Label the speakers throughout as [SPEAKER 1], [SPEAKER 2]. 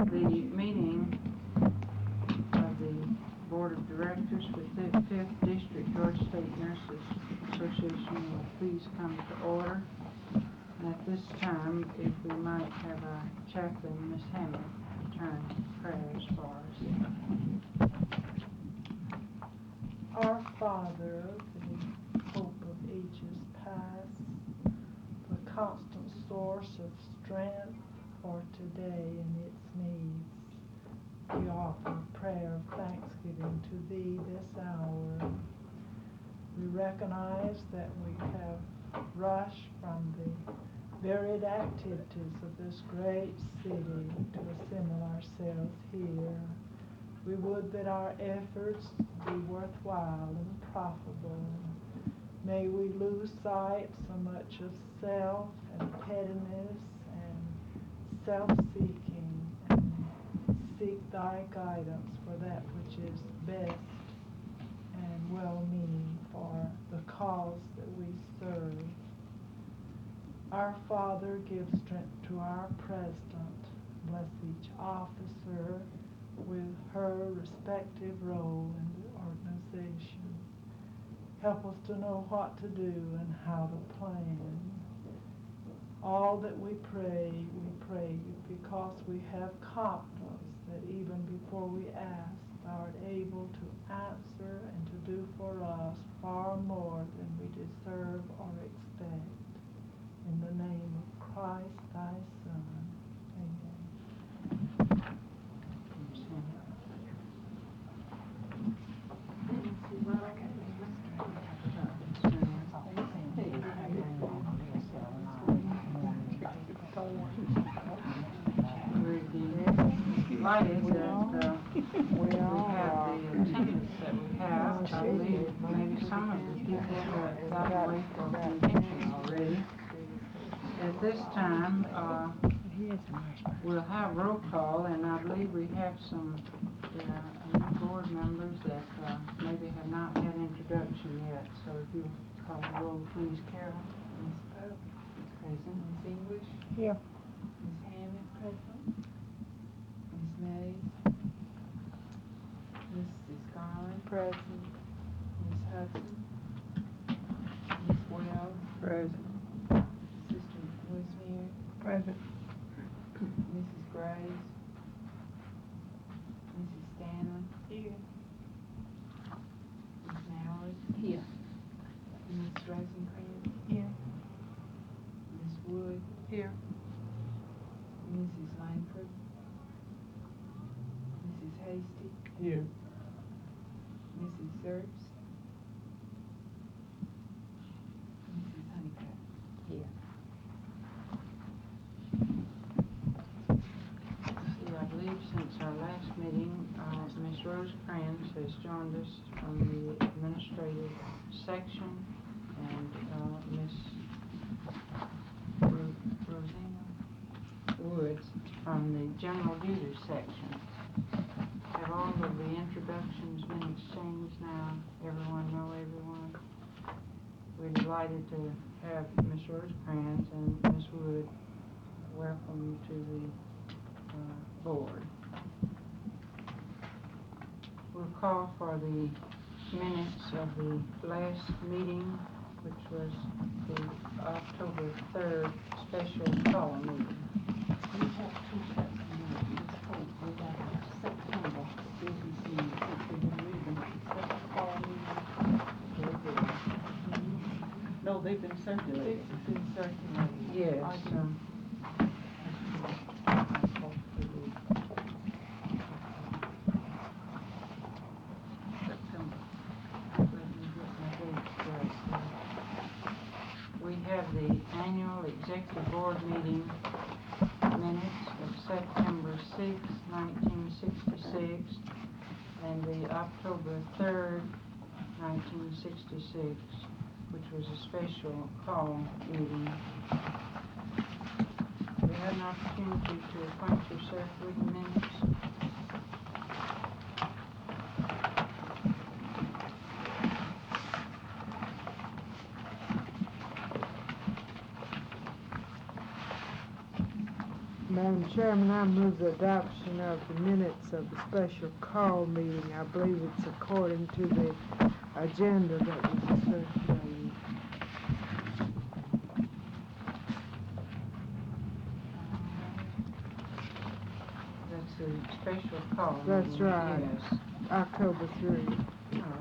[SPEAKER 1] The meeting of the Board of Directors with the 5th District Georgia State Nurses Association will please come to order. And at this time, if we might have our chaplain, Miss Hammond, return prayers for us.
[SPEAKER 2] Our Father, the hope of ages past, the constant source of strength for today and its needs, we offer prayer of thanksgiving to Thee this hour. We recognize that we have rushed from the varied activities of this great city to assemble ourselves here. We would that our efforts be worthwhile and profitable. May we lose sight so much of self and pettiness and self-seeking, and seek Thy guidance for that which is best and well-meaning for the cause that we serve. Our Father, give strength to our President. Bless each officer with her respective role in the organization. Help us to know what to do and how to plan. All that we pray because we have confidence that even before we ask, Thou art able to answer and to do for us far more than we deserve or expect. In the name of Christ, Thy Son. Amen.
[SPEAKER 1] We're delighted that we have the attendance that we have. I believe maybe some of the people have got away from the convention already. At this time, we'll have roll call, and I believe we have some new board members that maybe have not had introduction yet. So if you call the roll, please, Carol.
[SPEAKER 3] Ms. Pope.
[SPEAKER 1] Present.
[SPEAKER 3] Ms. English.
[SPEAKER 2] Here.
[SPEAKER 3] Ms. Hammond. Present. Ms. Mays. Mrs. Garland. Present. Ms. Hudson. Ms. Wells.
[SPEAKER 2] Present.
[SPEAKER 3] Sister Rosemary.
[SPEAKER 2] Present.
[SPEAKER 3] Mrs. Graves. Mrs. Stanley.
[SPEAKER 2] Here.
[SPEAKER 3] Ms. Mallard.
[SPEAKER 2] Here.
[SPEAKER 3] Ms. Rosencrantz.
[SPEAKER 2] Here.
[SPEAKER 3] Ms. Wood.
[SPEAKER 2] Here.
[SPEAKER 3] Mrs. Langford. Mrs. Hasty.
[SPEAKER 2] Here.
[SPEAKER 3] Mrs. Zerps. Mrs. Honeycutt.
[SPEAKER 2] Here.
[SPEAKER 1] See, I believe since our last meeting, Ms. Rosecrans has joined us from the administrative section, and Ms. Rosanna Woods from the general duties section. Have all of the introductions been exchanged now? Everyone know everyone? We're delighted to have Ms. Rosecrans and Ms. Wood welcome to the board. We'll call for the minutes of the last meeting, which was the October 3rd special call meeting.
[SPEAKER 4] We have two sets of minutes. Ms. Pope, we have September business meeting, which we've been reading, except the call meeting. No, they've been circulated.
[SPEAKER 3] It's been circulated.
[SPEAKER 1] Yes. We have the annual executive board meeting minutes of September 6, 1966, and the October 3rd, 1966, which was a special call meeting. You had an opportunity to acquaint yourself with the minutes.
[SPEAKER 2] Madam Chairman, I move the adoption of the minutes of the special call meeting. I believe it's according to the agenda that was circulated.
[SPEAKER 1] That's a special call.
[SPEAKER 2] That's
[SPEAKER 1] meeting,
[SPEAKER 2] right.
[SPEAKER 1] Yes.
[SPEAKER 2] October 3.
[SPEAKER 1] All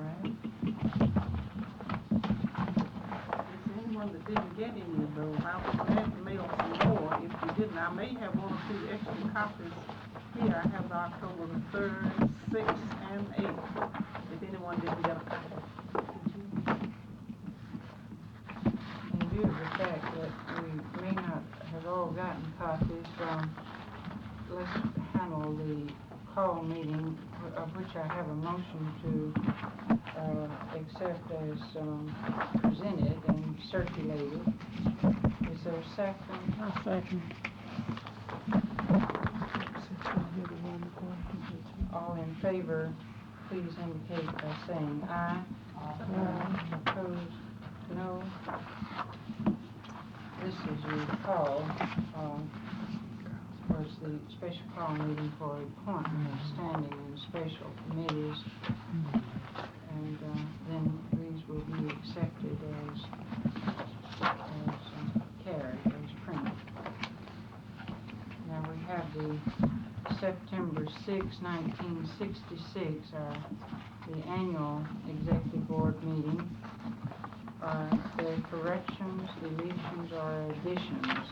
[SPEAKER 1] right.
[SPEAKER 4] If anyone that didn't get any of those, I was glad to mail some more. If you didn't, I may have one or two extra copies here. I have the October the 3rd, 6th, and 8th. If anyone didn't get a copy.
[SPEAKER 1] In view of the fact that we may not have all gotten copies, let's handle the call meeting, of which I have a motion to accept as presented and circulated. Is there a second?
[SPEAKER 2] A second.
[SPEAKER 1] All in favor, please indicate by saying aye. Aye. Opposed, no. This is your call, was the special call meeting for appointment of standing and special committees. And then these will be accepted as carried, as printed. Now we have the September 6, 1966, the annual executive board meeting. Are there corrections, deletions, or additions?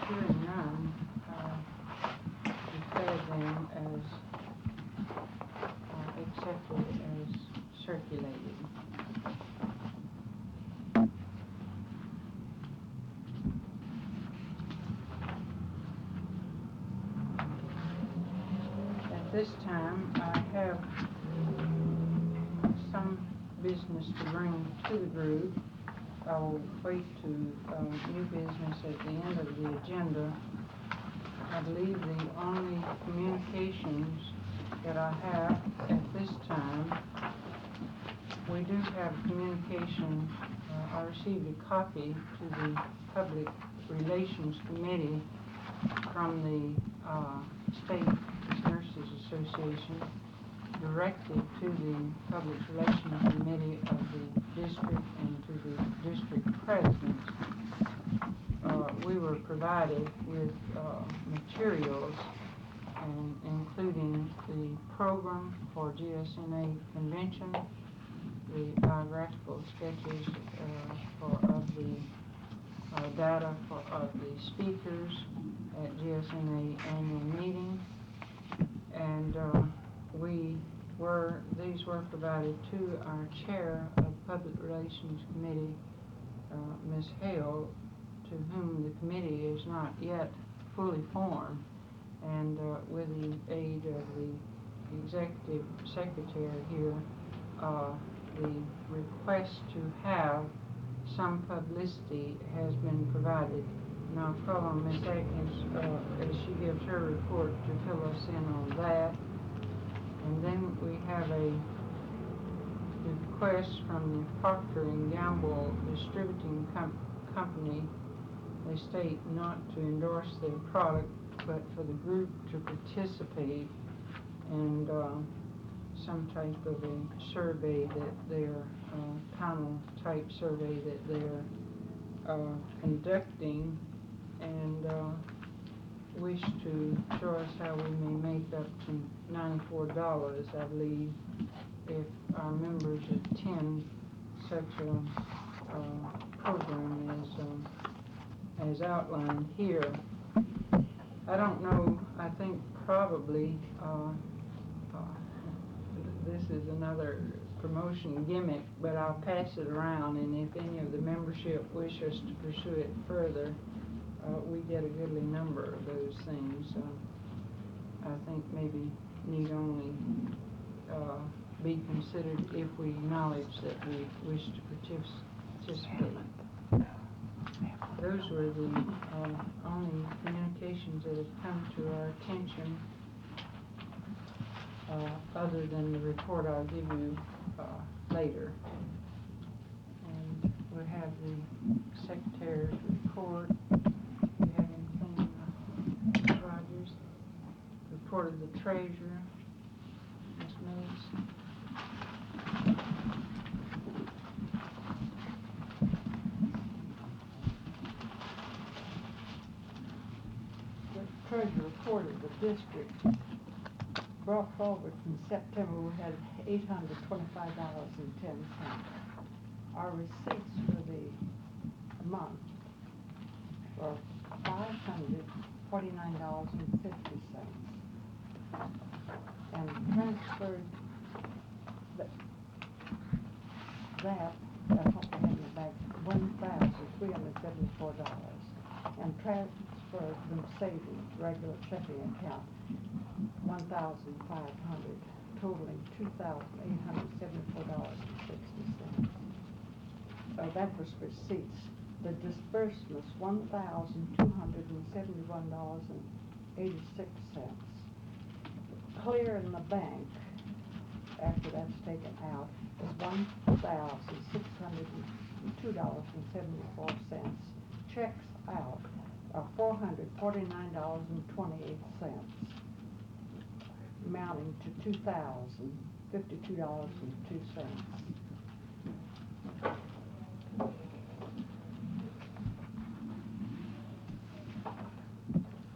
[SPEAKER 1] Hearing none, declare them as accepted as circulated. At this time, I have some business to bring to the group. I will wait to new business at the end of the agenda. I believe the only communications that I have at this time, we do have communication. I received a copy to the Public Relations Committee from the State Nurses Association, directed to the Public Relations Committee of the district and to the district president. We were provided with materials, and including the program for GSNA convention, the biographical sketches of the data of the speakers at GSNA annual meeting, and these were provided to our chair of Public Relations Committee, Ms. Hale, to whom the committee is not yet fully formed, and with the aid of the executive secretary here, the request to have some publicity has been provided. Now I'll call on Ms. Atkins as she gives her report to fill us in on that. And then we have a request from the Procter & Gamble Distributing Company. They state not to endorse their product, but for the group to participate in some type of a survey that they're, panel type survey that they're conducting, and wish to show us how we may make up to $94, I believe, if our members attend such a program as outlined here. I don't know, I think probably this is another promotion gimmick, but I'll pass it around, and if any of the membership wish us to pursue it further, we get a goodly number of those things. I think maybe need only be considered if we acknowledge that we wish to participate. Those were the only communications that have come to our attention. other than the report I'll give you, later. And we have the secretary's report. You have anything, Rogers? Report of the treasurer, Ms. Mills.
[SPEAKER 4] The treasurer report of the district brought forward in September, we had $825.10. Our receipts for the month were $549.50. And transferred that, that's what we had in the bank, $1,374. And transferred from savings, regular checking account, $1,500, totaling $2,874.60. That was receipts. The disbursements, $1,271.86. Clear in the bank, after that's taken out, is $1,602.74. Checks out are $449.28, amounting to $2,052.02.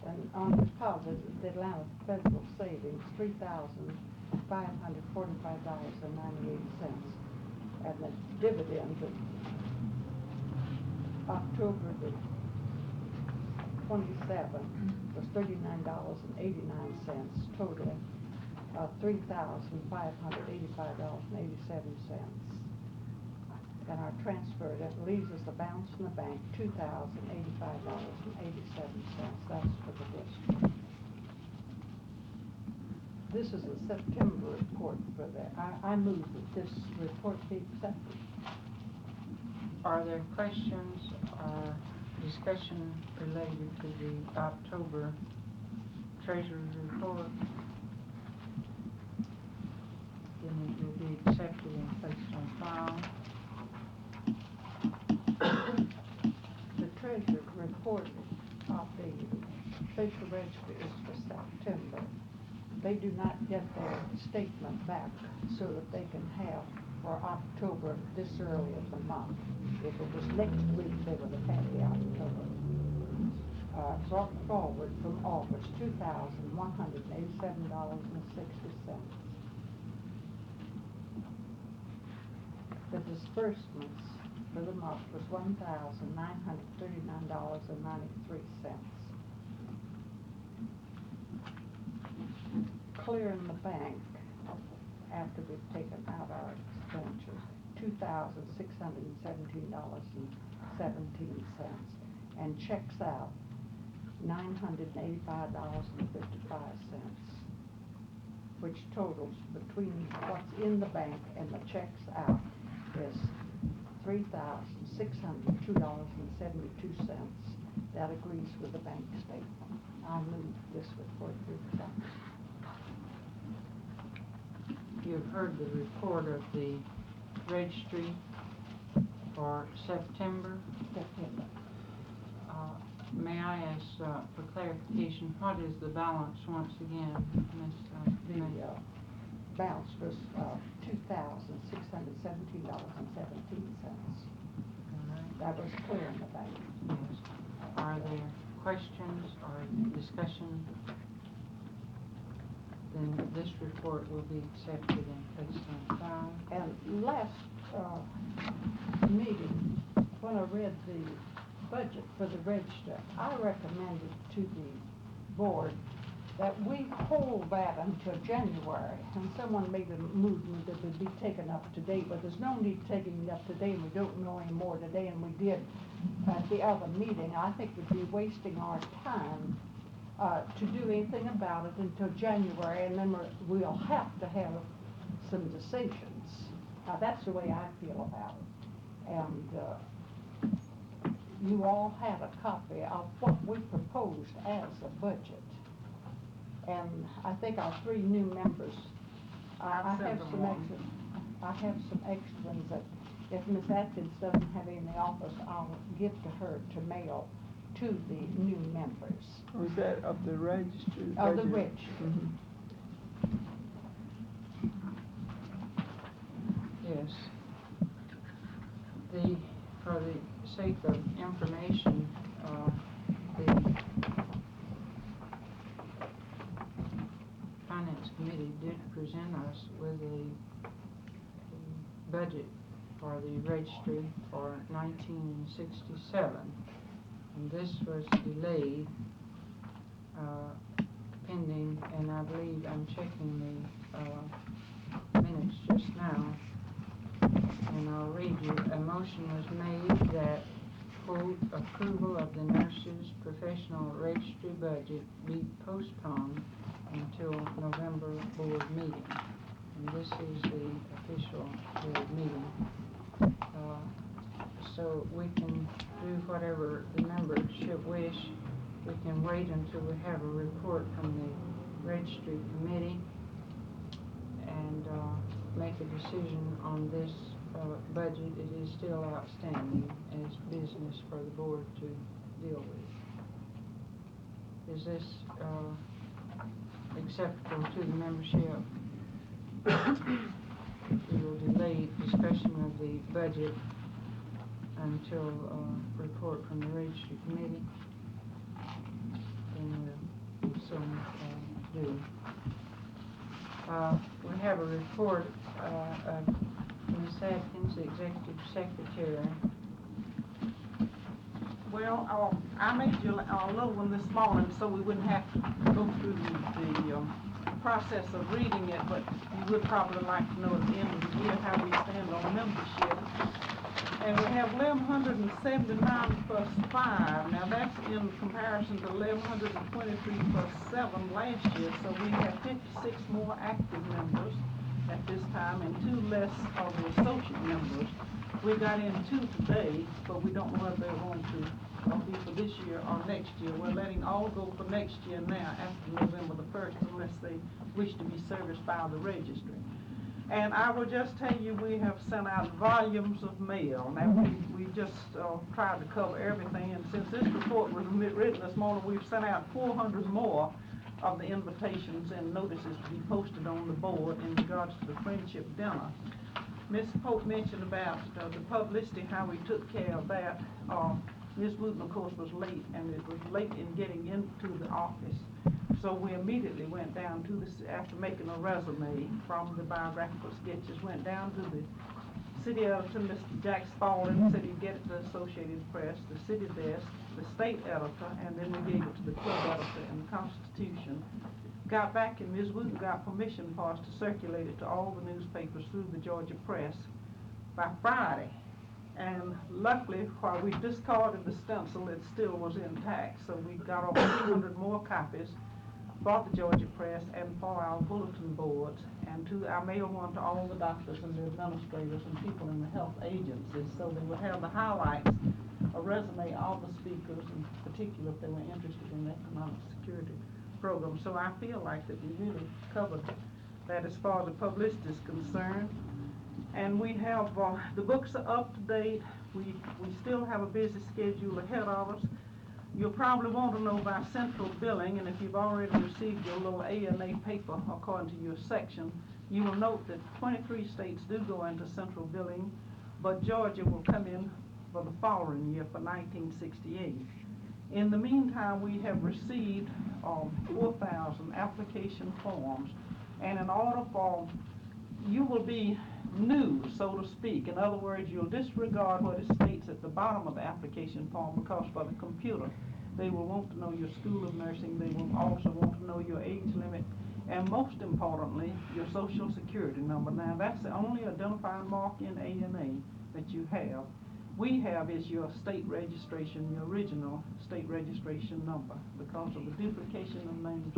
[SPEAKER 4] And on deposit, the Atlanta Federal Savings, $3,545.98. And the dividend of October the 27th was $39.89, totaling $3,585.87. And our transfer, that leaves us a balance in the bank, $2,085.87. That's for the district. This is a September report for that. I move that this report be accepted.
[SPEAKER 1] Are there questions or discussion related to the October treasurer's report? Then it will be accepted and placed on file.
[SPEAKER 4] The treasurer reported of the official register is for September. They do not get their statement back so that they can have for October this early of the month. If it was next week, they would have had the October. Brought forward from August, $2,187.60. The disbursements for the month was $1,939.93. Clear in the bank, after we've taken out our expenditures, $2,617.17, and checks out $985.55, which totals between what's in the bank and the checks out is $3,602.72. That agrees with the bank statement. I move this report be accepted.
[SPEAKER 1] You've heard the report of the registry for September. May I ask for clarification, what is the balance once again, Ms.
[SPEAKER 4] The balance was $2,617.17. That was clear in the bank.
[SPEAKER 1] Yes. Are there questions or discussion? Then this report will be accepted and placed on file.
[SPEAKER 4] And last meeting, when I read the budget for the register, I recommended to the board that we hold that until January. And someone made a movement that would be taken up to date, but there's no need taking it up to date, and we don't know any more today than we did at the other meeting. I think we'd be wasting our time to do anything about it until January, and then we'll have to have some decisions. That's the way I feel about it. And you all have a copy of what we proposed as a budget. And I think our three new members I
[SPEAKER 1] I've
[SPEAKER 4] have
[SPEAKER 1] sent
[SPEAKER 4] some
[SPEAKER 1] them
[SPEAKER 4] extra, I have some extra ones that if Miss Atkins doesn't have any in the office, I'll give to her to mail to the new members.
[SPEAKER 5] Was that of the registry?
[SPEAKER 4] Of the
[SPEAKER 5] budget?
[SPEAKER 4] registry.
[SPEAKER 5] Mhm.
[SPEAKER 1] Yes. For the sake of information, the Finance Committee did present us with a budget for the registry for 1967. And this was delayed, pending, and I believe I'm checking the minutes just now. And I'll read you. A motion was made that, quote, approval of the nurses' professional registry budget be postponed until November board meeting. And this is the official board meeting. So we can do whatever the membership wish. We can wait until we have a report from the registry committee and make a decision on this budget. It is still outstanding as business for the board to deal with. Is this acceptable to the membership? We will delay discussion of the budget until report from the registry committee. Then we'll soon do. We have a report of Ms. Atkins, the Executive Secretary.
[SPEAKER 6] Well, I made you a little one this morning so we wouldn't have to go through the process of reading it, but you would probably like to know at the end of the year how we stand on membership. And we have 1,179 plus 5. Now that's in comparison to 1,123 plus 7 last year, so we have 56 more active members at this time and 2 less of the associate members. We got in 2 today, but we don't know whether they're going to be for this year or next year. We're letting all go for next year now after November the 1st unless they wish to be serviced by the registry. And I will just tell you, we have sent out volumes of mail. Now, we just tried to cover everything, and since this report was written this morning, we've sent out 400 more of the invitations and notices to be posted on the board in regards to the Friendship Dinner. Ms. Pope mentioned about the publicity, how we took care of that. Ms. Wooten, of course, was late, and it was late in getting into the office. So we immediately went down to this, after making a resume from the biographical sketches, went down to the city editor, Mr. Jack Spaulding, said he'd get it to the Associated Press, the city desk, the state editor, and then we gave it to the club editor and the Constitution. Got back, and Ms. Wooten got permission for us to circulate it to all the newspapers through the Georgia Press by Friday. And luckily, while we discarded the stencil, it still was intact, so we got over 200 more copies for the Georgia Press and for our bulletin boards, and I mailed one to all the doctors and the administrators and people in the health agencies, so they would have the highlights, a resume of the speakers, in particular if they were interested in the economic security program. So I feel like that we really covered that as far as the publicity is concerned. And we have, the books are up to date. We still have a busy schedule ahead of us. You'll probably want to know by central billing, and if you've already received your little ANA paper according to your section, you will note that 23 states do go into central billing, but Georgia will come in for the following year for 1968. In the meantime, we have received 4,000 application forms, and in order for you will be new, so to speak. In other words, you'll disregard what it states at the bottom of the application form, because for the computer, they will want to know your school of nursing. They will also want to know your age limit, and most importantly, your social security number. Now, that's the only identifying mark in ANA that you have. We have is your state registration, your original state registration number. Because of the duplication of names,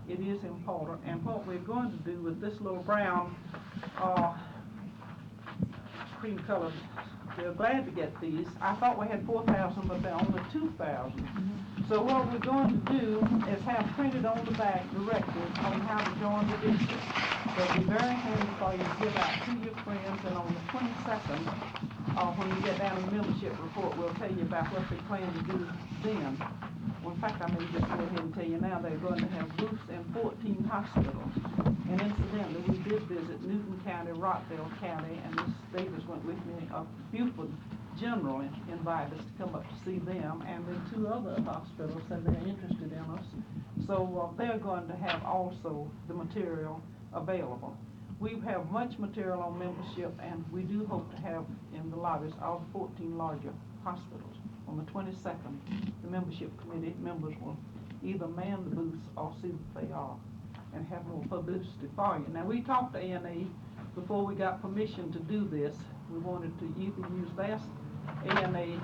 [SPEAKER 6] it is important. And what we're going to do with this little brown cream colored they're glad to get these. I thought we had 4,000, but they're only 2,000. So what we're going to do is have printed on the back directives on how to join the district. They'll be very handy for you to give out to your friends, and on the 22nd, when you get down to the membership report, we'll tell you about what they plan to do then. Well, in fact, I may just go ahead and tell you now, they're going to have booths in 14 hospitals. And incidentally, we did visit Newton County, Rockville County, and Miss Davis went with me. Buford General invited us to come up to see them, and then 2 other hospitals said they're interested in us. So they're going to have also the material available. We have much material on membership, and we do hope to have in the lobbies all 14 larger hospitals. On the 22nd, the membership committee members will either man the booths or see that they are, and have more publicity for you. Now, we talked to A&A before we got permission to do this. We wanted to either use their A&A,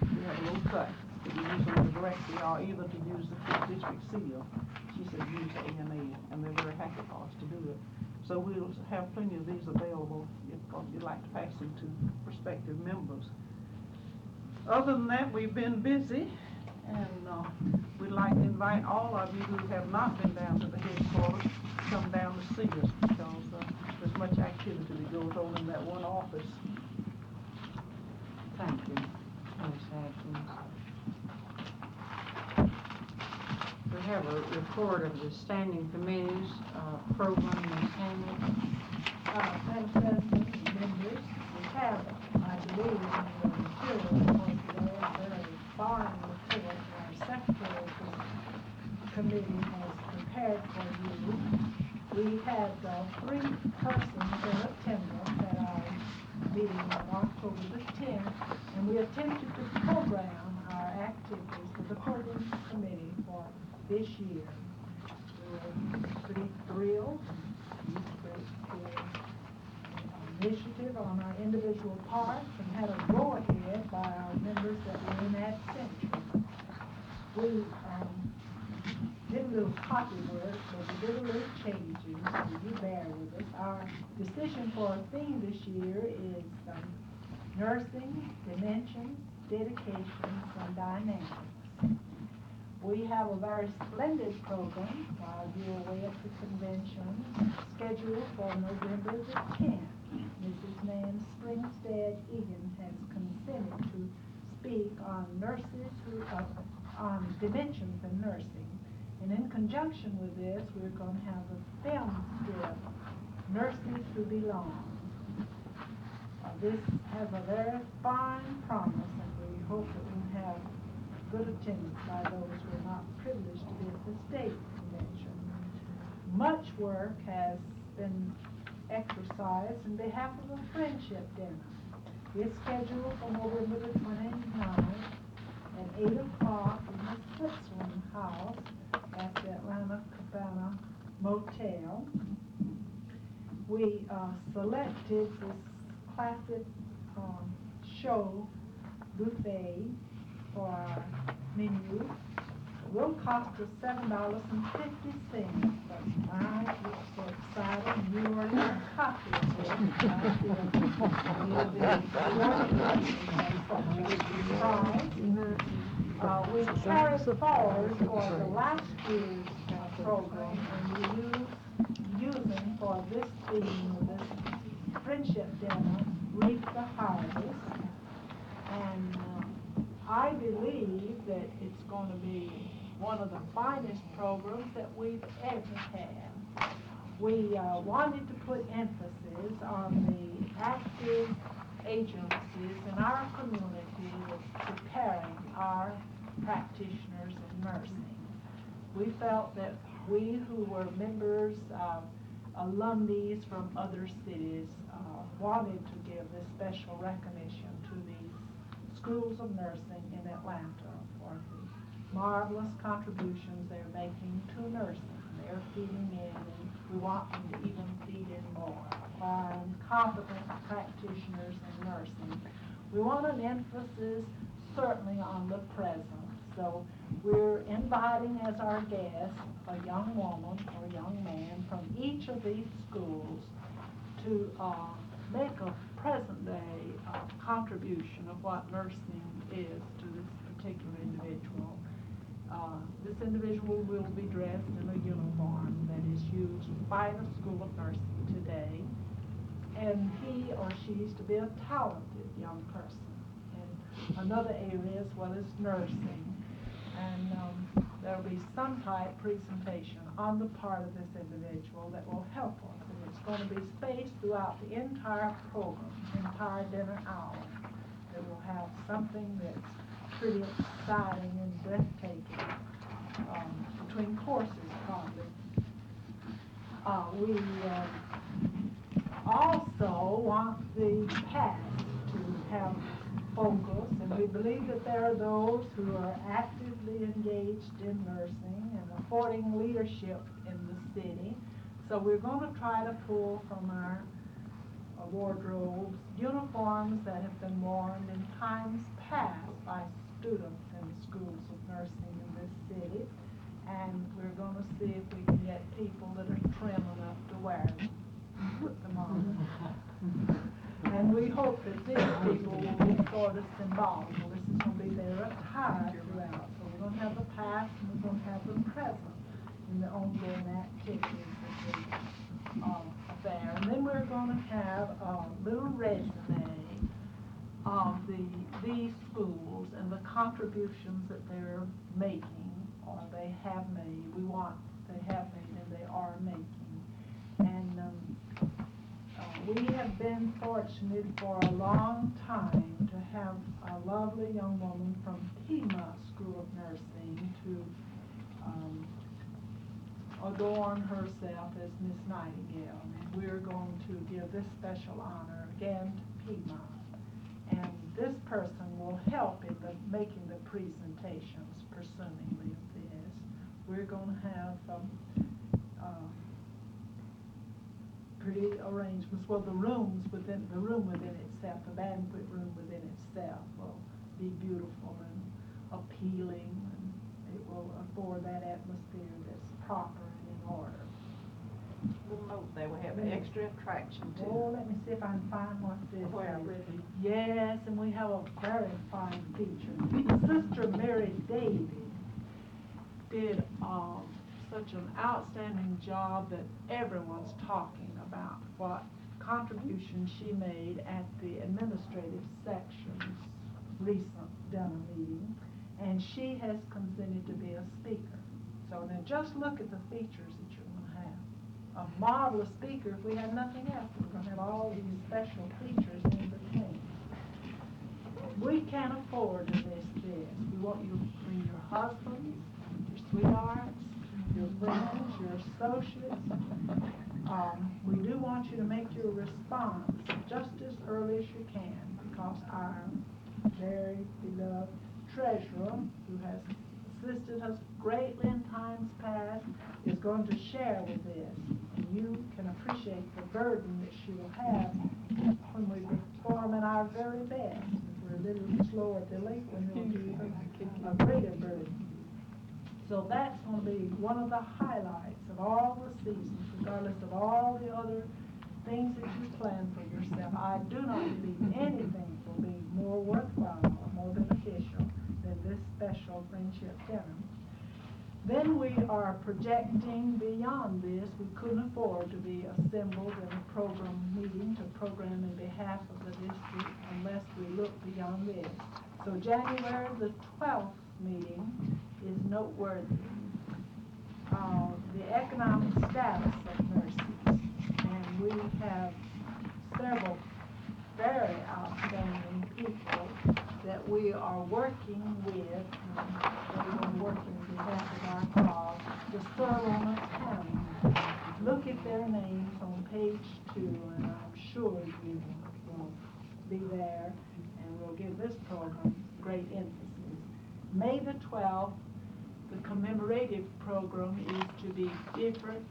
[SPEAKER 6] we have a little cut that we use on the directory, or either to use the 5th district seal. She said use A&A, and they're very happy for us to do it. So we'll have plenty of these available if you'd like to pass them to prospective members. Other than that, we've been busy, and we'd like to invite all of you who have not been down to the headquarters to come down to see us, because there's much activity that goes on in that one office.
[SPEAKER 1] Thank you, Ms. Atkins. We have a report of the standing committees, program, Ms. Hamlet.
[SPEAKER 2] Madam President and members, we have, I believe, in the material for today, a very fine report that our secretary of the committee has prepared for you. We had 3 persons in attendance at our meeting on October the 10th, and we attempted to program our activities for the program committee for this year. We were pretty thrilled, initiative on our individual parts, and had a go-ahead by our members that were in absentia. We did a little copy work, but we did a little changes, so you bear with us. Our decision for a theme this year is nursing, dimensions, dedications, and dynamics. We have a very splendid program while you're away at the convention, scheduled for November the 10th. Mrs. Nan Springstead Egan has consented to speak on on dimensions in nursing. And in conjunction with this, we're going to have a film strip, Nurses Who Belong. This has a very fine promise, and we hope that we'll have good attendance by those who are not privileged to be at the state convention. Much work has been exercised in behalf of a friendship dinner. It's scheduled for November the 29th at 8 o'clock in the Switzerland House at the Atlanta Cabana Motel. We selected this classic show buffet for our menu. It will cost us $7.50. But my, it's so exciting. You already have a copy of it. We carried forward for the last year's program, and we using for this theme of this friendship dinner, Reap the Harvest. And I believe that it's going to be one of the finest programs that we've ever had. We wanted to put emphasis on the active agencies in our community with preparing our practitioners in nursing. We felt that we who were members, alumni from other cities, wanted to give this special recognition to these schools of nursing in Atlanta for the marvelous contributions they're making to nursing. They're feeding in, and we want them to even feed in more, acquiring competent practitioners in nursing. We want an emphasis certainly on the present. So we're inviting as our guest a young woman or young man from each of these schools to make a present day contribution of what nursing is to this particular individual. This individual will be dressed in a uniform that is used by the School of Nursing today, and he or she is to be a talented young person in another area as well as nursing. And there will be some type presentation on the part of this individual that will help us. And it's going to be spaced throughout the entire program, entire dinner hour. That will have something that's pretty exciting and breathtaking between courses, probably. We also want the past to have focus, and we believe that there are those who are actively engaged in nursing and affording leadership in the city. So we're going to try to pull from our wardrobes uniforms that have been worn in times past by students in the schools of nursing in this city, and we're going to see if we can get people that are trim enough to wear them, put them on. And we hope that these people will be sort of symbolical. This is going to be their attire throughout. So we're going to have the past and we're going to have the present in the ongoing activities that we are there. And then we're going to have a little resume of these schools and the contributions that they're making or they have made. We want they have made and they are making. And we have been fortunate for a long time to have a lovely young woman from Piedmont School of Nursing to adorn herself as Miss Nightingale. And we're going to give this special honor again to Piedmont. And this person will help in making the presentations, presumingly, of this. We're going to have pretty arrangements. Well, the room within itself, the banquet room within itself will be beautiful and appealing, and it will afford that atmosphere that's proper and in order.
[SPEAKER 6] We'll note they will have an extra attraction too.
[SPEAKER 2] Oh, let me see if I can find what this is. Yes, and we have a very fine feature. Sister Mary Davies did such an outstanding job that everyone's talking about what contribution she made at the administrative section's recent dinner meeting, and she has consented to be a speaker. So now just look at the features that you're going to have. A marvelous speaker if we had nothing else. We're going to have all these special features in between. We can't afford to miss this. We want you to bring your husbands, your sweethearts, your friends, your associates. We do want you to make your response just as early as you can, because our very beloved treasurer, who has assisted us greatly in times past, is going to share with this. And you can appreciate the burden that she will have when we perform at our very best. If we're a little slower delinquent, we'll be a greater burden. So that's going to be one of the highlights of all the seasons, regardless of all the other things that you plan for yourself. I do not believe anything will be more worthwhile or more beneficial than this special friendship dinner. Then we are projecting beyond this. We couldn't afford to be assembled in a program meeting to program in behalf of the district unless we look beyond this. So January the 12th meeting is noteworthy. The economic status of nurses, and we have several very outstanding people that we are working with, we're working on behalf of our cause, to serve on a panel. Look at their names on page 2, and I'm sure you will be there, and we'll give this program great emphasis. May the 12th, the commemorative program is to be different,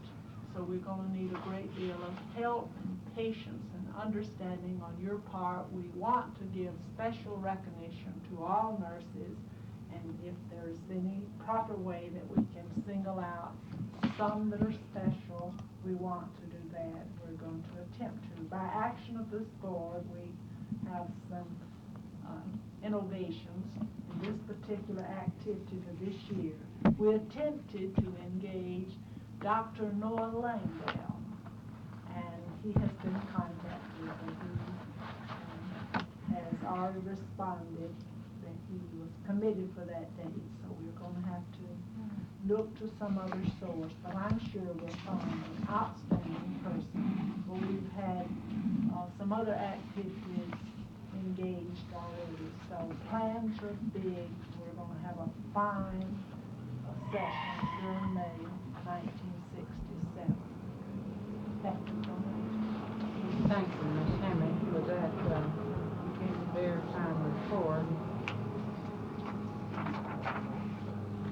[SPEAKER 2] so we're going to need a great deal of help and patience and understanding on your part. We want to give special recognition to all nurses, and if there's any proper way that we can single out some that are special, we want to do that we're going to attempt to. By action of this board, we have some innovations in this particular activity for this year. We attempted to engage Dr. Noah Langdale, and he has been contacted, and he has already responded that he was committed for that date, so we're going to have to look to some other source, but I'm sure we'll find an outstanding person. Well, we've had some other activities engaged already, so plans are big. We're going to have a fine session during May 1967. Thank you so much.
[SPEAKER 1] Thank you, Ms. Hammond, for that very kind report.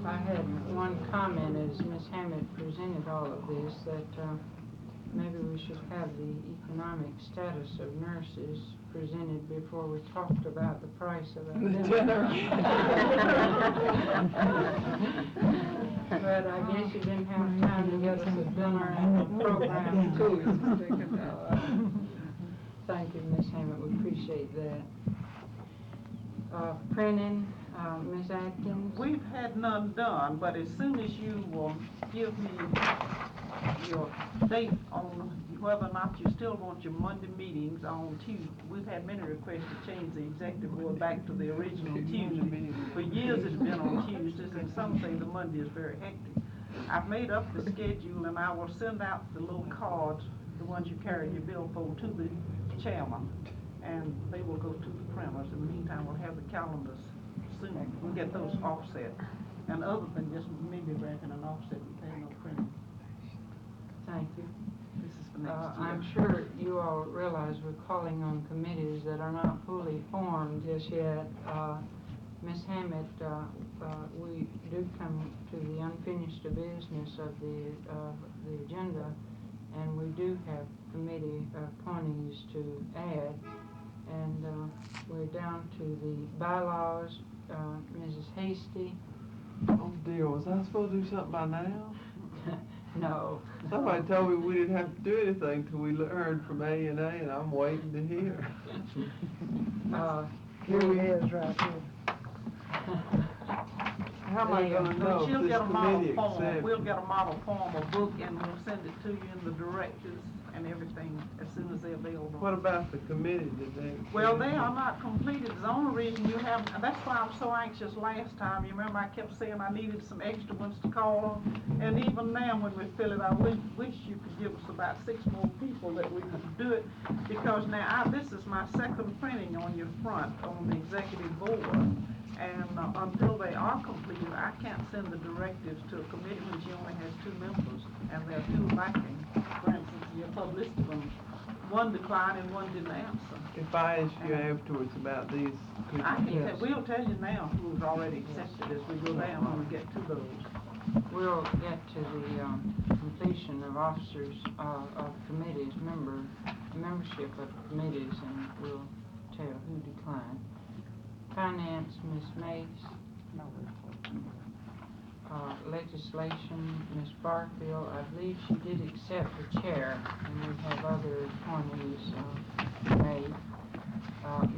[SPEAKER 1] I had one comment as Ms. Hammond presented all of this, that maybe we should have the economic status of nurses presented before we talked about the price of a dinner. But I guess you didn't have time to get us a dinner and a program too. Thank you, Ms. Hammond, we appreciate that. Printing, Ms. Atkins?
[SPEAKER 6] We've had none done, but as soon as you will give me your date on whether or not you still want your Monday meetings on Tuesday. We've had many requests to change the executive board back to the original Tuesday. For years it's been on Tuesdays, and some say the Monday is very hectic. I've made up the schedule, and I will send out the little cards, the ones you carry in your billfold, to the chairman, and they will go to the printers. In the meantime, we'll have the calendars soon. We'll get those offset. And other than just maybe wrapping an offset, we pay no printing.
[SPEAKER 1] Thank you.
[SPEAKER 6] This is for next year.
[SPEAKER 1] I'm sure you all realize we're calling on committees that are not fully formed just yet. Ms. Hammett, we do come to the unfinished business of the agenda, and we do have committee appointees to add, and we're down to the bylaws. Mrs. Hasty?
[SPEAKER 5] Oh dear, was I supposed to do something by now?
[SPEAKER 1] No.
[SPEAKER 5] Somebody told me we didn't have to do anything till we heard from A&A, and I'm waiting to hear.
[SPEAKER 2] Here he is right here.
[SPEAKER 5] How am I gonna know
[SPEAKER 6] She'll
[SPEAKER 5] if
[SPEAKER 6] get
[SPEAKER 5] this
[SPEAKER 6] a model
[SPEAKER 5] committee
[SPEAKER 6] form.
[SPEAKER 5] accepts?
[SPEAKER 6] We'll get a model form, a book, and we'll send it to you in the directives and everything as soon as they're available.
[SPEAKER 5] What about the committee? Did they?
[SPEAKER 6] Well, they are not completed. It's the only reason you have, and that's why I'm so anxious last time. You remember I kept saying I needed some extra ones to call on? And even now when we fill it, I wish you could give us about 6 more people that we could do it. Because now, this is my second printing on your front on the executive board. And until they are completed, I can't send the directives to a committee when she only has 2 members, and there are 2 lacking. For instance, you published them. One declined and one didn't answer.
[SPEAKER 5] If I ask you afterwards about these, could
[SPEAKER 6] I can
[SPEAKER 5] you?
[SPEAKER 6] tell, we'll tell you now who's already accepted as we go down when we get to those.
[SPEAKER 1] We'll get to the completion of officers, of committees, membership of committees, and we'll tell who declined. Finance, Ms. Mace. Legislation, Ms. Barfield. I believe she did accept the chair, and we have other appointees made.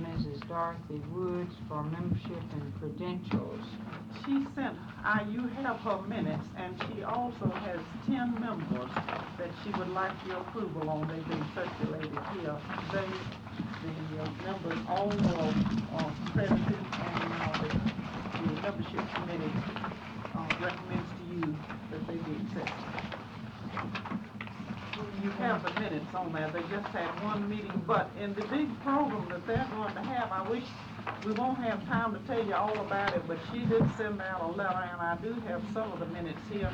[SPEAKER 1] Mrs. Dorothy Woods for membership and credentials.
[SPEAKER 6] She sent, you have her minutes, and she also has 10 members that she would like your approval on. They've been circulated here. The members all are credited, and the membership committee recommends to you that they be accepted. You have the minutes on there. They just had 1 meeting, but in the big program that they're going to have, I wish we won't have time to tell you all about it, but she did send out a letter, and I do have some of the minutes here.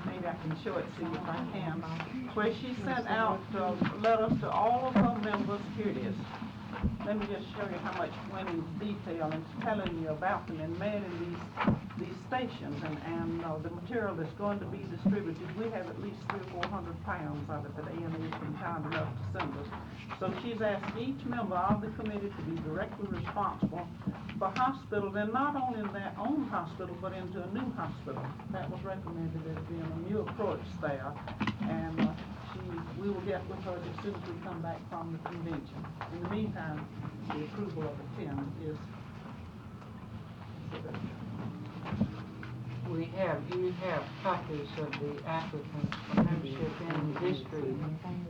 [SPEAKER 6] Maybe I can show it to you if I can. Where she sent out letters to all of her members. Here it is. Let me just show you how much went in detail and telling you about them and manning these stations and the material that's going to be distributed. We have at least 300 or 400 pounds of it that A&E has been kind enough to send us. So she's asked each member of the committee to be directly responsible for hospitals, and not only in their own hospital, but into a new hospital. That was recommended as being a new approach there. And we will get get with her as soon as we come back from the convention. In the meantime, the approval of the 10 is.
[SPEAKER 1] You have copies of the applicants for membership in the district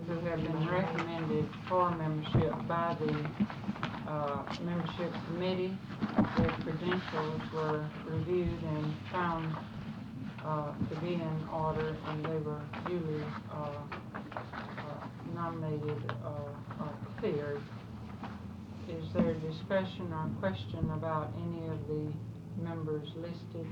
[SPEAKER 1] who have been recommended for membership by the membership committee. Their credentials were reviewed and found to be in order, and they were duly nominated or cleared. Is there discussion or question about any of the members listed?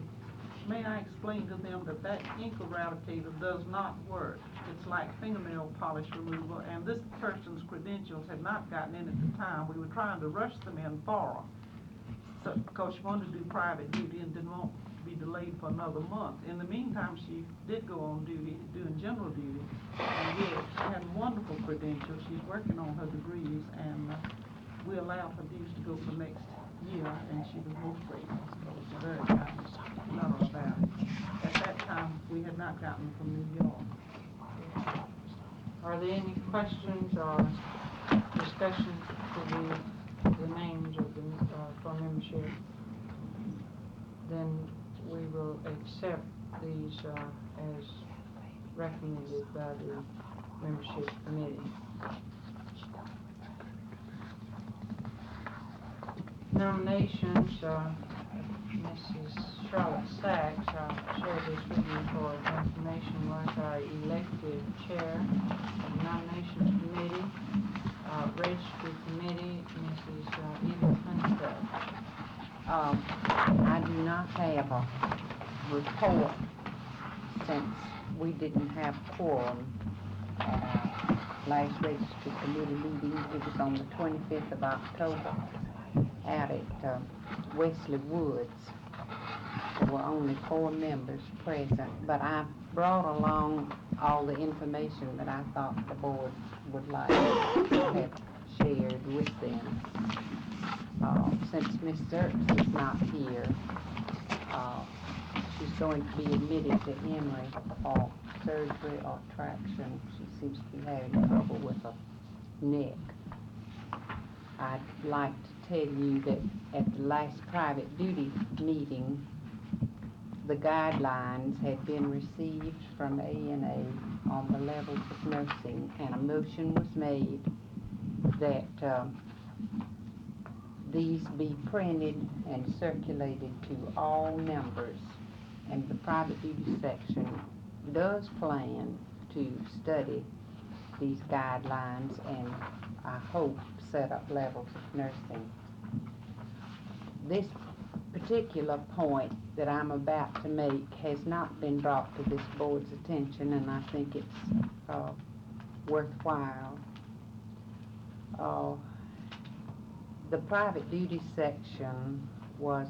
[SPEAKER 6] May I explain to them that that ink eradicator does not work? It's like fingernail polish removal, and this person's credentials had not gotten in at the time. We were trying to rush them in for her. So, because she wanted to do private duty and didn't want to be delayed for another month. In the meantime, she did go on duty, doing general duty, and yes, she had wonderful credentials. She's working on her degrees, and we allowed her dues to go for next year, and she was most grateful. So it was a very kind letter about it. At that time, we had not gotten from New York.
[SPEAKER 1] Are there any questions or discussion for the names of the for membership? Then we will accept these as recommended by the membership committee. Nominations, Mrs. Charlotte Sachs, I'll share this with you for information, was our elected chair of the nominations committee. Registry committee, Mrs. Edith Hunstead.
[SPEAKER 4] I do not have a report since we didn't have quorum last registry committee meeting. It was on the 25th of October out at Wesley Woods. There were only 4 members present, but I brought along all the information that I thought the board would like to have shared with them. Since Ms. Zerks is not here, she's going to be admitted to Emory for surgery or traction. She seems to be having trouble with her neck. I'd like to tell you that at the last private duty meeting, the guidelines had been received from ANA on the levels of nursing, and a motion was made that these be printed and circulated to all members, and the private duty section does plan to study these guidelines and I hope set up levels of nursing. This particular point that I'm about to make has not been brought to this board's attention, and I think it's worthwhile. The private duty section was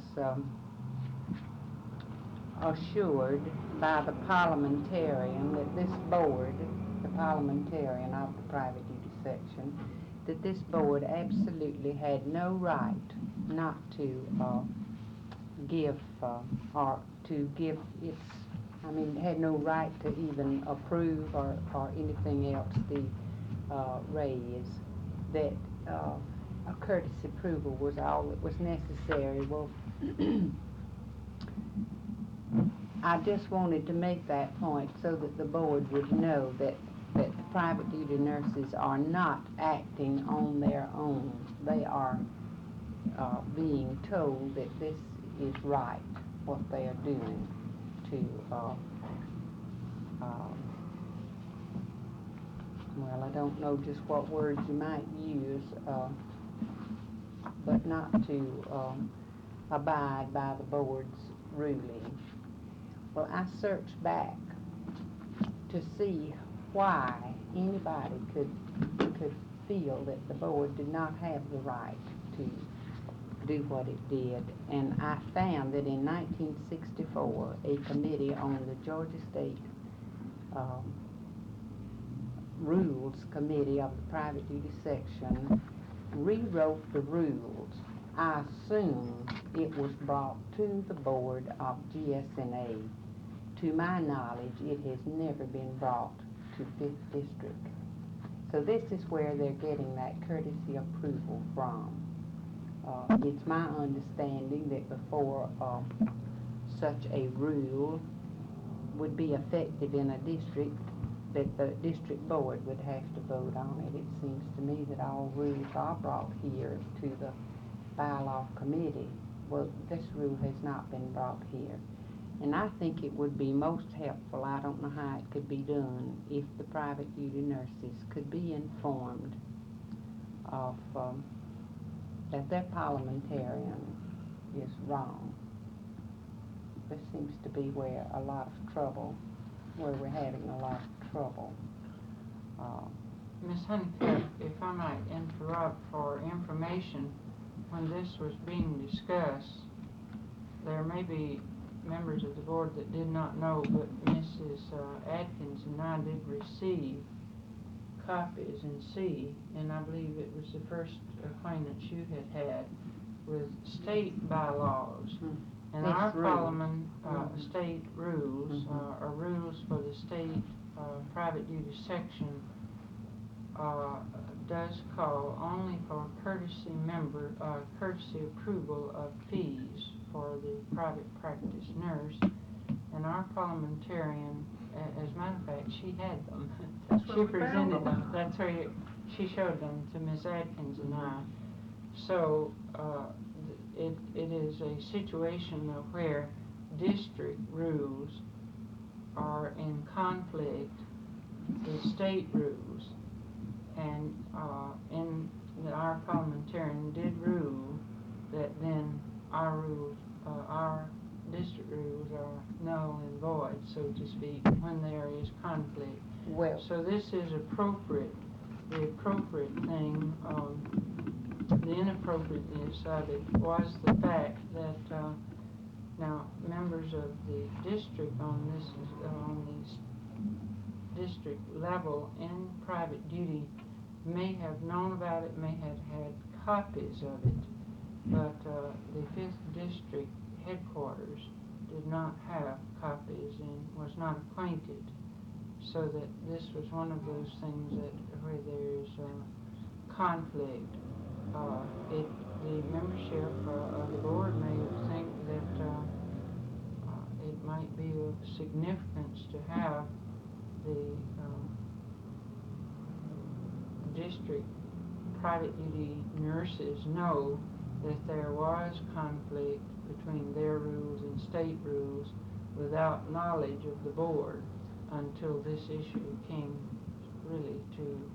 [SPEAKER 4] assured by the parliamentarian that this board, the parliamentarian of the private duty section, that this board absolutely had no right not to give or to give its, had no right to even approve or anything else the raise, that a courtesy approval was all that was necessary. Well, I just wanted to make that point so that the board would know that the private duty nurses are not acting on their own. They are being told that this is right, what they are doing to, well, I don't know just what words you might use, but not to abide by the board's ruling. Well, I searched back to see why anybody could feel that the board did not have the right to do what it did, and I found that in 1964 a committee on the Georgia State Rules Committee of the Private Duty Section rewrote the rules. I assume it was brought to the board of GSNA. To my knowledge, it has never been brought to 5th District.
[SPEAKER 7] So this is where they're getting that courtesy approval from. It's my understanding that before such a rule would be effective in a district, that the district board would have to vote on it. It seems to me that all rules are brought here to the bylaw committee. Well, this rule has not been brought here. And I think it would be most helpful, I don't know how it could be done, if the private duty nurses could be informed of that their parliamentarian is wrong. This seems to be where a lot of trouble, where we're having a lot of trouble.
[SPEAKER 1] Ms. Honeycutt, if I might interrupt for information, when this was being discussed, there may be members of the board that did not know, but Mrs. Atkins and I did receive copies and see, and I believe it was the first acquaintance you had with state bylaws. And
[SPEAKER 7] It's
[SPEAKER 1] our
[SPEAKER 7] rules.
[SPEAKER 1] parliament, state rules, or rules for the state private duty section, does call only for courtesy approval of fees for the private practice nurse. And our parliamentarian, as a matter of fact, she had them.
[SPEAKER 6] That's where
[SPEAKER 1] She
[SPEAKER 6] we found
[SPEAKER 1] presented
[SPEAKER 6] them.
[SPEAKER 1] That's where she showed them to Ms. Atkins and I. So, it is a situation of where district rules are in conflict with state rules, and our parliamentarian did rule that then our rules, our district rules are null and void, so to speak, when there is conflict.
[SPEAKER 7] Well,
[SPEAKER 1] So this is appropriate. The appropriate thing, the inappropriateness of it was the fact that now members of the district on this district level in private duty may have known about it, may have had copies of it, but the 5th District headquarters did not have copies and was not acquainted. So that this was one of those things that where there's conflict, the membership of the board may think that it might be of significance to have the district private duty nurses know that there was conflict between their rules and state rules without knowledge of the board until this issue came really to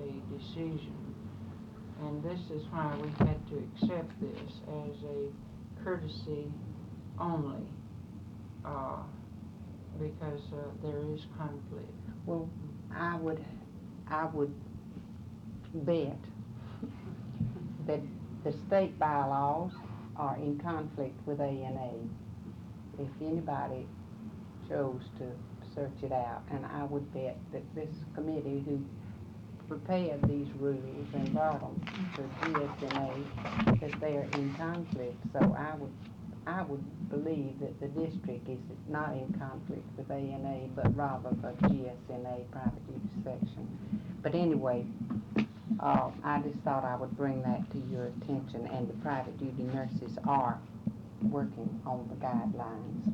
[SPEAKER 1] a decision. And this is why we had to accept this as a courtesy only, because there is conflict.
[SPEAKER 7] well, I would bet that the state bylaws are in conflict with ANA. If anybody chose to search it out, and I would bet that this committee who prepared these rules and brought them to GSNA, that they're in conflict. So I would believe that the district is not in conflict with ANA, but rather the GSNA private duty section. But anyway, I just thought I would bring that to your attention, and the private duty nurses are working on the guidelines.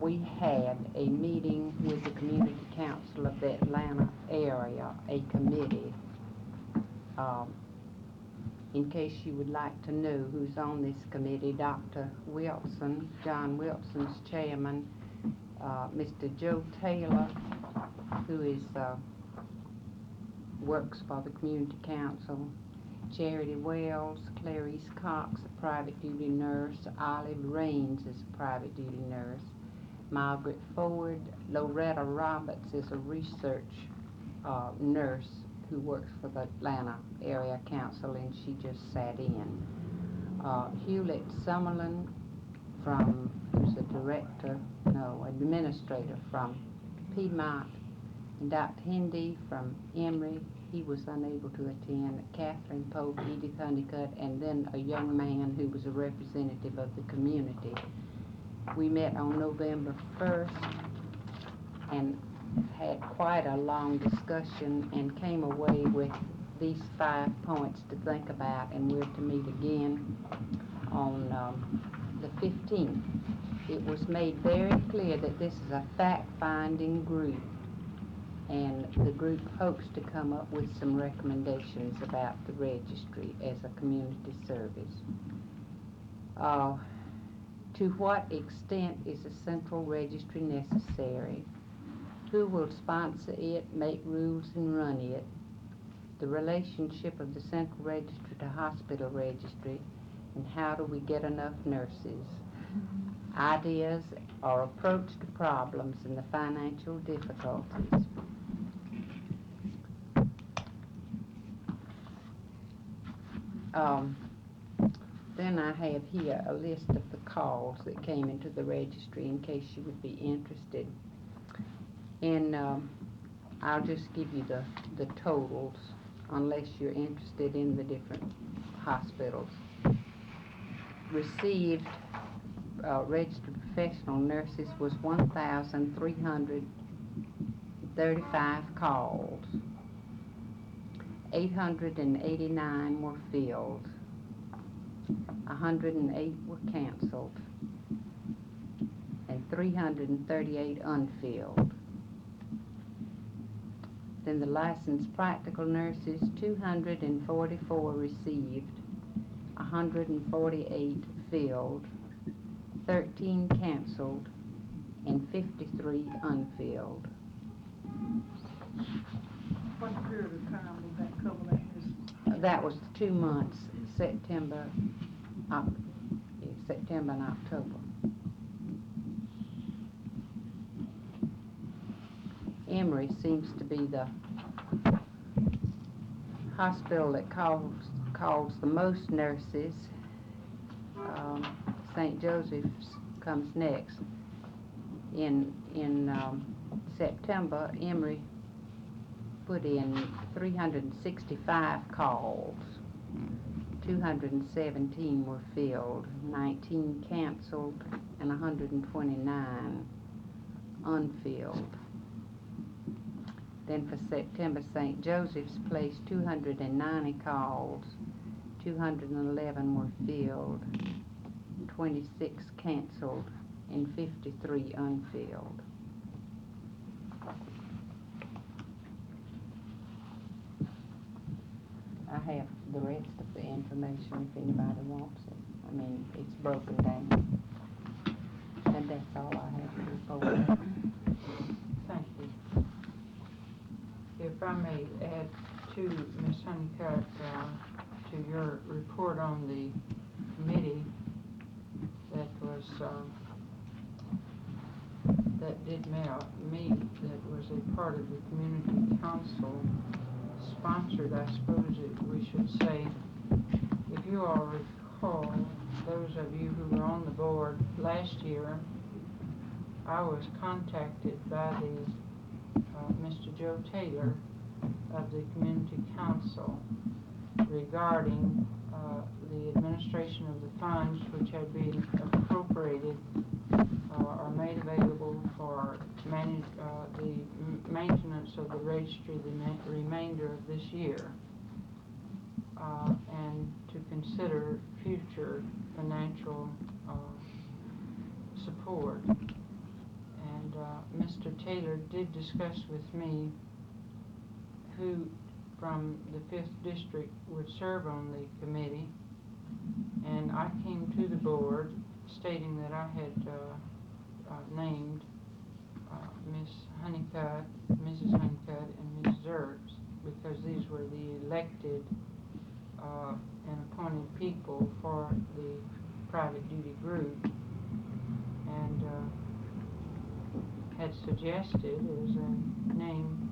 [SPEAKER 7] We had a meeting with the Community Council of the Atlanta area, a committee. In case you would like to know who's on this committee, Dr. Wilson, John Wilson's chairman, Mr. Joe Taylor, who is works for the Community Council, Charity Wells, Clarice Cox, a private duty nurse, Olive Raines is a private duty nurse, Margaret Ford, Loretta Roberts is a research nurse who works for the Atlanta Area Council, and she just sat in. Hewlett Summerlin who's a administrator from Piedmont, and Dr. Hindy from Emory, he was unable to attend, Catherine Pope, Edith Honeycutt, and then a young man who was a representative of the community. We met on November 1st and had quite a long discussion and came away with these 5 points to think about, and we're to meet again on the 15th. It was made very clear that this is a fact-finding group, and the group hopes to come up with some recommendations about the registry as a community service. To what extent is a central registry necessary? Who will sponsor it, make rules, and run it? The relationship of the central registry to hospital registry, and how do we get enough nurses? Ideas or approach to problems and the financial difficulties. Then I have here a list of the calls that came into the registry in case you would be interested. And I'll just give you the totals unless you're interested in the different hospitals. Received registered professional nurses was 1,335 calls. 889 were filled. 108 were canceled. And 338 unfilled. Then the licensed practical nurses, 244 received, 148 filled, 13 canceled, and 53 unfilled.
[SPEAKER 6] What period of time would that cover that?
[SPEAKER 7] That was 2 months, September and October. Emory seems to be the hospital that calls the most nurses. St. Joseph's comes next. In September, Emory put in 365 calls. 217 were filled, 19 canceled, and 129 unfilled. Then for September, St. Joseph's placed 290 calls, 211 were filled, 26 canceled, and 53 unfilled. I have the rest of the information if anybody wants it. I mean, it's broken down. And that's all I have to report.
[SPEAKER 1] Thank you. If I may add to Ms. Honeycutt, to your report on the committee that was, that did meet, that was a part of the community council sponsored, I suppose we should say. If you all recall, those of you who were on the board last year, I was contacted by the Mr. Joe Taylor of the Community Council regarding the administration of the funds which had been appropriated or made available for the maintenance of the registry the remainder of this year, and to consider future financial support. And Mr. Taylor did discuss with me who from the 5th District would serve on the committee, and I came to the board stating that I had named Ms. Honeycutt, Mrs. Honeycutt, and Ms. Zerks, because these were the elected and appointed people for the private duty group, and had suggested as a name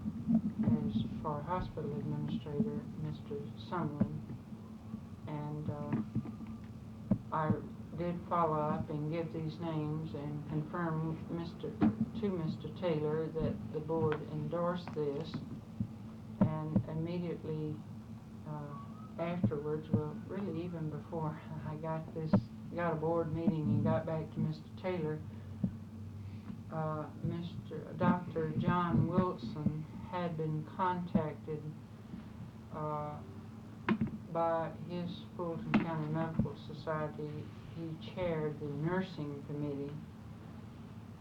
[SPEAKER 1] as for hospital administrator, Mr. Sumlin, and I did follow up and give these names and confirm to Mr. Taylor that the board endorsed this, and immediately afterwards, well, really even before I got a board meeting and got back to Mr. Taylor, Dr. John Wilson had been contacted by his Fulton County Medical Society. He chaired the nursing committee,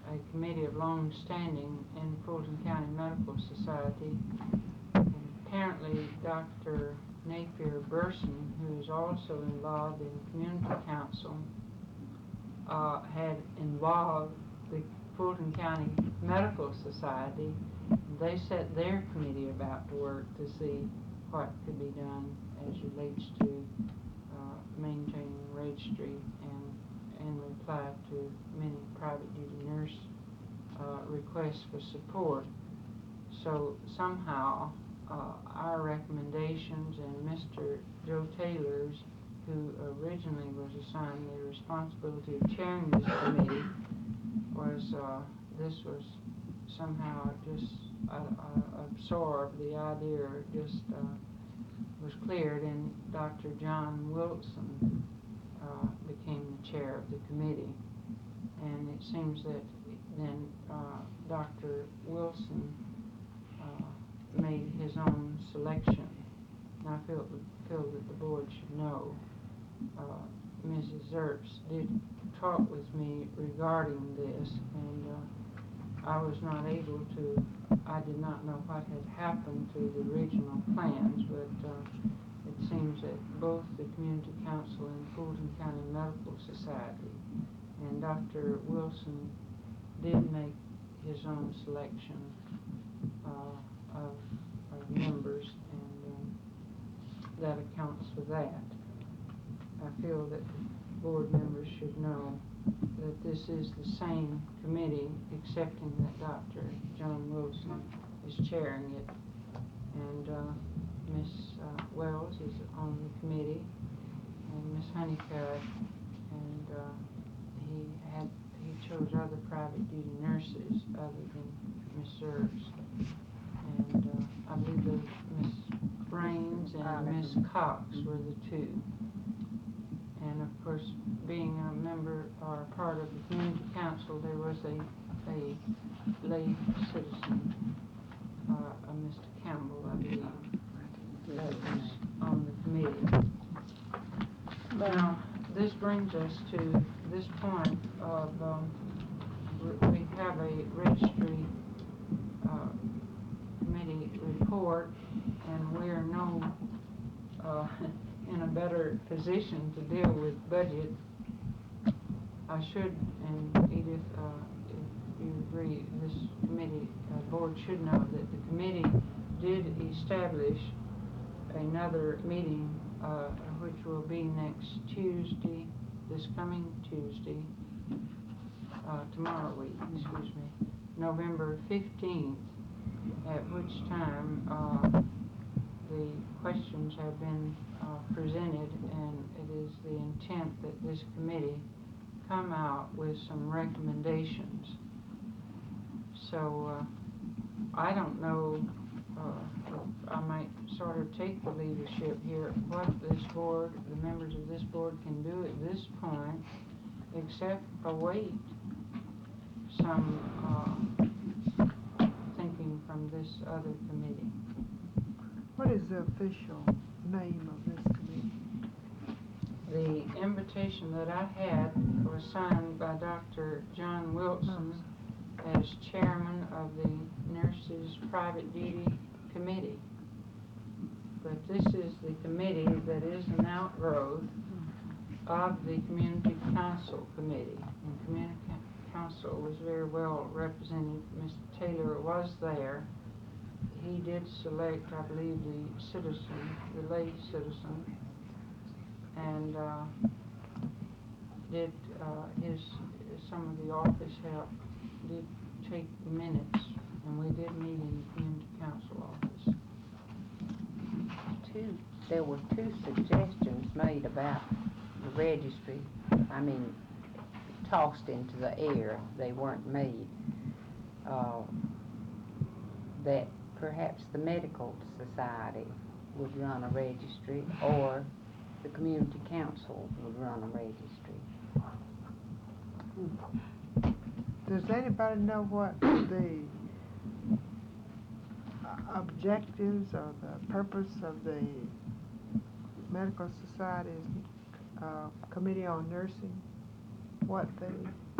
[SPEAKER 1] a committee of long standing in Fulton County Medical Society. And apparently Dr. Napier Burson, who is also involved in community council, had involved the Fulton County Medical Society. They set their committee about to work to see what could be done as relates to maintaining registry and reply to many private duty nurse requests for support. So somehow our recommendations and Mr. Joe Taylor's, who originally was assigned the responsibility of chairing this committee, this was somehow just absorbed. The idea just was cleared, and Dr. John Wilson became the chair of the committee. And it seems that then Dr. Wilson made his own selection. And I feel that the board should know. Mrs. Zerps did talk with me regarding this, and I was not able to, I did not know what had happened to the original plans, but it seems that both the Community Council and Fulton County Medical Society and Dr. Wilson did make his own selection of members, and that accounts for that. I feel that board members should know that this is the same committee, excepting that Dr. John Wilson is chairing it, and Ms. Wells is on the committee, and Ms. Honeycutt, and he chose other private duty nurses other than Ms. Zerps, and I believe those Ms. Brains and Ms. Cox were the two. And of course, being a member or a part of the community council, there was a lay citizen, a Mr. Campbell, I believe, that was on the committee. Now, this brings us to this point of, we have a registry committee report, and we are in a better position to deal with budget. I should, and Edith, if you agree, this committee, board should know that the committee did establish another meeting, which will be next Tuesday, this coming Tuesday, tomorrow week, excuse me, November 15th, at which time the questions have been presented, and it is the intent that this committee come out with some recommendations. So I don't know, I might sort of take the leadership here, what this board, the members of this board can do at this point, except await some thinking from this other committee.
[SPEAKER 2] What is the official name of this committee?
[SPEAKER 1] The invitation that I had was signed by Dr. John Wilson as chairman of the Nurses Private Duty Committee. But this is the committee that is an outgrowth of the Community Council Committee. And Community Council was very well represented. Mr. Taylor was there. He did select, I believe, the citizen, the lay citizen, and did some of the office help did take the minutes, and we did meet in the Community Council office.
[SPEAKER 7] There were two suggestions made about the registry. I mean, tossed into the air. They weren't made. That perhaps the Medical Society would run a registry, or the Community Council would run a registry.
[SPEAKER 2] Does anybody know what the
[SPEAKER 5] objectives or the purpose of the Medical Society's Committee on Nursing? What they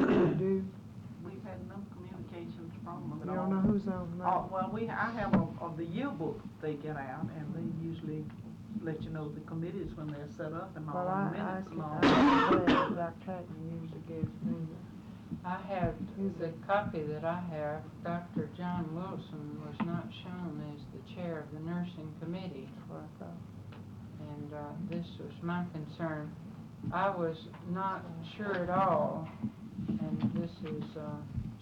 [SPEAKER 5] do?
[SPEAKER 6] We've had no communications from them
[SPEAKER 5] You
[SPEAKER 6] at all.
[SPEAKER 5] don't know who's on that?
[SPEAKER 6] Well, I have of the yearbook they get out, and they usually let you know the committees when they're set up and all
[SPEAKER 5] Well,
[SPEAKER 6] the
[SPEAKER 5] I
[SPEAKER 6] minutes
[SPEAKER 5] can,
[SPEAKER 6] long.
[SPEAKER 5] Dr. Hatton usually gives me
[SPEAKER 1] I have, the copy that I have, Dr. John Wilson was not shown as the chair of the nursing committee.
[SPEAKER 5] what I thought.
[SPEAKER 1] And this was my concern. I was not sure at all, and this is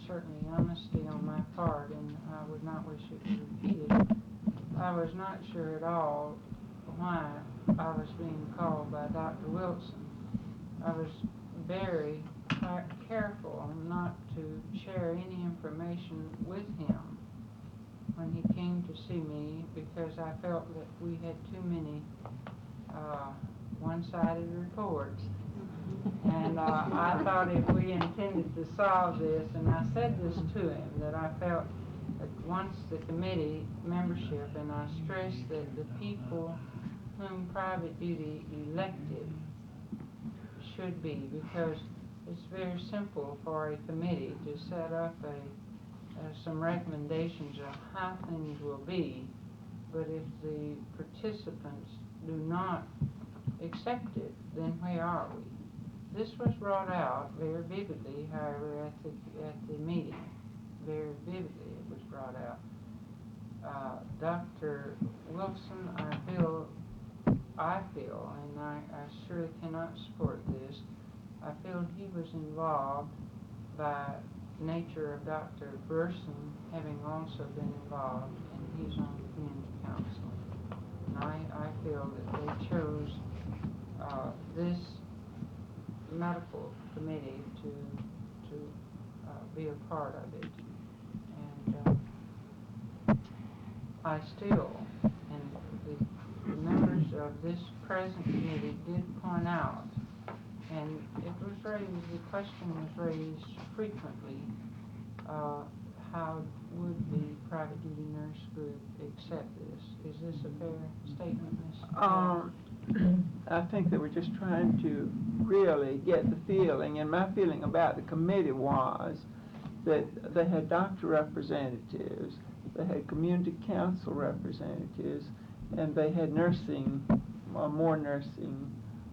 [SPEAKER 1] certainly honesty on my part, and I would not wish it repeated. I was not sure at all why I was being called by Dr. Wilson. I was very careful not to share any information with him when he came to see me, because I felt that we had too many one-sided reports. And I thought if we intended to solve this, and I said this to him, that I felt that once the committee membership, and I stressed that the people whom private duty elected should be, because it's very simple for a committee to set up some recommendations of how things will be, but if the participants do not accept it, then where are we? This was brought out very vividly, however, at the meeting. Very vividly it was brought out. Dr. Wilson, I feel, and I surely cannot support this, I feel he was involved by nature of Dr. Burson having also been involved, and he's on the community council. And I feel that they chose this medical committee to be a part of it. And I still, and the members of this present committee did point out, and it was raised, the question was raised frequently, how would the private duty nurse group accept this? Is this a fair statement, Ms.?
[SPEAKER 8] I think they were just trying to really get the feeling, and my feeling about the committee was that they had doctor representatives, they had community council representatives, and they had nursing, more nursing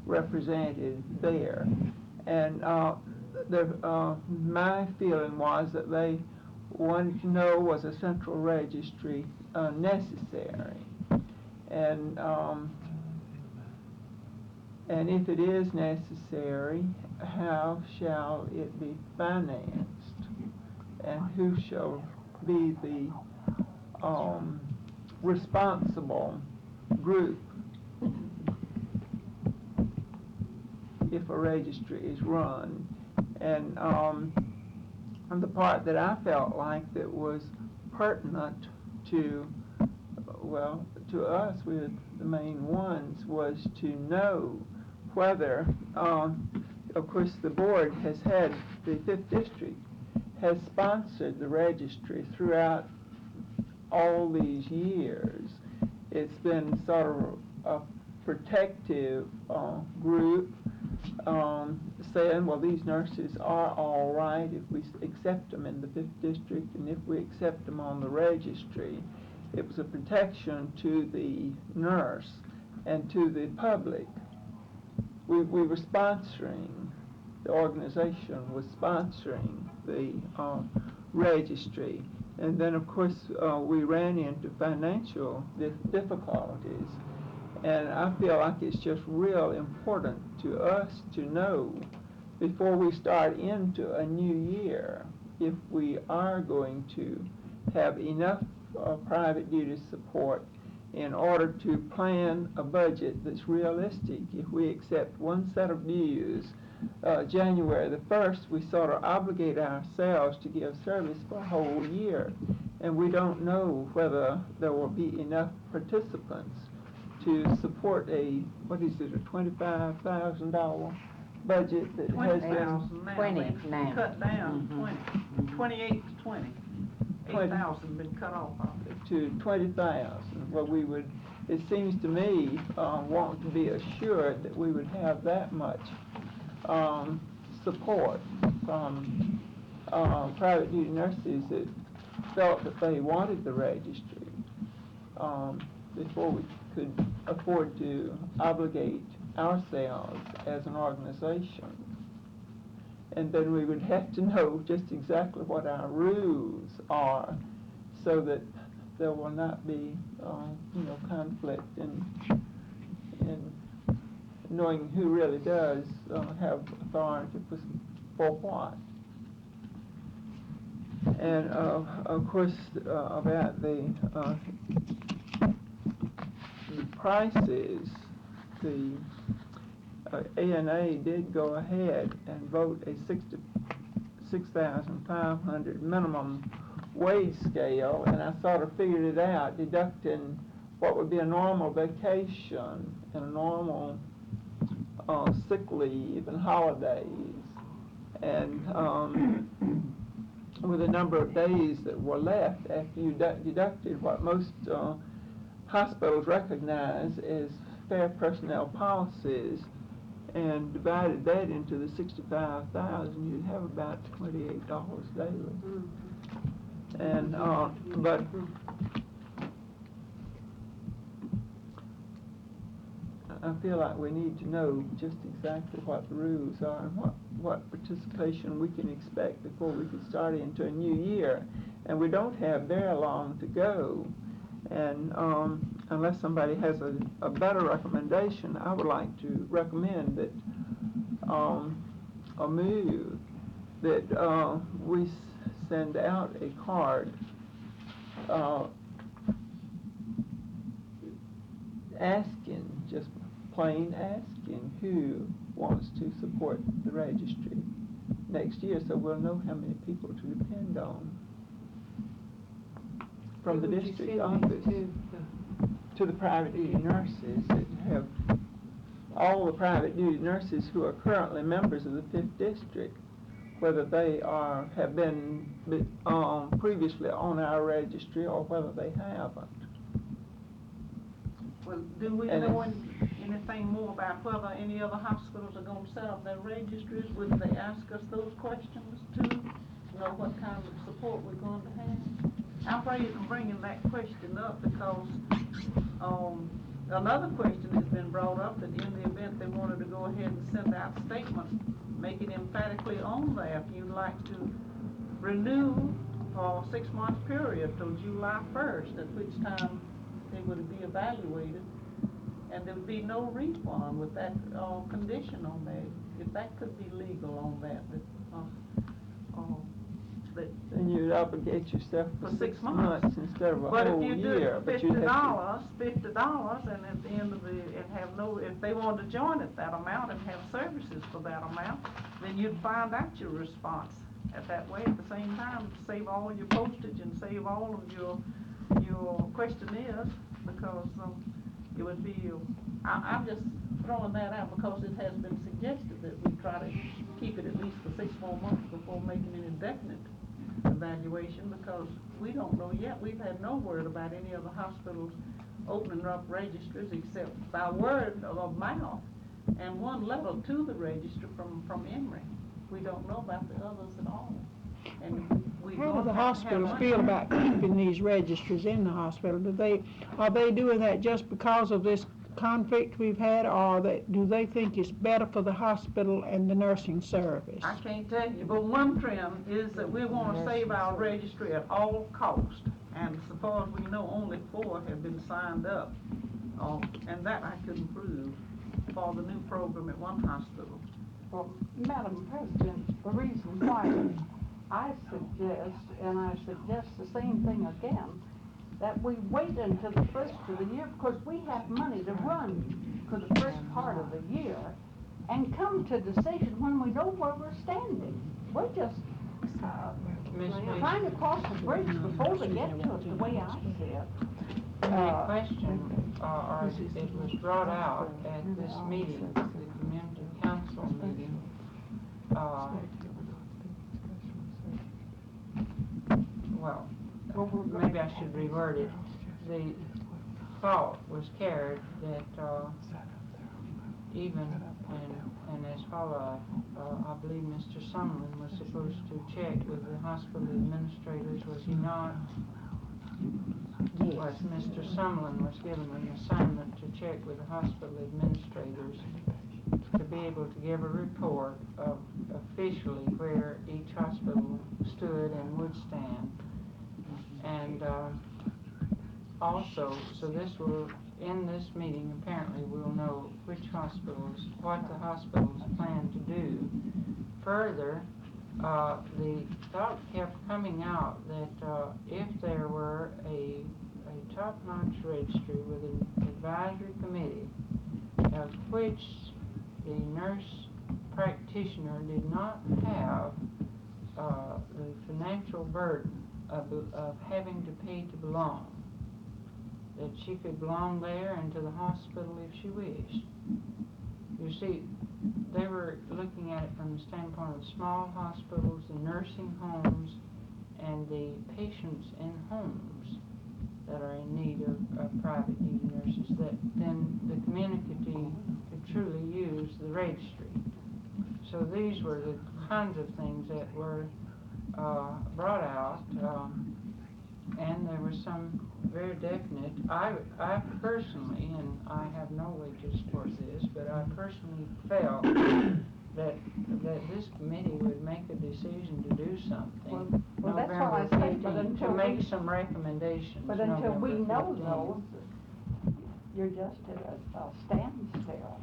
[SPEAKER 8] represented there. And my feeling was that they wanted to know, was a central registry necessary? And if it is necessary, how shall it be financed? And who shall be the responsible group if a registry is run? And the part that I felt like that was pertinent to, well, to us, we were the main ones, was to know whether, of course, the board has had, the 5th District has sponsored the registry throughout all these years. It's been sort of a protective group, saying, well, these nurses are all right if we accept them in the 5th District, and if we accept them on the registry. It was a protection to the nurse and to the public. We were sponsoring, the organization was sponsoring the registry. And then, of course, we ran into financial difficulties. And I feel like it's just real important to us to know before we start into a new year if we are going to have enough private duty support in order to plan a budget that's realistic. If we accept one set of dues, January the 1st, we sort of obligate ourselves to give service for a whole year. And we don't know whether there will be enough participants to support a, what is it, a $25,000 budget that has been
[SPEAKER 6] 20,000 now.
[SPEAKER 7] 20
[SPEAKER 6] They
[SPEAKER 7] now.
[SPEAKER 6] cut down 20, 28 to 20. 8,000 been cut off of it.
[SPEAKER 8] to 20,000, where we would, it seems to me, want to be assured that we would have that much support from private duty nurses that felt that they wanted the registry before we could afford to obligate ourselves as an organization. And then we would have to know just exactly what our rules are so that there will not be, conflict in knowing who really does have authority for what. And of course, about the prices, the ANA did go ahead and vote a $6,500 minimum wage scale, and I sort of figured it out, deducting what would be a normal vacation and a normal sick leave and holidays, and with a number of days that were left after you deducted what most hospitals recognize as fair personnel policies, and divided that into the 65,000, you'd have about $28 daily. And but I feel like we need to know just exactly what the rules are and what participation we can expect before we can start into a new year. And we don't have very long to go. And unless somebody has a better recommendation, I would like to recommend that a move that we send out a card asking, just plain asking, who wants to support the registry next year, so we'll know how many people to depend on from the district office to the private duty nurses that have, all the private duty nurses who are currently members of the 5th District, whether they have been previously on our registry or whether they haven't.
[SPEAKER 6] Well, do we know anything more about whether any other hospitals are going to set up their registries? Would they ask us those questions too? Know what kind of support we're going to have? I'm bringing that question up because another question has been brought up that in the event they wanted to go ahead and send out statements, make it emphatically on there if you'd like to renew for a 6-month period till July 1st, at which time they would be evaluated, and there would be no refund with that condition on there. If that could be legal on that,
[SPEAKER 8] And you'd obligate yourself for 6 months instead of a
[SPEAKER 6] but
[SPEAKER 8] whole
[SPEAKER 6] if you
[SPEAKER 8] year.
[SPEAKER 6] do $50, and at the end of if they wanted to join at that amount and have services for that amount, then you'd find out your response at that way at the same time, to save all your postage and save all of your questionnaires, because it would be, I'm just throwing that out because it has been suggested that we try to keep it at least for 6 more months before making an indefinite evaluation, because we don't know yet. We've had no word about any other hospitals opening up registries except by word of mouth and one letter to the register from Emory. We don't know about the others at all. And we
[SPEAKER 2] How do
[SPEAKER 6] don't
[SPEAKER 2] the
[SPEAKER 6] have to have
[SPEAKER 2] hospitals
[SPEAKER 6] money.
[SPEAKER 2] feel about keeping these registers in the hospital? Are they doing that just because of this conflict we've had, or do they think it's better for the hospital and the nursing service?
[SPEAKER 6] I can't tell you, but one trend is that we want to save our registry at all cost, and so far as we know, only 4 have been signed up, and that I couldn't prove for the new program at one hospital.
[SPEAKER 1] Well, Madam President, the reason why I suggest, and I suggest the same thing again, that we wait until the first of the year, because we have money to run for the first part of the year, and come to decision when we know where we're standing. We're just trying to cross the bridge before we get to it, the way I see it.
[SPEAKER 3] The question, or it was brought out at this meeting, the community council meeting, well, maybe I should reword it. The thought was carried that, even, and as follow, I believe Mr. Sumlin was supposed to check with the hospital administrators, was he not?
[SPEAKER 7] Yes.
[SPEAKER 3] Was Mr. Sumlin was given an assignment to check with the hospital administrators to be able to give a report of officially where each hospital stood and would stand. And also, so this will, in this meeting, apparently we'll know which hospitals, what the hospitals plan to do. Further, the thought kept coming out that if there were a top-notch registry with an advisory committee of which the nurse practitioner did not have the financial burden of having to pay to belong, that she could belong there and to the hospital if she wished. You see, they were looking at it from the standpoint of small hospitals, the nursing homes, and the patients in homes that are in need of private duty nurses, that then the community could truly use the registry. So these were the kinds of things that were brought out, and there was some very definite, I personally, and I have no way to support this, but I personally felt that this committee would make a decision to do something.
[SPEAKER 4] Well, that's
[SPEAKER 3] November
[SPEAKER 4] all I say, but
[SPEAKER 3] 15th,
[SPEAKER 4] until
[SPEAKER 3] to make
[SPEAKER 4] we-
[SPEAKER 3] some recommendations.
[SPEAKER 4] But until we
[SPEAKER 3] November
[SPEAKER 4] know
[SPEAKER 3] 15th.
[SPEAKER 4] those, you're just at a standstill.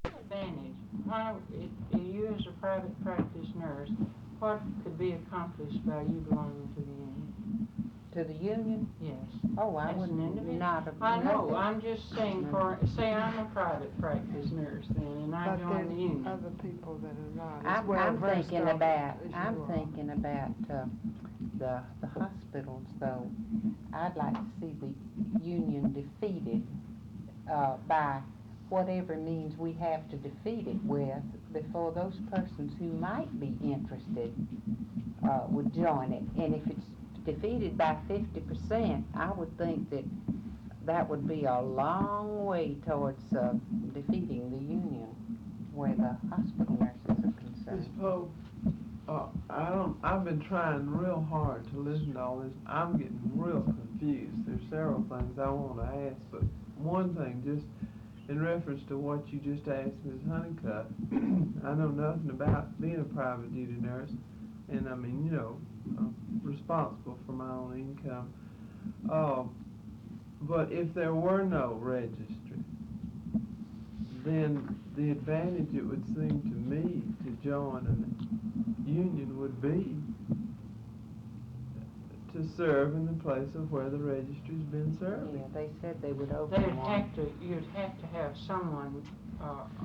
[SPEAKER 3] Advantage, you as a private practice nurse, what could be accomplished by you belonging to the union?
[SPEAKER 7] To the union?
[SPEAKER 3] Yes.
[SPEAKER 7] Oh, I
[SPEAKER 3] As an
[SPEAKER 7] wouldn't,
[SPEAKER 3] individual?
[SPEAKER 7] not a.
[SPEAKER 3] I know,
[SPEAKER 7] nothing.
[SPEAKER 3] I'm just saying say I'm a private practice nurse then, and I
[SPEAKER 5] But
[SPEAKER 3] join the
[SPEAKER 5] there's
[SPEAKER 3] union.
[SPEAKER 5] other people that are not as
[SPEAKER 7] I'm
[SPEAKER 5] well versed
[SPEAKER 7] thinking
[SPEAKER 5] on it
[SPEAKER 7] about,
[SPEAKER 5] as you
[SPEAKER 7] I'm
[SPEAKER 5] are.
[SPEAKER 7] thinking about, the hospitals, though. I'd like to see the union defeated, by whatever means we have to defeat it with before those persons who might be interested, would join it. And if it's defeated by 50%, I would think that would be a long way towards, defeating the union where the hospital nurses are
[SPEAKER 5] Ms.
[SPEAKER 7] concerned.
[SPEAKER 5] Pope, I've been trying real hard to listen to all this. I'm getting real confused. There's several things I want to ask, but one thing, just in reference to what you just asked Ms. Honeycutt, I know nothing about being a private duty nurse, and I mean, I'm responsible for my own income. But if there were no registry, then the advantage, it would seem to me, to join a union would be to serve in the place of where the registry's been serving.
[SPEAKER 7] Yeah, they said they would open one.
[SPEAKER 3] You'd have to have someone,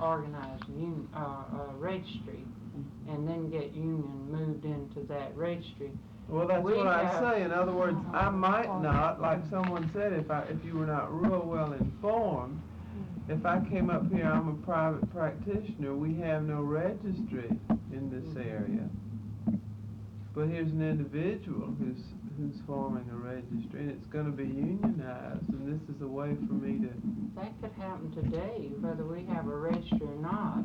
[SPEAKER 3] organize a registry, and then get union moved into that registry.
[SPEAKER 5] Well, that's
[SPEAKER 3] We
[SPEAKER 5] what I
[SPEAKER 3] have-
[SPEAKER 5] say. In other words, I might not, like someone said, if you were not real well informed, if I came up here, I'm a private practitioner, we have no registry in this area. But here's an individual who's forming a registry, and it's gonna be unionized, and this is a way for me to...
[SPEAKER 3] That could happen today, whether we have a registry or not.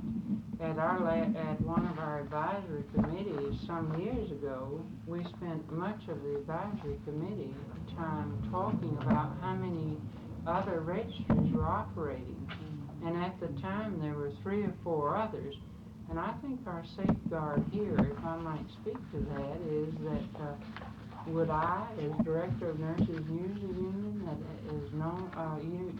[SPEAKER 3] At one of our advisory committees some years ago, we spent much of the advisory committee time talking about how many other registries were operating. And at the time, there were 3 or 4 others. And I think our safeguard here, if I might speak to that, is that would I, as director of nurses, use a union that is known,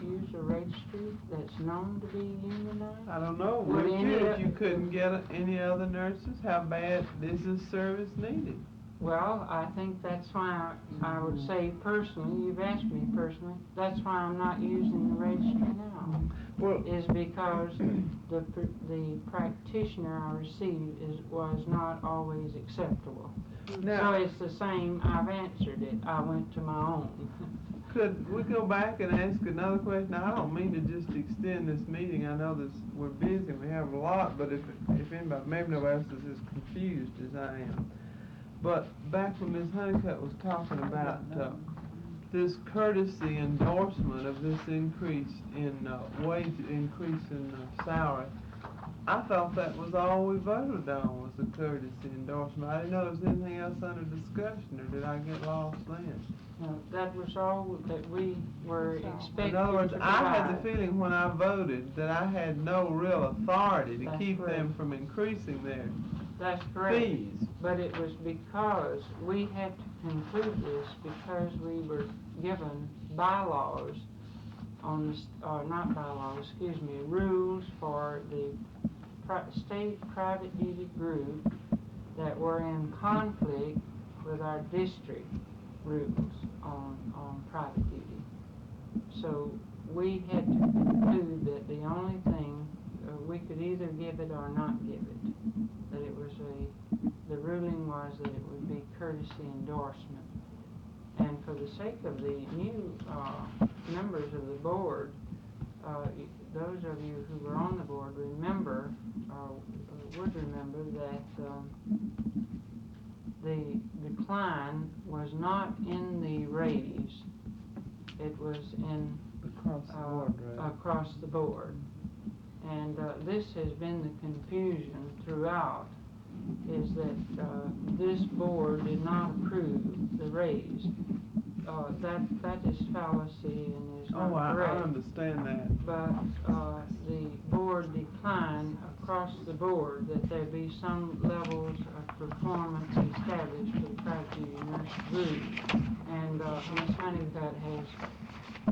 [SPEAKER 3] use a registry that's known to be unionized?
[SPEAKER 5] I don't know,
[SPEAKER 3] Would
[SPEAKER 5] would you,
[SPEAKER 3] any
[SPEAKER 5] if you couldn't get any other nurses? How bad is this service needed?
[SPEAKER 3] Well, I think that's why I would say personally, you've asked me personally, that's why I'm not using the registry now.
[SPEAKER 5] Well,
[SPEAKER 3] Is because the practitioner I received was not always acceptable. So
[SPEAKER 5] now,
[SPEAKER 3] it's the same, I've answered it, I went to my own.
[SPEAKER 5] Could we go back and ask another question? I don't mean to just extend this meeting. I know this, we're busy and we have a lot, but if anybody, maybe nobody else is as confused as I am. But back when Ms. Honeycutt was talking about, this courtesy endorsement of this increase in, wage increase in salary, I thought that was all we voted on, was the courtesy endorsement. I didn't know there was anything else under discussion, or did I get lost then?
[SPEAKER 3] That was all that we were expecting
[SPEAKER 5] In other words,
[SPEAKER 3] to
[SPEAKER 5] I had the
[SPEAKER 3] provide.
[SPEAKER 5] feeling when I voted that I had no real authority to
[SPEAKER 3] That's
[SPEAKER 5] keep them
[SPEAKER 3] correct.
[SPEAKER 5] from increasing their
[SPEAKER 3] That's correct.
[SPEAKER 5] fees.
[SPEAKER 3] But it was because we had to conclude this because we were given bylaws on this, not bylaws, excuse me, rules for the state private duty group that were in conflict with our district rules on private duty. So we had to conclude that the only thing, we could either give it or not give it. That it was the ruling was that it would be courtesy endorsement. And for the sake of the new members of the board, those of you who were on the board remember, would remember that the decline was not in the raise, it was in
[SPEAKER 5] Across the board, right?
[SPEAKER 3] across the board. And this has been the confusion throughout, is that this board did not approve the raise. That is fallacy and is not
[SPEAKER 5] Oh, I
[SPEAKER 3] correct.
[SPEAKER 5] understand that.
[SPEAKER 3] But the board declined across the board that there be some levels of performance established for the private duty nurse group. And Ms. Honeycutt has,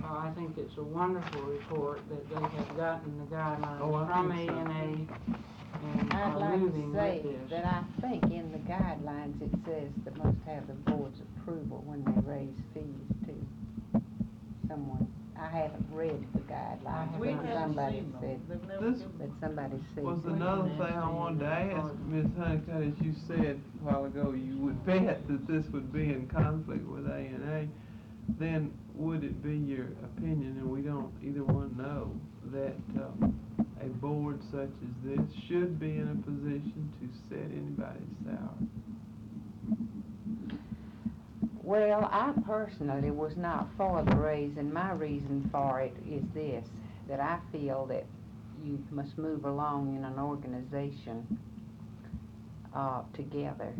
[SPEAKER 3] I think it's a wonderful report that they have gotten the guidelines
[SPEAKER 5] Oh, I
[SPEAKER 3] from
[SPEAKER 5] think so.
[SPEAKER 3] ANA and
[SPEAKER 7] I'd
[SPEAKER 3] are
[SPEAKER 7] like
[SPEAKER 3] moving
[SPEAKER 7] to say
[SPEAKER 3] with this.
[SPEAKER 7] that I think in the guidelines it says they must have the board's approval when they raise fees too. I haven't read the guidelines,
[SPEAKER 6] We
[SPEAKER 3] haven't
[SPEAKER 7] but
[SPEAKER 6] haven't
[SPEAKER 7] somebody
[SPEAKER 6] seen
[SPEAKER 7] said,
[SPEAKER 6] them. They've never
[SPEAKER 5] This
[SPEAKER 6] given
[SPEAKER 7] but somebody said.
[SPEAKER 5] Was
[SPEAKER 7] that.
[SPEAKER 5] another thing I wanted to ask, Ms. Honeycutt, as you said a while ago, you would bet that this would be in conflict with ANA, then would it be your opinion, and we don't either one know, that a board such as this should be in a position to set anybody's salary?
[SPEAKER 7] Well, I personally was not for the raise, and my reason for it is this, that I feel that you must move along in an organization together.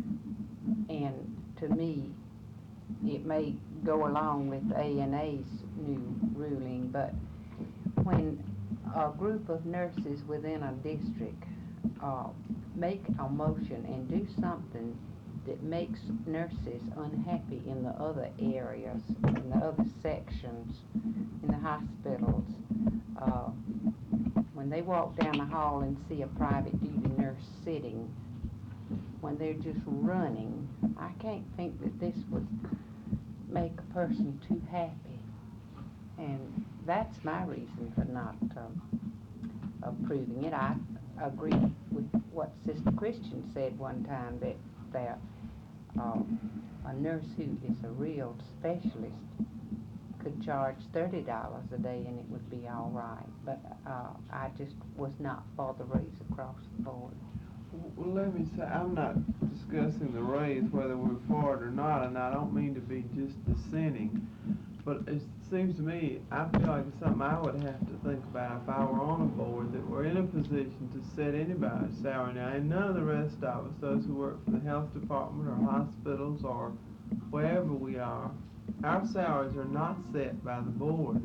[SPEAKER 7] And to me, it may go along with ANA's new ruling, but when a group of nurses within a district make a motion and do something that makes nurses unhappy in the other areas, in the other sections, in the hospitals, when they walk down the hall and see a private duty nurse sitting, when they're just running, I can't think that this would make a person too happy. And that's my reason for not approving it. I agree with what Sister Christian said one time, that a nurse who is a real specialist could charge $30 a day and it would be all right. But I just was not for the raise across the board.
[SPEAKER 5] Well, let me say, I'm not discussing the raise, whether we're for it or not, and I don't mean to be just dissenting, but it seems to me, I feel like it's something I would have to think about if I were on a board that were in a position to set anybody's salary now, and none of the rest of us, those who work for the health department or hospitals or wherever we are, our salaries are not set by the board.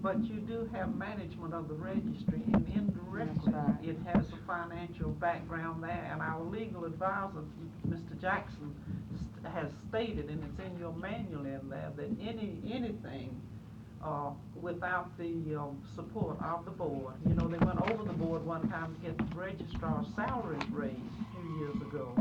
[SPEAKER 6] But you do have management of the registry, and indirectly,
[SPEAKER 7] That's right.
[SPEAKER 6] it has a financial background there, and our legal advisor, Mr. Jackson, has stated, and it's in your manual in there, that anything, without the, support of the board, you know, they went over the board one time to get the registrar's salaries raised a few years ago,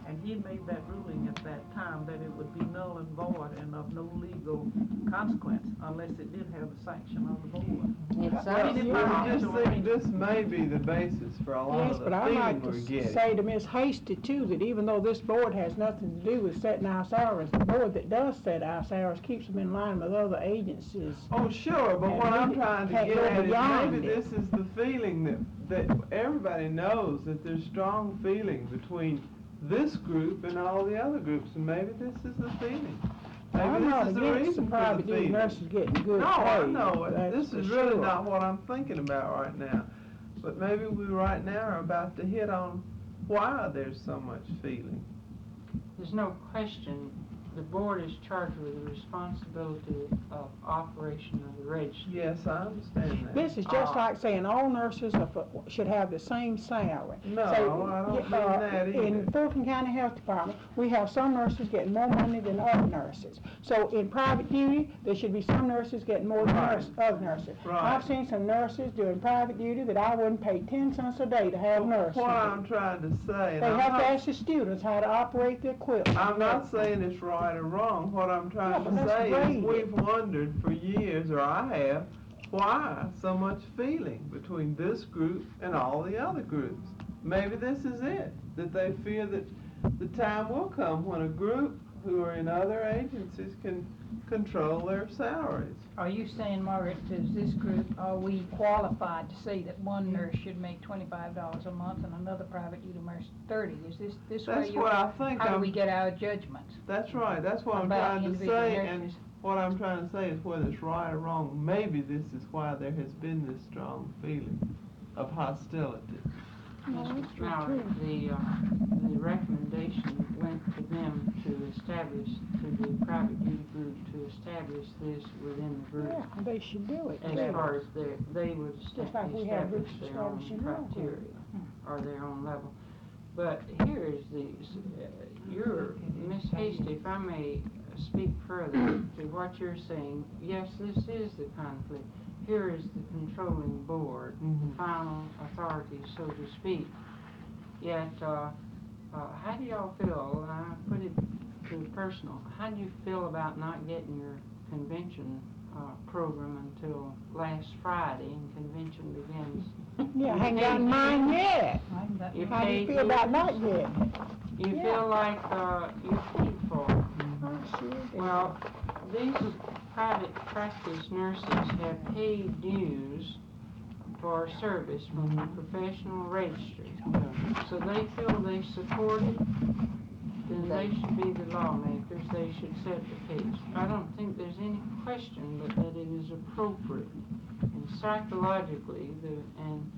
[SPEAKER 6] and he made that ruling at that that time, that it would be null and void and of no legal consequence unless it did have the sanction of the board.
[SPEAKER 7] It's
[SPEAKER 2] Well,
[SPEAKER 6] I
[SPEAKER 7] up
[SPEAKER 6] mean,
[SPEAKER 7] to
[SPEAKER 6] it
[SPEAKER 7] you.
[SPEAKER 6] might
[SPEAKER 5] I just
[SPEAKER 6] be-
[SPEAKER 5] think this may be the basis for a lot
[SPEAKER 2] Yes,
[SPEAKER 5] of the
[SPEAKER 2] but I'd like
[SPEAKER 5] feeling
[SPEAKER 2] to
[SPEAKER 5] we're getting.
[SPEAKER 2] say to Ms. Hasty too, that even though this board has nothing to do with setting our salaries, the board that does set our salaries keeps them in line with other agencies.
[SPEAKER 5] Oh, sure, but
[SPEAKER 2] And
[SPEAKER 5] what
[SPEAKER 2] we
[SPEAKER 5] I'm trying to
[SPEAKER 2] can't
[SPEAKER 5] get
[SPEAKER 2] go
[SPEAKER 5] at is
[SPEAKER 2] beyond
[SPEAKER 5] maybe
[SPEAKER 2] it.
[SPEAKER 5] this is the feeling that everybody knows that there's strong feeling between this group and all the other groups, and maybe this is the feeling.
[SPEAKER 2] I'm
[SPEAKER 5] Maybe
[SPEAKER 2] not
[SPEAKER 5] this is the
[SPEAKER 2] against the
[SPEAKER 5] reason for the
[SPEAKER 2] private duty
[SPEAKER 5] feeling.
[SPEAKER 2] nurses getting good
[SPEAKER 5] No, I
[SPEAKER 2] pay,
[SPEAKER 5] know,
[SPEAKER 2] that's
[SPEAKER 5] this
[SPEAKER 2] for
[SPEAKER 5] is really
[SPEAKER 2] sure.
[SPEAKER 5] not what I'm thinking about right now. But maybe we right now are about to hit on why there's so much feeling.
[SPEAKER 3] There's no question, the board is charged with the responsibility of operation of the register.
[SPEAKER 5] Yes, I understand that.
[SPEAKER 2] This is just like saying all nurses should have the same salary.
[SPEAKER 5] No,
[SPEAKER 2] Say,
[SPEAKER 5] I don't mean that
[SPEAKER 2] In
[SPEAKER 5] either.
[SPEAKER 2] Fulton County Health Department, we have some nurses getting more money than other nurses. So in private duty, there should be some nurses getting more than
[SPEAKER 5] Right.
[SPEAKER 2] other nurses.
[SPEAKER 5] Right.
[SPEAKER 2] I've seen some nurses doing private duty that I wouldn't pay 10 cents a day to have nurses.
[SPEAKER 5] What I'm trying to say, and
[SPEAKER 2] They
[SPEAKER 5] I'm
[SPEAKER 2] have to
[SPEAKER 5] not,
[SPEAKER 2] ask the students how to operate the equipment.
[SPEAKER 5] I'm not saying it's right or wrong. What I'm
[SPEAKER 2] Yeah,
[SPEAKER 5] trying
[SPEAKER 2] but
[SPEAKER 5] to
[SPEAKER 2] let's
[SPEAKER 5] say
[SPEAKER 2] grade
[SPEAKER 5] is
[SPEAKER 2] it.
[SPEAKER 5] we've wondered for years, or I have, why so much feeling between this group and all the other groups. Maybe this is it, that they fear that the time will come when a group who are in other agencies can control their salaries.
[SPEAKER 9] Are you saying, Margaret, does this group, are we qualified to say that one nurse should make $25 a month and another private duty nurse 30? Is this where
[SPEAKER 5] That's
[SPEAKER 9] you're,
[SPEAKER 5] what I think.
[SPEAKER 9] how do we get our judgment?
[SPEAKER 5] That's right, that's what I'm
[SPEAKER 9] About
[SPEAKER 5] trying to
[SPEAKER 9] individual
[SPEAKER 5] say,
[SPEAKER 9] nurses.
[SPEAKER 5] and what I'm trying to say is whether it's right or wrong, maybe this is why there has been this strong feeling of hostility.
[SPEAKER 3] Mr. Mallard, the recommendation went to them to establish, to the private duty group, to establish this within the group.
[SPEAKER 2] Yeah, they should do it.
[SPEAKER 3] As far as they would
[SPEAKER 2] Just like we have
[SPEAKER 3] establish
[SPEAKER 2] groups
[SPEAKER 3] their own
[SPEAKER 2] establishing our
[SPEAKER 3] criteria or their own level. But here is your, Ms. Hasty, if I may speak further to what you're saying, yes, this is the conflict. Here is the controlling board,
[SPEAKER 5] Mhm.
[SPEAKER 3] the final authority, so to speak. Yet, how do y'all feel, and I put it to personal, how do you feel about not getting your convention program until last Friday, and convention begins?
[SPEAKER 2] Yeah, I ain't gotten mine yet.
[SPEAKER 3] You
[SPEAKER 2] How do you
[SPEAKER 3] paid
[SPEAKER 2] feel about
[SPEAKER 3] yours?
[SPEAKER 2] not getting it?
[SPEAKER 3] You
[SPEAKER 2] Yeah.
[SPEAKER 3] feel like you paid for it.
[SPEAKER 2] I sure do.
[SPEAKER 3] Well, these private practice nurses have paid dues for service from the professional registry. So they feel they support it, then they should be the lawmakers, they should set the pace. I don't think there's any question but that it is appropriate. And psychologically, and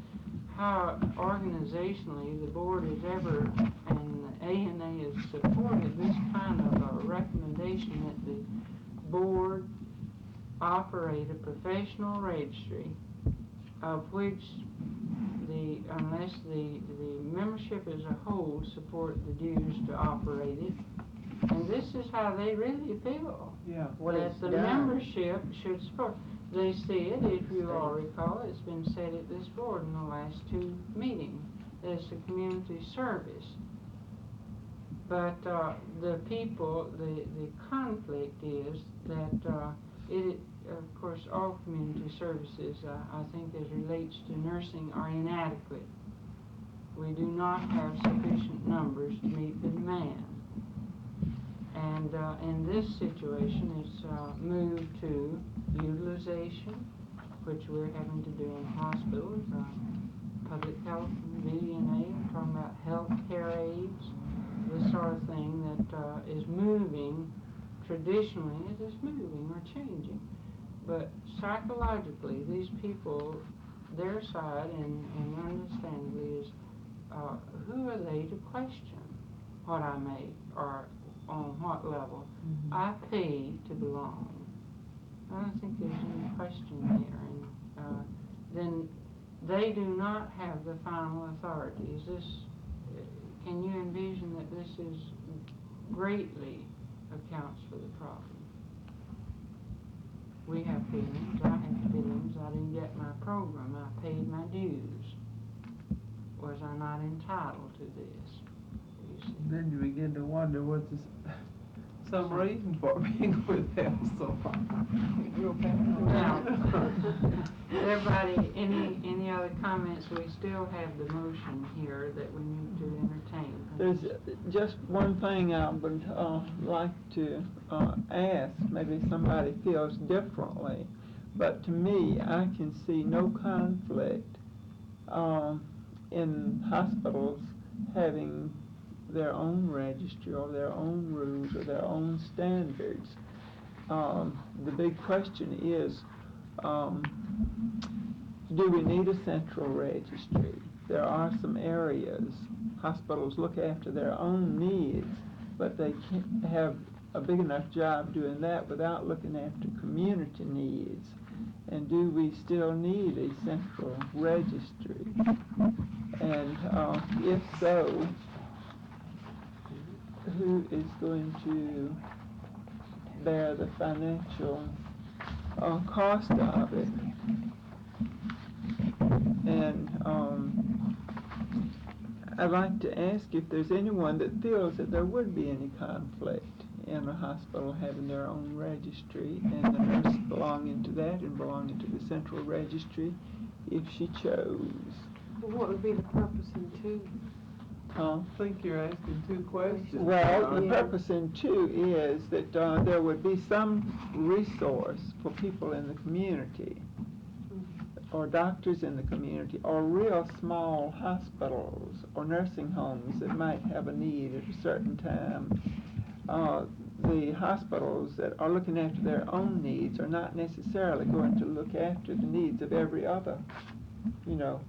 [SPEAKER 3] how organizationally the board has ever, and the ANA has supported this kind of a recommendation that the board operate a professional registry of which unless the membership as a whole support the dues to operate it. And this is how they really feel.
[SPEAKER 5] Yeah.
[SPEAKER 3] That the membership should support. They see it, if you all recall, it's been said at this board in the last two meetings, as a community service. But the people, the conflict is that of course, all community services, I think as relates to nursing, are inadequate. We do not have sufficient numbers to meet the demand. And in this situation, it's moved to utilization, which we're having to do in hospitals, public health, VNA, I'm talking about health care aides, this sort of thing that is moving. Traditionally, it is moving or changing. But psychologically, these people, their side, and understandably, is who are they to question what I make or on what level? I paid to belong. I don't think there's any question there. And then they do not have the final authority. Can you envision that this is greatly accounts for the problem? We have feelings, I have feelings, I didn't get my program, I paid my dues. Was I not entitled to this? You see?
[SPEAKER 5] then you begin to wonder what's some reason for being withheld so long.
[SPEAKER 3] Now, everybody, any other comments? We still have the motion here that we need to entertain.
[SPEAKER 8] There's just one thing I would like to ask. Maybe somebody feels differently, but to me, I can see no conflict in hospitals having their own registry or their own rules or their own standards. The big question is, do we need a central registry? There are some areas, hospitals look after their own needs, but they can't have a big enough job doing that without looking after community needs. And do we still need a central registry? And if so, who is going to bear the financial cost of it? And I'd like to ask if there's anyone that feels that there would be any conflict in a hospital having their own registry and the nurse belonging to that and belonging to the central registry if she chose.
[SPEAKER 10] Well, what would be the purpose in two?
[SPEAKER 5] I think you're asking two questions.
[SPEAKER 8] Well, the purpose in two is that there would be some resource for people in the community, or doctors in the community, or real small hospitals or nursing homes that might have a need at a certain time. The hospitals that are looking after their own needs are not necessarily going to look after the needs of every other,
[SPEAKER 10] Well,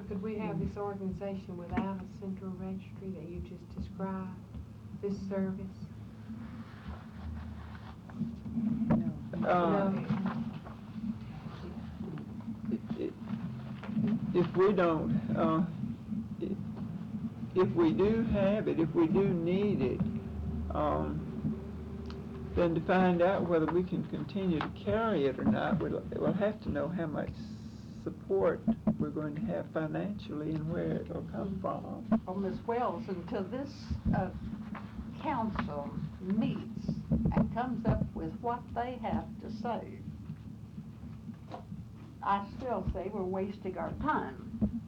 [SPEAKER 10] could we have this organization without a central registry that you just described, this service? No.
[SPEAKER 8] If we don't, if we do have it, if we do need it, then to find out whether we can continue to carry it or not, we'll have to know how much support we're going to have financially and where it'll come from.
[SPEAKER 4] Well, Ms. Wells, until this council meets and comes up with what they have to say, I still say we're wasting our time.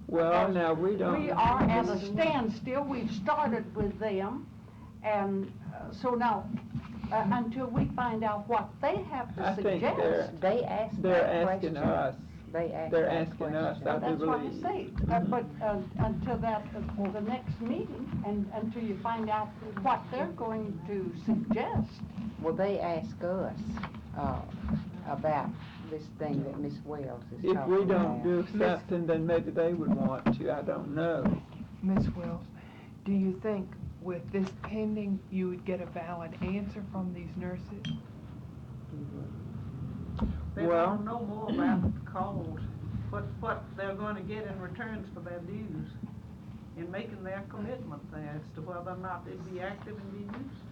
[SPEAKER 8] Well, now we don't.
[SPEAKER 4] We are at a standstill. We've started with them, and so now, until we find out what they have to
[SPEAKER 8] I think
[SPEAKER 4] suggest.
[SPEAKER 7] They asked
[SPEAKER 8] they're
[SPEAKER 7] that
[SPEAKER 8] asking
[SPEAKER 7] question.
[SPEAKER 8] us.
[SPEAKER 7] They asked
[SPEAKER 8] They're
[SPEAKER 7] that
[SPEAKER 8] asking us,
[SPEAKER 7] question.
[SPEAKER 8] I
[SPEAKER 4] Well,
[SPEAKER 8] do
[SPEAKER 4] that's what I
[SPEAKER 8] believe.
[SPEAKER 4] say, but until that, the next meeting, and until you find out what they're going to suggest.
[SPEAKER 7] Well, they asked us about this thing that Miss Wells is
[SPEAKER 8] If
[SPEAKER 7] talking
[SPEAKER 8] we don't
[SPEAKER 7] about.
[SPEAKER 8] do something, then maybe they would want to, I don't know.
[SPEAKER 11] Ms. Wells, do you think with this pending, you would get a valid answer from these nurses?
[SPEAKER 6] They
[SPEAKER 8] Well-
[SPEAKER 6] want to know more about the cause, what they're going to get in returns for their dues, in making their commitment there as to whether or not they'd be active and be used.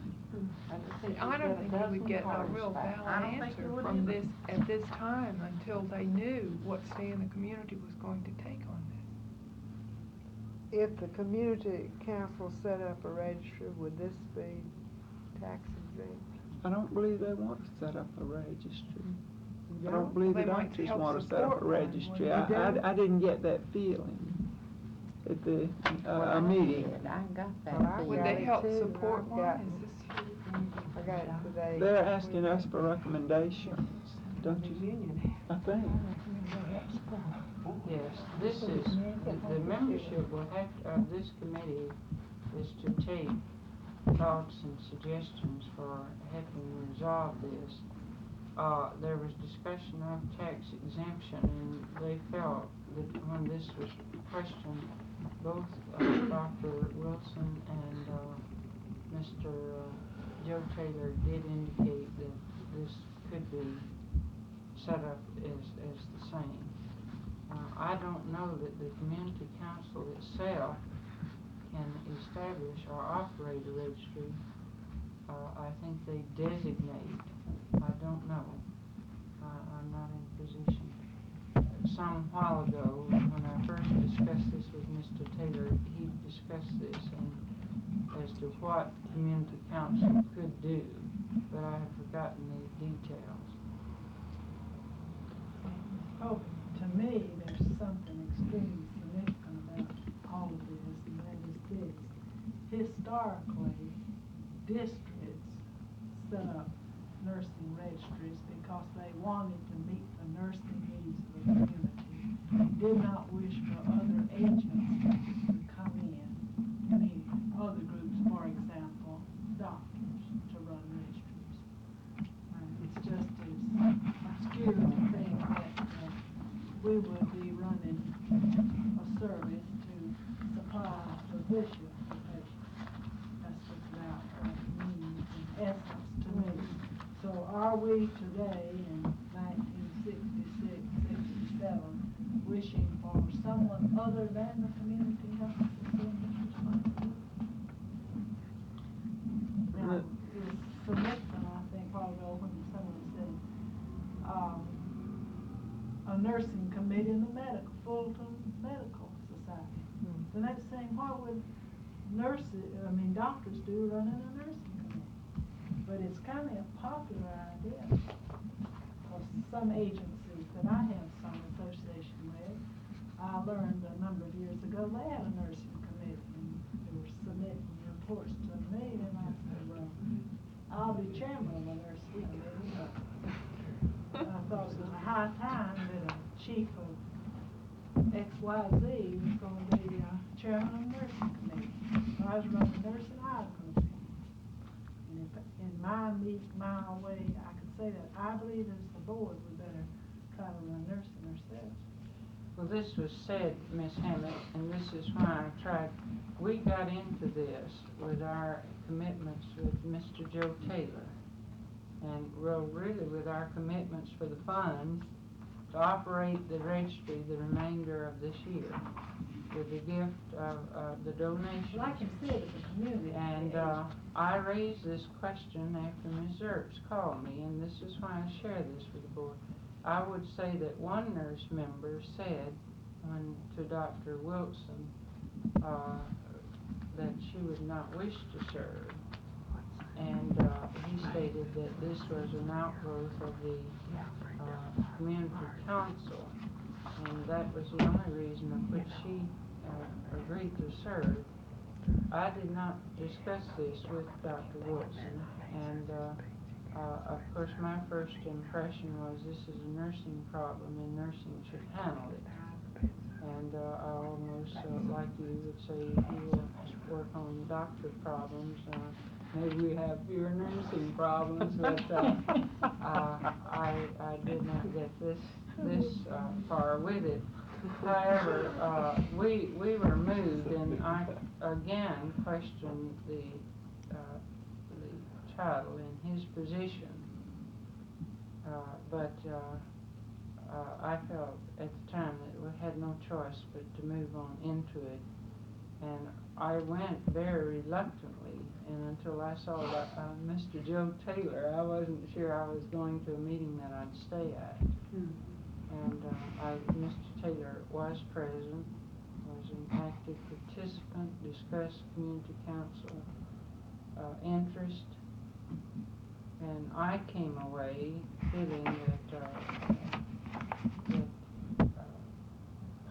[SPEAKER 11] I don't think you would get a real
[SPEAKER 6] I
[SPEAKER 11] valid
[SPEAKER 6] don't think
[SPEAKER 11] answer
[SPEAKER 6] you would
[SPEAKER 11] from
[SPEAKER 6] either.
[SPEAKER 11] this, at this time, until they knew what stand the community was going to take on this.
[SPEAKER 2] If the community council set up a registry, would this be tax exempt?
[SPEAKER 8] I don't believe they want to set up a registry. I
[SPEAKER 2] Yeah.
[SPEAKER 8] don't believe the
[SPEAKER 11] They might
[SPEAKER 8] doctors
[SPEAKER 11] help
[SPEAKER 8] want to set up a
[SPEAKER 11] support one,
[SPEAKER 8] registry.
[SPEAKER 11] wouldn't they?
[SPEAKER 8] I didn't get that feeling at the
[SPEAKER 7] Well,
[SPEAKER 8] meeting.
[SPEAKER 7] I got that
[SPEAKER 2] Well, I
[SPEAKER 7] feeling.
[SPEAKER 11] Would they help
[SPEAKER 2] too.
[SPEAKER 11] support
[SPEAKER 2] I've
[SPEAKER 11] one?
[SPEAKER 2] got-
[SPEAKER 11] Is this?
[SPEAKER 2] I got it today.
[SPEAKER 8] They're asking us for recommendations, don't you? I think.
[SPEAKER 3] Yes, this is, the membership will have, of this committee is to take thoughts and suggestions for helping resolve this. There was discussion of tax exemption, and they felt that when this was questioned, both Dr. Wilson and Mr. Joe Taylor did indicate that this could be set up as the same. I don't know that the community council itself can establish or operate a registry. I think they designate. I don't know. I'm not in position. Some while ago, when I first discussed this with Mr. Taylor, he discussed this, and to what community council could do, but I have forgotten the details.
[SPEAKER 2] Oh, to me, there's something extremely significant about all of this, and that is this. Historically, districts set up nursing registries because they wanted to meet the nursing needs of the community. They did not wish for other agencies to come in, meaning other groups, for example, doctors, to run registries. It's just as obscure to think that we would be running a service to supply physicians for patients. That's just about what it means in essence to me. So are we today in 1966, 67, wishing for someone other than the community health to assume this responsibility? Now, it's significant, I think, probably when someone said, a nursing committee in the Fulton Medical Society. So that's saying, what would doctors do running a nursing committee? But it's kind of a popular idea. Of some agencies that I have some association with, I learned a number of years ago they had a nursing committee, and they were submitting reports to me, and I said, well, I'll be chairman of the nursing committee, but I thought it was a high time that a chief of XYZ was going to be chairman of the nursing committee. So I was running nursing hire committee. And if in my way, I could say that I believe as the board, we better try to run nursing ourselves.
[SPEAKER 3] Well, this was said, Ms. Hammett, and this is why I tried, we got into this with our commitments with Mr. Joe Taylor. And really with our commitments for the funds to operate the registry the remainder of this year with the gift of the donations.
[SPEAKER 2] Like you said, it's a community.
[SPEAKER 3] And I raised this question after Ms. Earps called me, and this is why I share this with the board. I would say that one nurse member said to Dr. Wilson that she would not wish to serve. And he stated that this was an outgrowth of the community council, and that was the only reason of which she agreed to serve. I did not discuss this with Dr. Wilson, and of course my first impression was this is a nursing problem and nursing should handle it. And I almost, like you would say, you will work on doctor problems. Maybe we have fewer nursing problems, but I did not get this far with it. However, we were moved, and I again questioned the title and his position. But I felt at the time that we had no choice but to move on into it, and I went very reluctantly, and until I saw Mr. Joe Taylor, I wasn't sure I was going to a meeting that I'd stay at. And Mr. Taylor was present, was an active participant, discussed community council interest, and I came away feeling that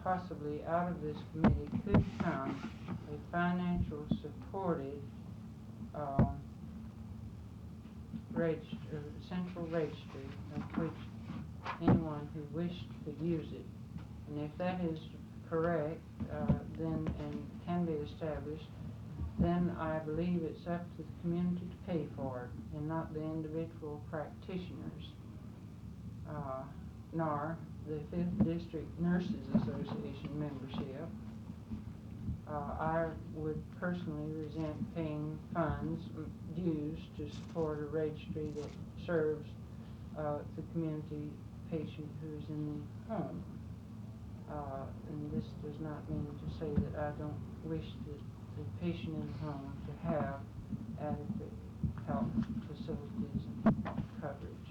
[SPEAKER 3] possibly out of this committee could come a financial supported central registry of which anyone who wished could use it. And if that is correct, then and can be established, then I believe it's up to the community to pay for it and not the individual practitioners, nor the 5th District Nurses Association membership. I would personally resent paying funds, dues, to support a registry that serves the community patient who is in the home. And this does not mean to say that I don't wish the patient in the home to have adequate health facilities and coverage.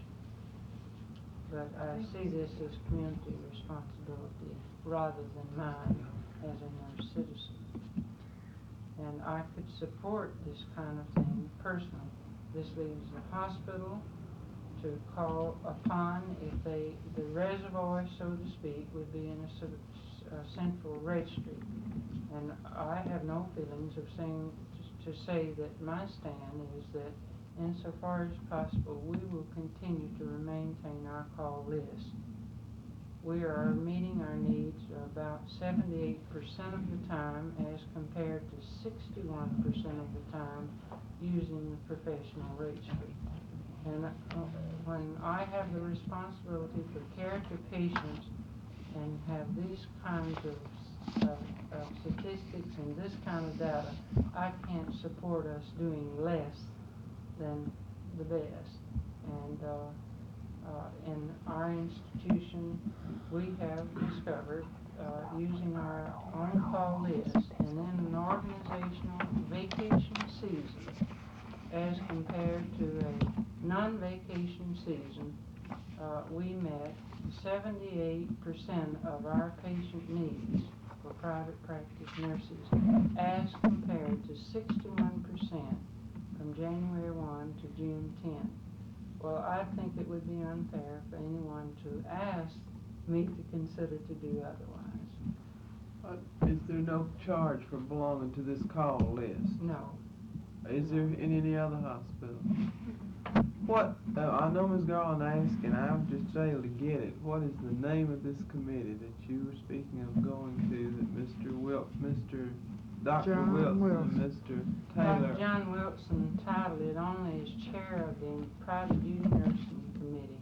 [SPEAKER 3] But I see this as community responsibility rather than mine as a nurse citizen. and I could support this kind of thing personally. This leaves the hospital to call upon if the reservoir, so to speak, would be in a central registry. And I have no feelings of saying, to say that my stand is that insofar as possible, we will continue to maintain our call list. We are meeting our needs about 78% of the time as compared to 61% of the time using the professional registry. And when I have the responsibility for care to patients and have these kinds of statistics and this kind of data, I can't support us doing less than the best. And in our institution, we have discovered, using our on-call list and then an organizational vacation season as compared to a non-vacation season, we met 78% of our patient needs for private practice nurses as compared to 61% from January 1 to June 10. Well, I think it would be unfair for anyone to ask me to consider to do otherwise.
[SPEAKER 5] Is there no charge for belonging to this call list?
[SPEAKER 3] No.
[SPEAKER 5] Is there in any other hospital? What, I know Ms. Garland asked, and I've just failed to get it. What is the name of this committee that you were speaking of going to, that Dr.
[SPEAKER 2] John
[SPEAKER 5] Wilson and Mr. Taylor?
[SPEAKER 3] Dr. John Wilson titled it only as chair of the private duty nursing committee.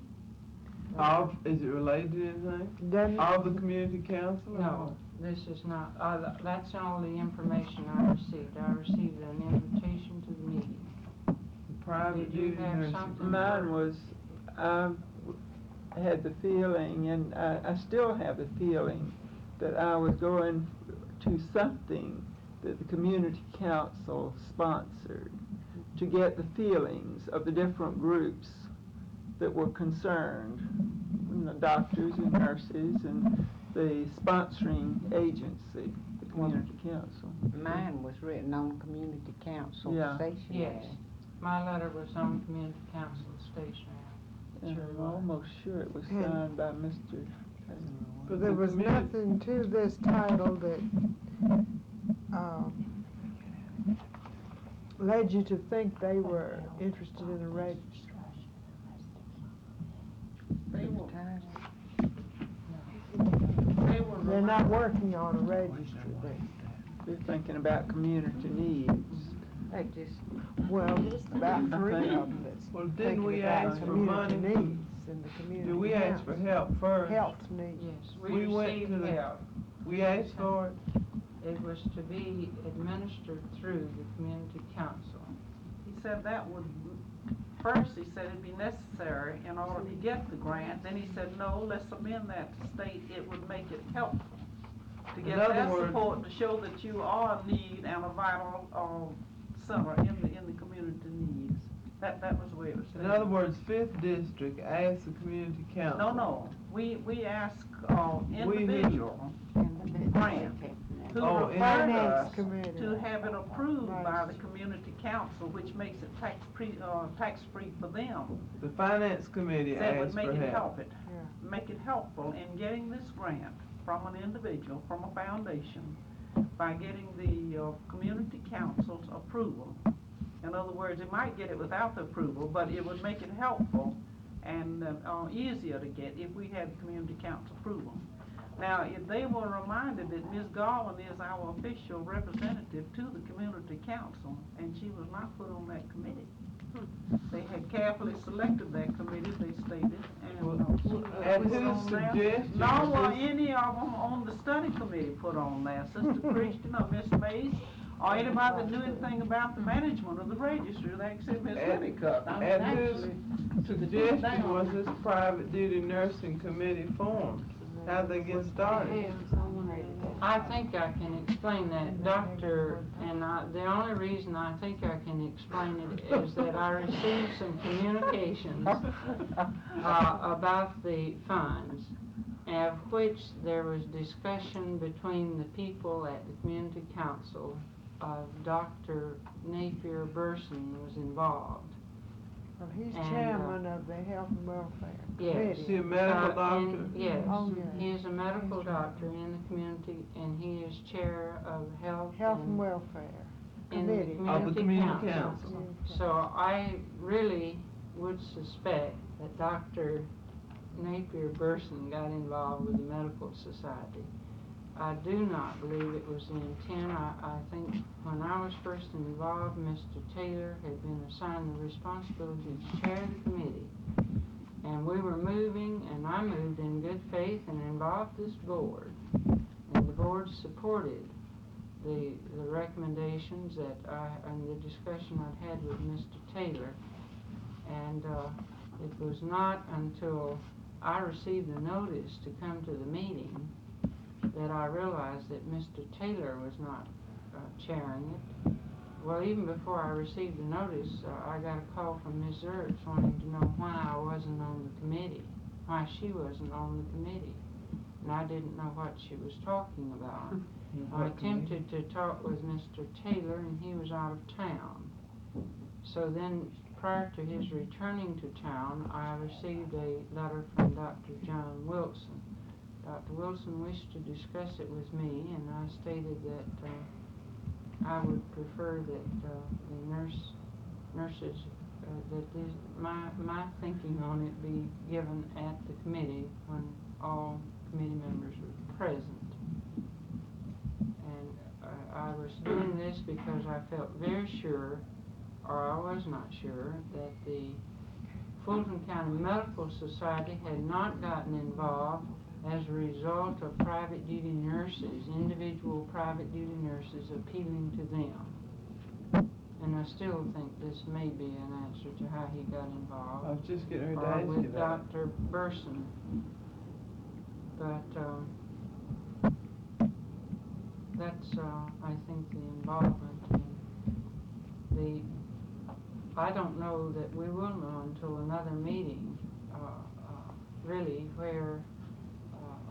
[SPEAKER 5] Is it related to anything? Of the community council?
[SPEAKER 3] No, this is not. That's all the information I received. I received an invitation to the meeting.
[SPEAKER 5] Private
[SPEAKER 3] Did you
[SPEAKER 5] duty
[SPEAKER 3] have
[SPEAKER 5] nursing.
[SPEAKER 3] something?
[SPEAKER 8] Mine was, I had the feeling, and I still have the feeling, that I was going to something that the community council sponsored to get the feelings of the different groups that were concerned, the doctors and nurses and the sponsoring agency, the community council.
[SPEAKER 7] Mine was written on community council
[SPEAKER 8] Yeah.
[SPEAKER 7] stationery.
[SPEAKER 3] Yes. My letter was on community council stationery.
[SPEAKER 8] And
[SPEAKER 3] Sure
[SPEAKER 8] I'm
[SPEAKER 3] was.
[SPEAKER 8] almost sure it was
[SPEAKER 2] And-
[SPEAKER 8] signed by Mr. Taylor.
[SPEAKER 2] But there was nothing to this title that, led you to think they were interested in the registry.
[SPEAKER 6] They were,
[SPEAKER 2] They're not working on a registry then.
[SPEAKER 8] They're thinking about community needs.
[SPEAKER 7] They just,
[SPEAKER 2] Well, about three of them that's
[SPEAKER 5] Well, didn't
[SPEAKER 2] thinking
[SPEAKER 5] we
[SPEAKER 2] about
[SPEAKER 5] ask for
[SPEAKER 2] community
[SPEAKER 5] money?
[SPEAKER 2] needs and the community.
[SPEAKER 5] Did we ask for help first?
[SPEAKER 2] Health needs.
[SPEAKER 3] Yes,
[SPEAKER 5] We
[SPEAKER 3] we
[SPEAKER 5] went
[SPEAKER 3] received
[SPEAKER 5] to the-
[SPEAKER 3] help.
[SPEAKER 5] We asked for it?
[SPEAKER 3] It was to be administered through the community council.
[SPEAKER 6] he said that would, first he said it'd be necessary in order to get the grant, then he said, no, let's amend that to state it would make it helpful. To get
[SPEAKER 5] In other
[SPEAKER 6] that
[SPEAKER 5] words-
[SPEAKER 6] support, to show that you are a need and a vital, center in the community needs. That was the way it was stated.
[SPEAKER 5] In other words, 5th District asked the community council.
[SPEAKER 6] No, we ask,
[SPEAKER 5] We-
[SPEAKER 6] individual grant, who
[SPEAKER 5] Oh, in
[SPEAKER 6] referred
[SPEAKER 5] the
[SPEAKER 6] us
[SPEAKER 2] finance committee.
[SPEAKER 6] to have it approved by the
[SPEAKER 2] Right.
[SPEAKER 6] community council, which makes it tax-free for them.
[SPEAKER 5] The finance committee
[SPEAKER 6] That would
[SPEAKER 5] asked
[SPEAKER 6] make
[SPEAKER 5] for
[SPEAKER 6] it
[SPEAKER 5] help.
[SPEAKER 6] make it helpful in getting this grant from an individual, from a foundation, by getting the, community council's approval. In other words, it might get it without the approval, but it would make it helpful and, easier to get if we had community council approval. Now, if they were reminded that Ms. Garland is our official representative to the community council, and she was not put on that committee. They had carefully selected that committee, they stated, and, she was
[SPEAKER 5] At
[SPEAKER 6] put
[SPEAKER 5] whose
[SPEAKER 6] on there.
[SPEAKER 5] suggestion
[SPEAKER 6] Nor
[SPEAKER 5] was
[SPEAKER 6] were
[SPEAKER 5] this-
[SPEAKER 6] any of them on the study committee put on there, Sister Christian or Miss Mace, or anybody that knew anything about the management of the registry, except Miss
[SPEAKER 5] At-
[SPEAKER 6] Whitaker. I mean,
[SPEAKER 5] At whose
[SPEAKER 6] actually,
[SPEAKER 5] suggestion was this private duty nursing committee formed? How'd they get started?
[SPEAKER 3] I think I can explain that, Doctor, and the only reason I think I can explain it is that I received some communications about the funds, of which there was discussion between the people at the community council Dr. Napier Burson was involved.
[SPEAKER 10] Well, he's
[SPEAKER 3] And,
[SPEAKER 10] chairman of the Health and Welfare
[SPEAKER 3] Yes.
[SPEAKER 5] Is he a medical doctor?
[SPEAKER 3] Yes,
[SPEAKER 10] Oh, yeah.
[SPEAKER 3] he is a medical doctor in the community, and he is chair of health
[SPEAKER 10] Health and
[SPEAKER 3] and
[SPEAKER 10] Welfare
[SPEAKER 3] in the
[SPEAKER 10] Committee.
[SPEAKER 5] Of the community
[SPEAKER 3] council.
[SPEAKER 5] council.
[SPEAKER 3] So I really would suspect that Dr. Napier Burson got involved with the medical society. I do not believe it was the intent. I think when I was first involved, Mr. Taylor had been assigned the responsibility to chair the committee. And we were moving, and I moved in good faith and involved this board. And the board supported the recommendations and the discussion I'd had with Mr. Taylor. And it was not until I received the notice to come to the meeting that I realized that Mr. Taylor was not chairing it. Well, even before I received the notice, I got a call from Ms. Ertz wanting to know why I wasn't on the committee, why she wasn't on the committee. And I didn't know what she was talking about. I attempted to talk with Mr. Taylor, and he was out of town. So then, prior to his returning to town, I received a letter from Dr. John Wilson. Dr. Wilson wished to discuss it with me, and I stated that I would prefer that the nurses, my thinking on it be given at the committee when all committee members were present. And I was doing this because I felt very sure, or I was not sure, that the Fulton County Medical Society had not gotten involved as a result of private duty nurses, individual private duty nurses appealing to them. And I still think this may be an answer to how he got involved.
[SPEAKER 5] I was just getting ready to
[SPEAKER 3] Or
[SPEAKER 5] ask you
[SPEAKER 3] with
[SPEAKER 5] that.
[SPEAKER 3] Dr. Burson. But that's, I think, the involvement. And I don't know that we will know until another meeting, really, where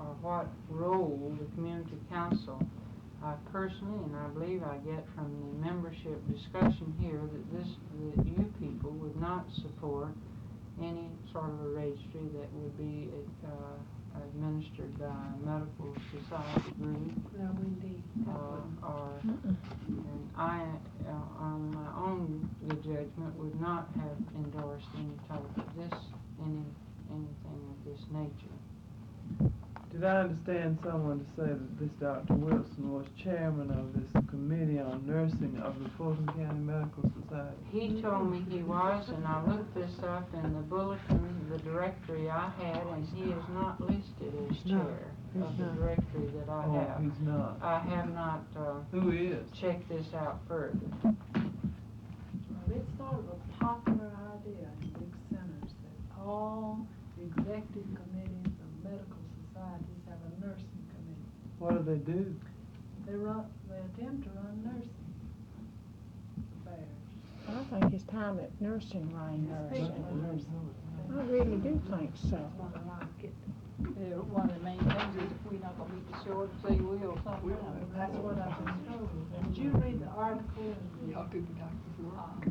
[SPEAKER 3] or what role the community council, I personally, and I believe I get from the membership discussion here, that you people would not support any sort of a registry that would be administered by a medical society group.
[SPEAKER 10] No, indeed.
[SPEAKER 3] And I, on my own good judgment, would not have endorsed any type of this, anything of this nature.
[SPEAKER 5] Did I understand someone to say that this Dr. Wilson was chairman of this committee on nursing of the Fulton County Medical Society?
[SPEAKER 3] He told me he was, and I looked this up in the bulletin, the directory I had, and he is not listed as chair of the directory that I have.
[SPEAKER 5] Oh, he's not.
[SPEAKER 3] I have not
[SPEAKER 5] Who is?
[SPEAKER 3] checked this out further.
[SPEAKER 2] Well, it's sort of a popular idea in big centers that all executive committees of medical societies have a nursing committee.
[SPEAKER 5] What do they do?
[SPEAKER 2] They attempt to run nursing affairs.
[SPEAKER 9] I think it's time that nursing line nursing. I really do think so. One of the main things is if we're not gonna meet the short, say we'll sometime.
[SPEAKER 2] That's what I've been told. Did you read the article in the,
[SPEAKER 11] Y'all do the doctor's work.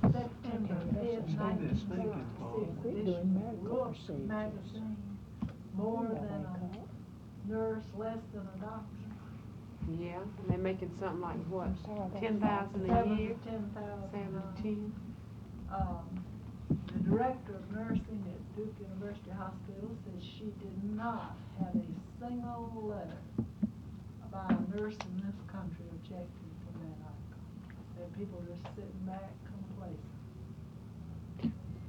[SPEAKER 2] September 5th, 1966
[SPEAKER 9] We're
[SPEAKER 2] edition
[SPEAKER 9] doing
[SPEAKER 2] of
[SPEAKER 9] medical
[SPEAKER 2] Look
[SPEAKER 9] procedures.
[SPEAKER 2] magazine? More than a nurse, less than a doctor.
[SPEAKER 10] Yeah, they're making something like what, 10,000 a
[SPEAKER 2] 7
[SPEAKER 10] year?
[SPEAKER 2] to 10,000.
[SPEAKER 10] 7 to 10?
[SPEAKER 2] The director of nursing at Duke University Hospital says she did not have a single letter by a nurse in this country objecting from that article. That people just sitting back complacent.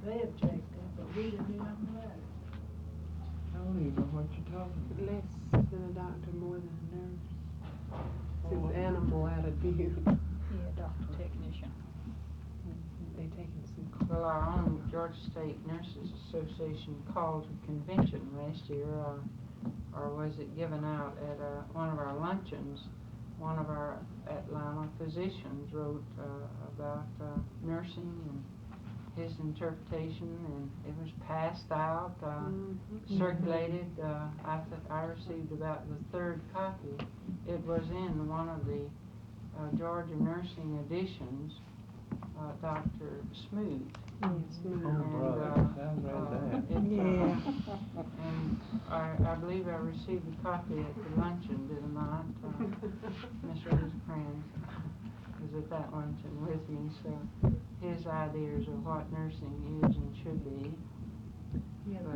[SPEAKER 2] They objected, but we didn't even let it.
[SPEAKER 5] I don't even know what you're talking about.
[SPEAKER 10] Less than a doctor, more than a nurse. Since animal out of view.
[SPEAKER 9] Yeah, doctor technician.
[SPEAKER 10] They taking some.
[SPEAKER 3] Well, our own Georgia State Nurses Association called a convention last year, or was it given out at one of our luncheons. One of our Atlanta physicians wrote about nursing and his interpretation, and it was passed out, circulated. I received about the third copy. It was in one of the Georgia Nursing Additions, Dr. Smoot.
[SPEAKER 5] Oh, brother, I've read that.
[SPEAKER 3] And I believe I received a copy at the luncheon, did I not? Miss Rosecrans was at that luncheon with me, so his ideas of what nursing is and should be.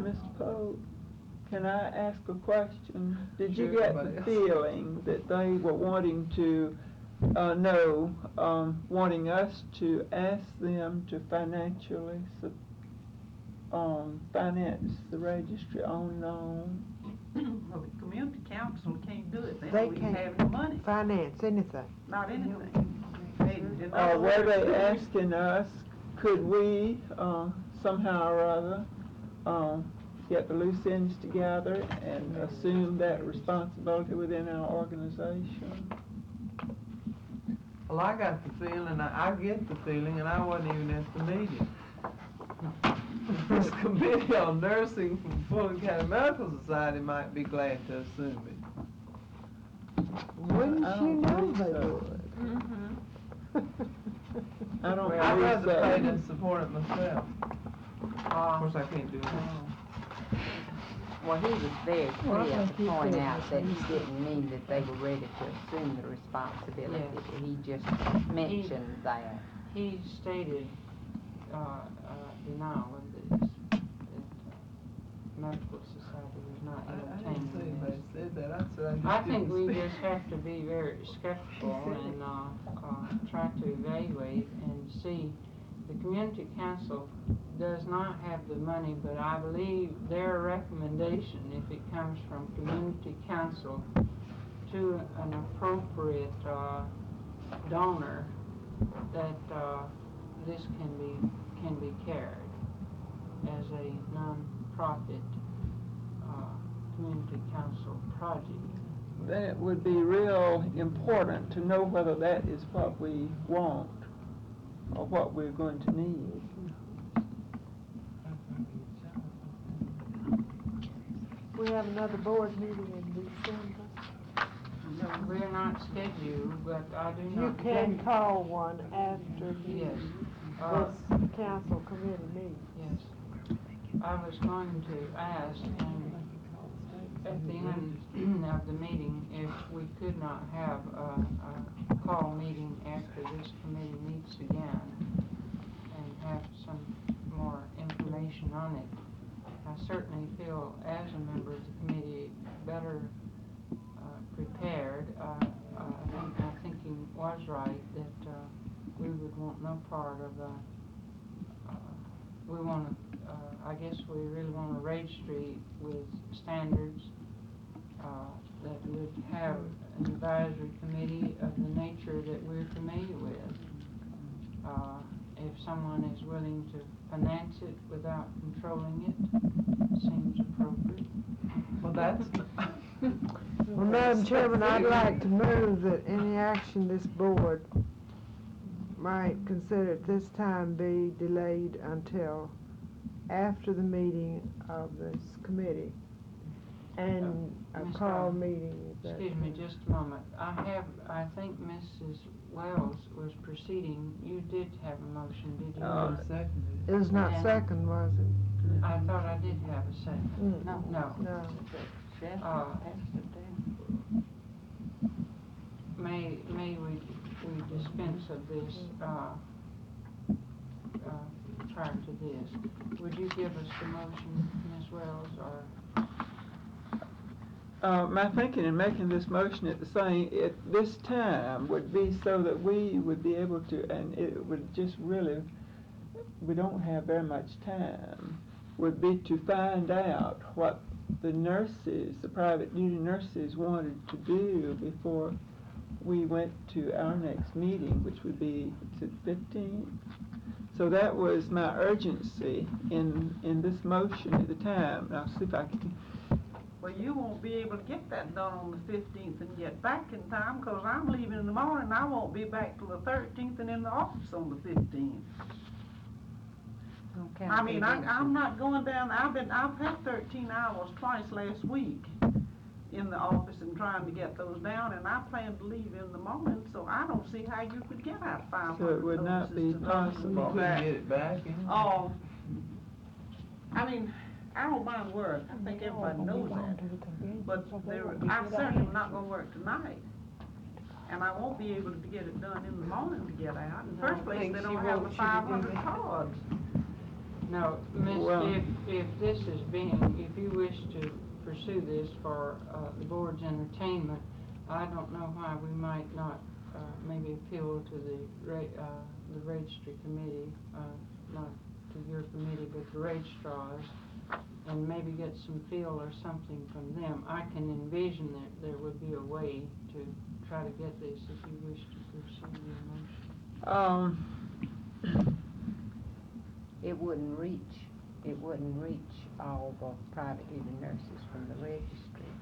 [SPEAKER 8] Mr. Pope, can I ask a question? Did you
[SPEAKER 5] Sure,
[SPEAKER 8] get
[SPEAKER 5] but
[SPEAKER 8] the
[SPEAKER 5] yes.
[SPEAKER 8] feeling that they were wanting to wanting us to ask them to financially finance the registry on and on?
[SPEAKER 6] Well, the community council can't do it,
[SPEAKER 10] They
[SPEAKER 6] they don't
[SPEAKER 10] can't.
[SPEAKER 6] have the money,
[SPEAKER 10] Finance anything.
[SPEAKER 6] not anything. In
[SPEAKER 8] Or
[SPEAKER 6] other
[SPEAKER 8] were
[SPEAKER 6] words,
[SPEAKER 8] they asking us, could we, somehow or other, get the loose ends together and assume that responsibility within our organization?
[SPEAKER 5] Well, I got the feeling, I get the feeling, and I wasn't even at the meeting. This committee on nursing from Fulton County Medical Society might be glad to assume it.
[SPEAKER 10] Wouldn't
[SPEAKER 8] I
[SPEAKER 10] you
[SPEAKER 8] don't
[SPEAKER 10] know
[SPEAKER 8] believe
[SPEAKER 10] they
[SPEAKER 8] so.
[SPEAKER 10] would?
[SPEAKER 8] I don't
[SPEAKER 5] I'd
[SPEAKER 8] believe
[SPEAKER 5] rather
[SPEAKER 8] so.
[SPEAKER 5] pay than support it myself. Of course, I can't do that.
[SPEAKER 7] Well, he was very
[SPEAKER 2] Well, I
[SPEAKER 7] clear
[SPEAKER 2] think
[SPEAKER 7] to
[SPEAKER 2] he
[SPEAKER 7] point
[SPEAKER 2] said
[SPEAKER 7] out
[SPEAKER 2] that
[SPEAKER 7] that
[SPEAKER 2] he
[SPEAKER 7] he didn't mean that they were ready to assume the responsibility.
[SPEAKER 3] Yes.
[SPEAKER 7] He just mentioned that.
[SPEAKER 3] He stated, denial of this, that medical society was not
[SPEAKER 5] I didn't
[SPEAKER 3] entertaining
[SPEAKER 5] say
[SPEAKER 3] this.
[SPEAKER 5] anybody said that, I said I just
[SPEAKER 3] I think
[SPEAKER 5] didn't
[SPEAKER 3] we
[SPEAKER 5] speak.
[SPEAKER 3] just have to be very skeptical and, try to evaluate and see. The community council does not have the money, but I believe their recommendation, if it comes from community council to an appropriate, donor, that, this can be carried as a non-profit, community council project.
[SPEAKER 8] Then it would be real important to know whether that is what we want or what we're going to need.
[SPEAKER 10] We have another board meeting in December.
[SPEAKER 3] We're not scheduled, but I do
[SPEAKER 10] You
[SPEAKER 3] not.
[SPEAKER 10] can call one after
[SPEAKER 3] Yes.
[SPEAKER 10] this council committee meeting.
[SPEAKER 3] Yes. I was going to ask, and at the end of the meeting, if we could not have a call meeting after this committee meets again and have some more information on it. I certainly feel, as a member of the committee, better prepared. I think my thinking was right, that we would want no part of we want to, I guess we really want a registry with standards that would have an advisory committee of the nature that we're familiar with. If someone is willing to finance it without controlling it, seems appropriate.
[SPEAKER 5] Well, that's,
[SPEAKER 10] Well, Madam Chairman, I'd like to move that any action this board might consider at this time be delayed until after the meeting of this committee and a
[SPEAKER 3] Ms.
[SPEAKER 10] call
[SPEAKER 3] Brown,
[SPEAKER 10] meeting. at that
[SPEAKER 3] Excuse me
[SPEAKER 10] time.
[SPEAKER 3] just a moment. I think Mrs. Wells was proceeding. You did have a motion, did you?
[SPEAKER 5] I seconded
[SPEAKER 10] It was not
[SPEAKER 3] And-
[SPEAKER 10] second, was it?
[SPEAKER 3] I thought I did have a second.
[SPEAKER 7] No.
[SPEAKER 3] No.
[SPEAKER 10] No.
[SPEAKER 7] Sheriff
[SPEAKER 3] Uh,
[SPEAKER 7] passed it down.
[SPEAKER 3] May we dispense of this, prior to this? Would you give us the motion, Ms. Wells, or?
[SPEAKER 8] My thinking in making this motion at this time would be so that we would be able to, and it would just really, we don't have very much time, would be to find out what the nurses, the private duty nurses wanted to do before we went to our next meeting, which would be, is it 15th? So that was my urgency in this motion at the time. I'll see if I can.
[SPEAKER 6] Well, you won't be able to get that done on the 15th and get back in time, 'cause I'm leaving in the morning, I won't be back till the 13th and in the office on the 15th.
[SPEAKER 7] Okay,
[SPEAKER 6] I'm not going down, I've had 13 hours twice last week. in the office and trying to get those down, and I plan to leave in the morning, so I don't see how you could get out 500
[SPEAKER 8] So it would not be
[SPEAKER 6] notices to those
[SPEAKER 8] possible.
[SPEAKER 6] who
[SPEAKER 5] You couldn't
[SPEAKER 6] back.
[SPEAKER 5] get it back anyway?
[SPEAKER 6] Oh, I mean, I don't mind work, I think everybody knows that, but I certainly am not gonna work tonight. And I won't be able to get it done in the morning to get out. In the first place,
[SPEAKER 5] think
[SPEAKER 6] they
[SPEAKER 5] she
[SPEAKER 6] don't have the
[SPEAKER 5] wants you to do
[SPEAKER 6] 500
[SPEAKER 5] that.
[SPEAKER 6] cards.
[SPEAKER 3] No, Miss,
[SPEAKER 8] Well-
[SPEAKER 3] if this is being, if you wish to pursue this for, the board's entertainment, I don't know why we might not, maybe appeal to the registry committee, not to your committee, but the registrars, and maybe get some feel or something from them. I can envision that there would be a way to try to get this if you wish to pursue your motion.
[SPEAKER 7] It wouldn't reach all the private duty nurses from the registry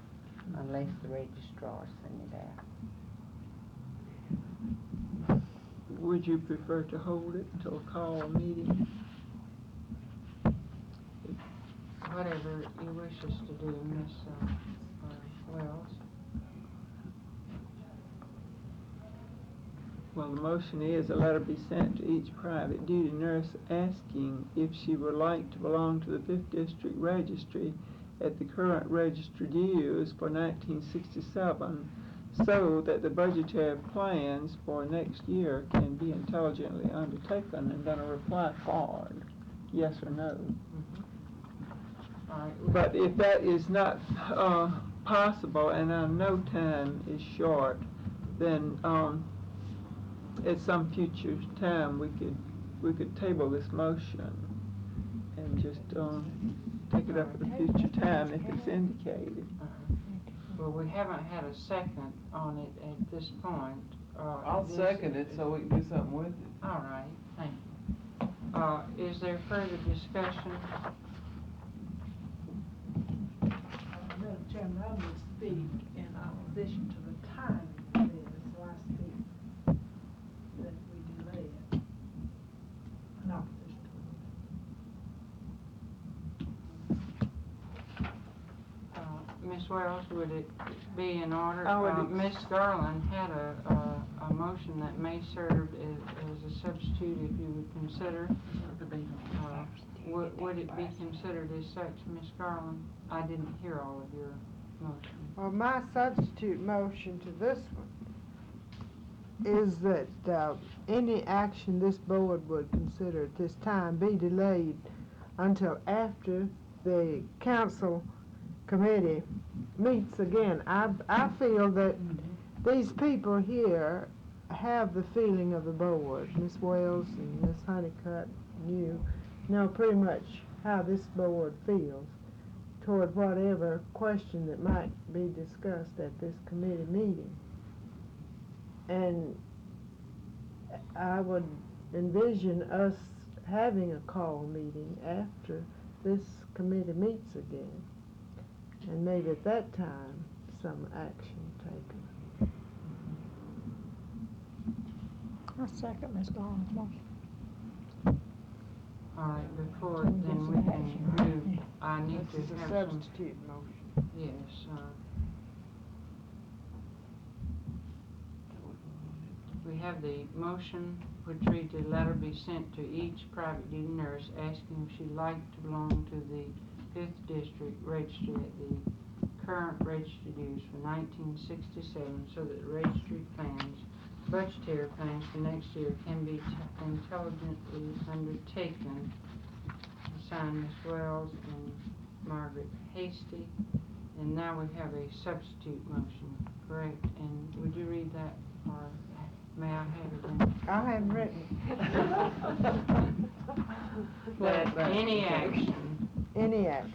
[SPEAKER 7] unless the registrar sent it out.
[SPEAKER 8] Would you prefer to hold it until call a meeting?
[SPEAKER 3] Whatever you wish us to do, Miss Wells.
[SPEAKER 8] Well, the motion is a letter be sent to each private duty nurse asking if she would like to belong to the 5th District Registry at the current register dues for 1967, so that the budgetary plans for next year can be intelligently undertaken, and then a reply card, yes or no.
[SPEAKER 3] All right.
[SPEAKER 8] But if that is not possible, and I know time is short, then at some future time we could table this motion and just take it up at a future time if it's indicated.
[SPEAKER 3] Well, we haven't had a second on it at this point.
[SPEAKER 5] I'll second it so we can do something with it.
[SPEAKER 3] All right, thank you. Is there further discussion?
[SPEAKER 2] Madam Chairman, I will speak in opposition to the timing of this, so I speak that we delay it. In opposition to
[SPEAKER 3] Ms. Wells, would it be in order?
[SPEAKER 10] I would
[SPEAKER 3] Ms. Garland had a motion that may serve as a substitute if you would consider. Would it be considered as such, Ms. Garland? I didn't hear all of your motion.
[SPEAKER 10] Well, my substitute motion to this one is that any action this board would consider at this time be delayed until after the council committee meets again. I feel that these people here have the feeling of the board. Ms. Wells and Ms. Honeycutt, you know pretty much how this board feels toward whatever question that might be discussed at this committee meeting. And I would envision us having a call meeting after this committee meets again. And maybe at that time, some action taken.
[SPEAKER 9] I second Ms. Garland's motion.
[SPEAKER 3] All right, before then we can move, I need to
[SPEAKER 10] This is a
[SPEAKER 3] have some,
[SPEAKER 10] substitute motion.
[SPEAKER 3] yes, we have the motion which reads a letter be sent to each private duty nurse asking if she'd like to belong to the 5th District Registry at the current registry dues for 1967, so that the registry plans, budgetary plans for next year can be intelligently undertaken. Signed Ms. Wells and Margaret Hasty. And now we have a substitute motion, correct? And would you read that, or may I have it in?
[SPEAKER 10] I haven't written
[SPEAKER 3] That any action,
[SPEAKER 10] any action,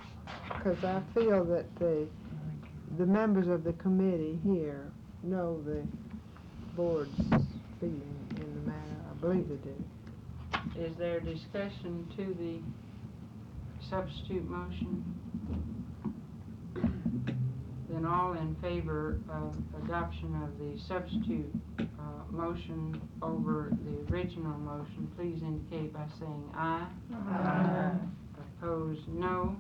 [SPEAKER 10] because I feel that the members of the committee here know the board's feeling in the matter. I believe they do.
[SPEAKER 3] is there discussion to the substitute motion? Then all in favor of adoption of the substitute motion over the original motion, please indicate by saying aye. Aye. Opposed, no.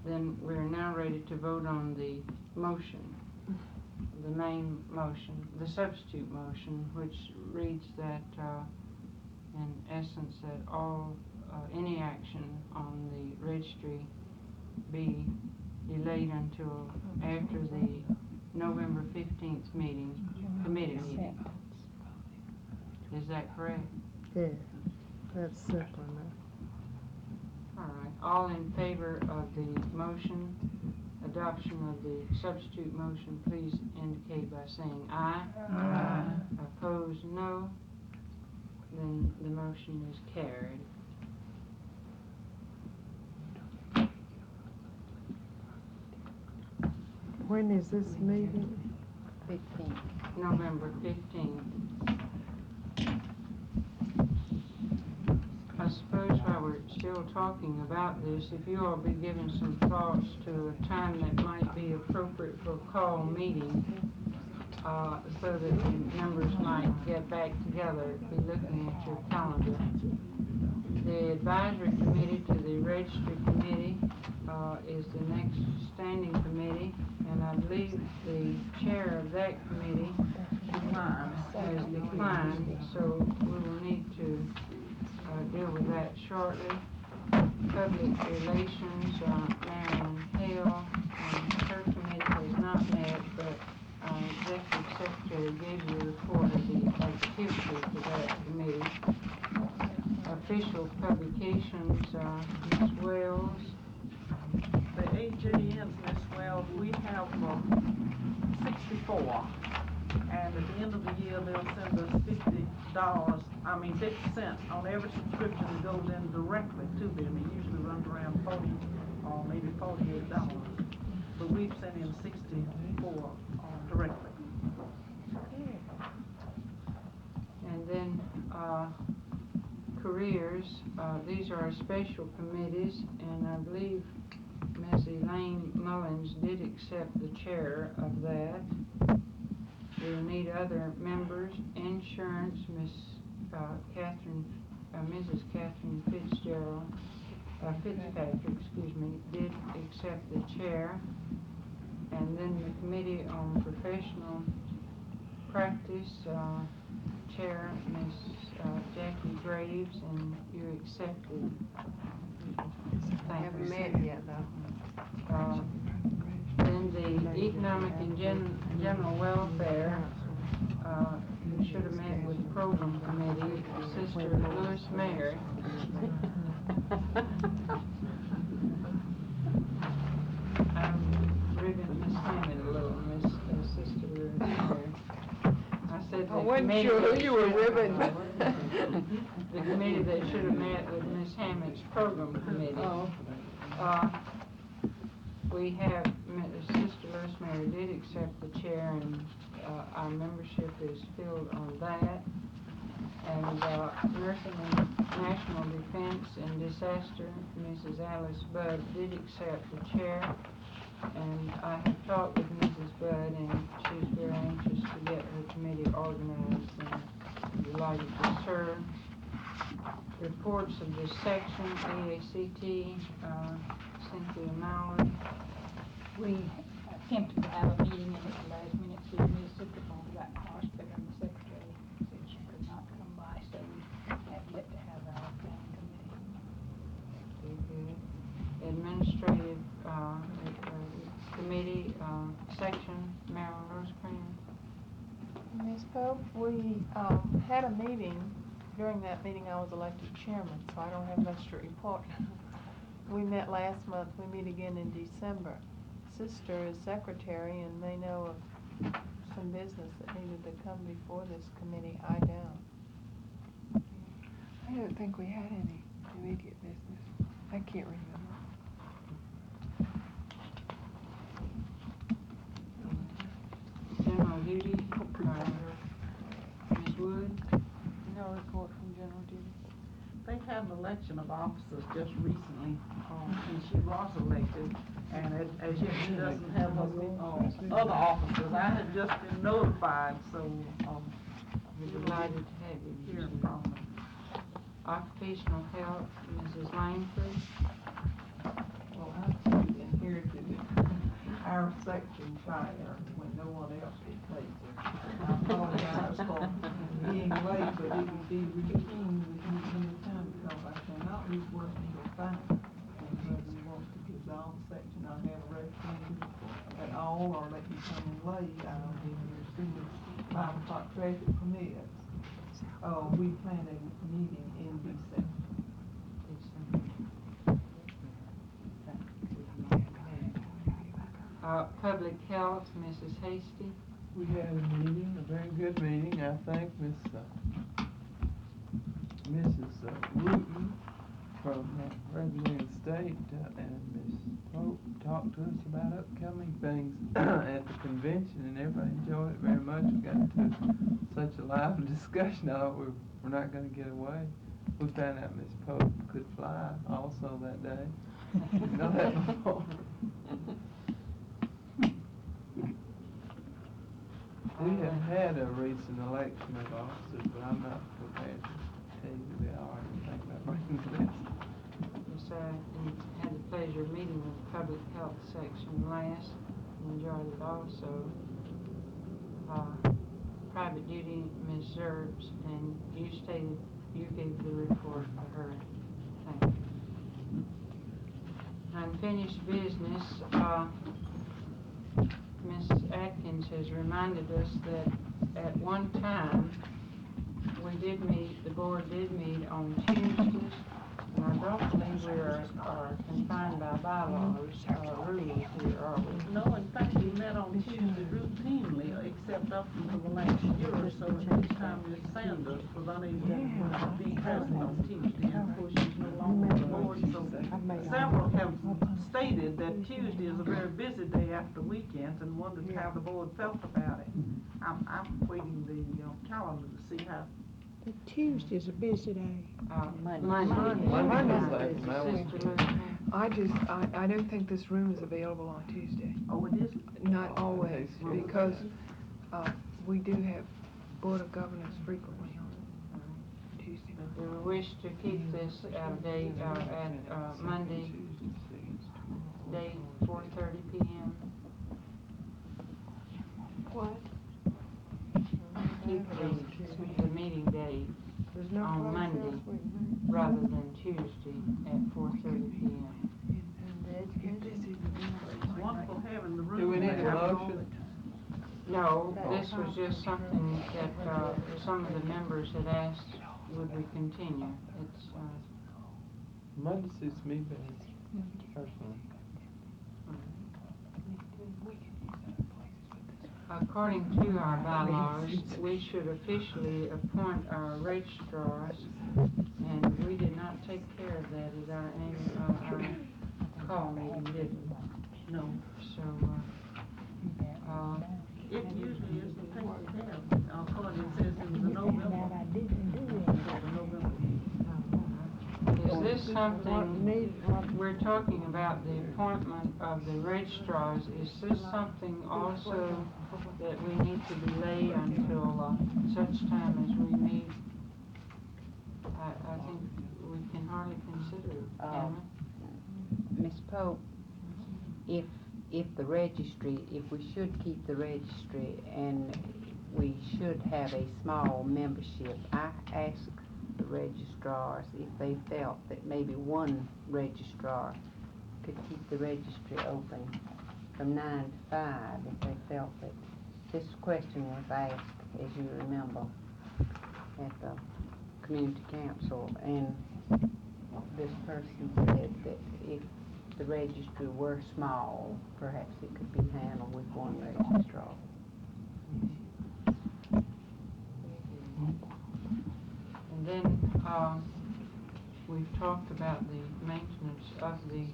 [SPEAKER 3] then we're now ready to vote on the motion, the main motion, the substitute motion, which reads that, in essence, that all, any action on the registry be delayed until after the November 15th meeting, committee meeting. Is that correct?
[SPEAKER 10] Yeah, that's simple enough.
[SPEAKER 3] All right, all in favor of the motion, adoption of the substitute motion, please indicate by saying aye.
[SPEAKER 9] Aye.
[SPEAKER 3] Opposed, no. Then the motion is carried.
[SPEAKER 10] When is this meeting?
[SPEAKER 7] 15.
[SPEAKER 3] November 15th. I suppose while we're still talking about this, if you all be giving some thoughts to a time that might be appropriate for a call meeting, so that the members might get back together, be looking at your calendar. The advisory committee to the registry committee is the next standing committee, and I believe the chair of that committee has declined, so we will need to deal with that shortly. Public relations, Marion Hale, her committee has not met, but Executive Secretary gave you a report of the activity for that committee. Official publications, Ms. Wells.
[SPEAKER 6] The AJNs, Ms. Wells, we have 64. And at the end of the year, they'll send us $50 on every subscription that goes in directly to them. It usually runs around $40 or maybe $48. But we've sent in 64 directly.
[SPEAKER 3] And then careers, these are special committees, and I believe Ms. Elaine Mullins did accept the chair of that. We'll need other members. Insurance, Mrs. Catherine Fitzpatrick, did accept the chair. And then the Committee on Professional Practice, Chair, Ms. Jackie Graves, and you accepted.
[SPEAKER 7] Haven't met yet, though.
[SPEAKER 3] Then the Economic and General Welfare, you should have met with the Program Committee, Sister Lewis Mary. I'm ribbing Miss Hammond a little, Sister Lewis Mary. I said
[SPEAKER 10] I wasn't sure who you were ribbing.
[SPEAKER 3] The committee that should have met with Miss Hammond's Program Committee. We have, Sister Lewis Mary did accept the chair, and our membership is filled on that. And Nursing and National Defense and Disaster, Mrs. Alice Budd did accept the chair. And I have talked with Mrs. Budd, and she's very anxious to get her committee organized and delighted to serve. Reports of this section, EACT, Cynthia Mallard.
[SPEAKER 9] We attempted to have a meeting, and at the last minute, Ms. Superfond got in the hospital, and the secretary said she could not come by, so we have yet to have our planning committee.
[SPEAKER 3] Administrative committee, section, Marilyn Rosecrans.
[SPEAKER 11] Ms. Pope, we had a meeting. During that meeting, I was elected chairman, so I don't have much to report. We met last month. We meet again in December. Sister is secretary and may know of some business that needed to come before this committee. I don't.
[SPEAKER 12] I don't think we had any immediate business. I can't remember.
[SPEAKER 3] General duty, Ms. Wood.
[SPEAKER 12] No report from general duty.
[SPEAKER 6] They had an election of officers just recently, and she was elected, and as yet she doesn't have other officers. I had just been notified, so
[SPEAKER 3] We're delighted to have you.
[SPEAKER 6] hear from them.
[SPEAKER 3] Occupational health, Mrs. Langford.
[SPEAKER 1] Well, I
[SPEAKER 6] inherited our section fire when no one else dictates it. I apologize for being late, but it would be routine with me any time because I cannot leave work until 5. And whether you want to dissolve the section, I have a recommendation at all, or let me come in late, I'll be here as soon as 5 o'clock traffic permits. We plan a meeting in December.
[SPEAKER 3] Public Health, Mrs. Hasty.
[SPEAKER 5] We had a meeting, a very good meeting. I think Mrs. Wooten from Representative State and Ms. Pope talked to us about upcoming things at the convention, and everybody enjoyed it very much. We got into such a lively discussion. I thought we're not going to get away. We found out Ms. Pope could fly also that day. You know that before. We have had a recent election of officers, but I'm not prepared to tell you who they are or anything about bringing this.
[SPEAKER 3] Yes, we had the pleasure of meeting with the Public Health section last, and enjoyed it also. Private duty, Ms. Zerbs, and you gave the report for her. Thank you. Unfinished business, Mrs. Atkins has reminded us that at one time, the board did meet on Tuesdays, and I don't believe we are confined by bylaws or rules here, are we?
[SPEAKER 6] No, in fact, we met on Tuesday routinely, except up until the last year or so, at this time Ms. Sanders was unable to be present on Tuesday, and of course she's no longer on the board, so several have stated that Tuesday is a very busy day after weekends and wondered how the board felt about it. I'm waiting the calendar to see how.
[SPEAKER 10] Tuesday's a busy day.
[SPEAKER 3] Monday.
[SPEAKER 12] I don't think this room is available on Tuesday.
[SPEAKER 6] Oh, it is?
[SPEAKER 12] Not always, because we do have Board of Governors frequently on Tuesday.
[SPEAKER 3] Do we wish to keep this day at Monday, day 4:30 p.m.?
[SPEAKER 12] What?
[SPEAKER 3] Keep the meeting day
[SPEAKER 10] There's no
[SPEAKER 3] on
[SPEAKER 10] place
[SPEAKER 3] Monday
[SPEAKER 10] else we can
[SPEAKER 3] rather than Tuesday at 4:30 p.m.
[SPEAKER 6] It's wonderful having the room.
[SPEAKER 5] Do we need a motion?
[SPEAKER 3] No, this was just something that some of the members had asked, would we continue? It's
[SPEAKER 5] Monday suits me best, personally.
[SPEAKER 3] according to our bylaws, we should officially appoint our registrars, and we did not take care of that at our annual call meeting, did we?
[SPEAKER 6] No.
[SPEAKER 3] So,
[SPEAKER 6] it usually is the thing we have, according it says in the November.
[SPEAKER 3] Is this something, we're talking about the appointment of the registrars, is this something also that we need to delay until such time as we meet? I think we can hardly consider it, can we?
[SPEAKER 7] Ms. Pope, if the registry, if we should keep the registry and we should have a small membership, I asked the registrars if they felt that maybe one registrar could keep the registry open from 9 to 5 if they felt that. This question was asked, as you remember, at the community council, and this person said that if the registry were small, perhaps it could be handled with one registrar.
[SPEAKER 3] And then, we've talked about the maintenance of the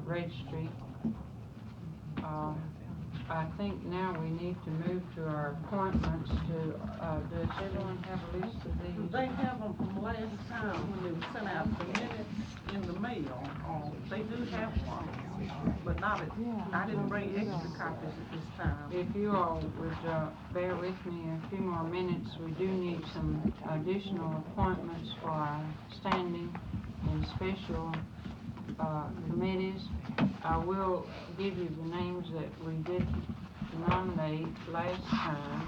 [SPEAKER 3] registry. I think now we need to move to our appointments to, does everyone have a list of these?
[SPEAKER 6] They have them from last time when they were sent out the minutes in the mail. They do have one, but not at, I didn't bring extra copies at this time.
[SPEAKER 3] If you all would bear with me a few more minutes, we do need some additional appointments for our standing and special committees. I will give you the names that we did nominate last time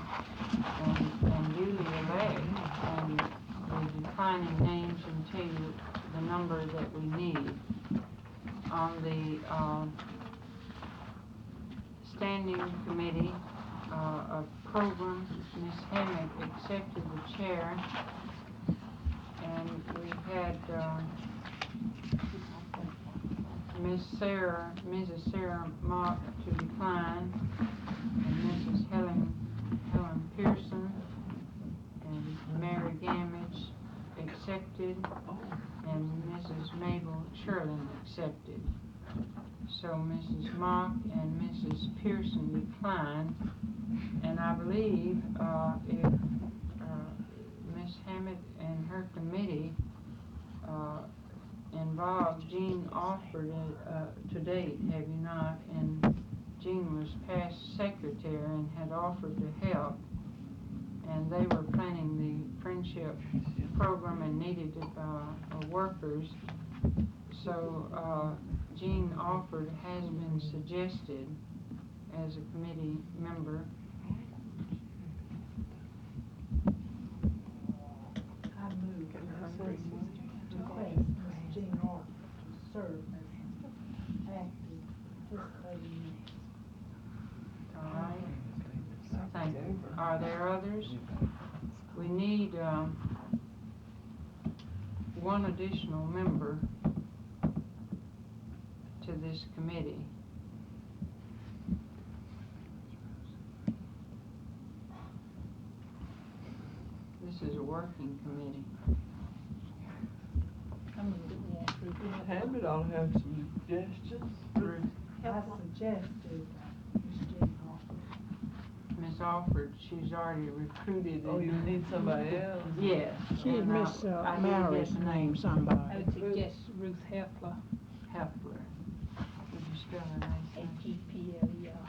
[SPEAKER 3] and duly elect, and the declining names and tell you the number that we need. On the standing committee of programs, Ms. Hammett accepted the chair, and we had Mrs. Sarah Mock to decline, and Mrs. Helen Pearson and Mary Gamage accepted, and Mrs. Mabel Sherlin accepted. So Mrs. Mock and Mrs. Pearson declined, and I believe if Ms. Hammett and her committee involved Jean Alford to date, have you not? And Jean was past secretary and had offered to help, and they were planning the friendship program and needed workers. So Jean Alford has been suggested as a committee member.
[SPEAKER 2] I move to request Ms. Jean Harper to serve as active participating member.
[SPEAKER 3] All right. Thank you. Are there others? We need one additional member to this committee. This is a working committee.
[SPEAKER 5] Hammett ought to have some suggestions.
[SPEAKER 2] I suggested Ms. Jean Harper.
[SPEAKER 3] Ms. Alford, she's already recruited.
[SPEAKER 5] Oh, you need somebody else?
[SPEAKER 3] Yes.
[SPEAKER 9] She
[SPEAKER 3] and
[SPEAKER 9] Miss
[SPEAKER 3] I didn't
[SPEAKER 9] Mary's
[SPEAKER 3] get the
[SPEAKER 9] name,
[SPEAKER 3] name.
[SPEAKER 9] somebody. I would suggest Ruth Heffler.
[SPEAKER 3] Heffler. Would you spell her name?
[SPEAKER 9] H-E-P-L-E-R.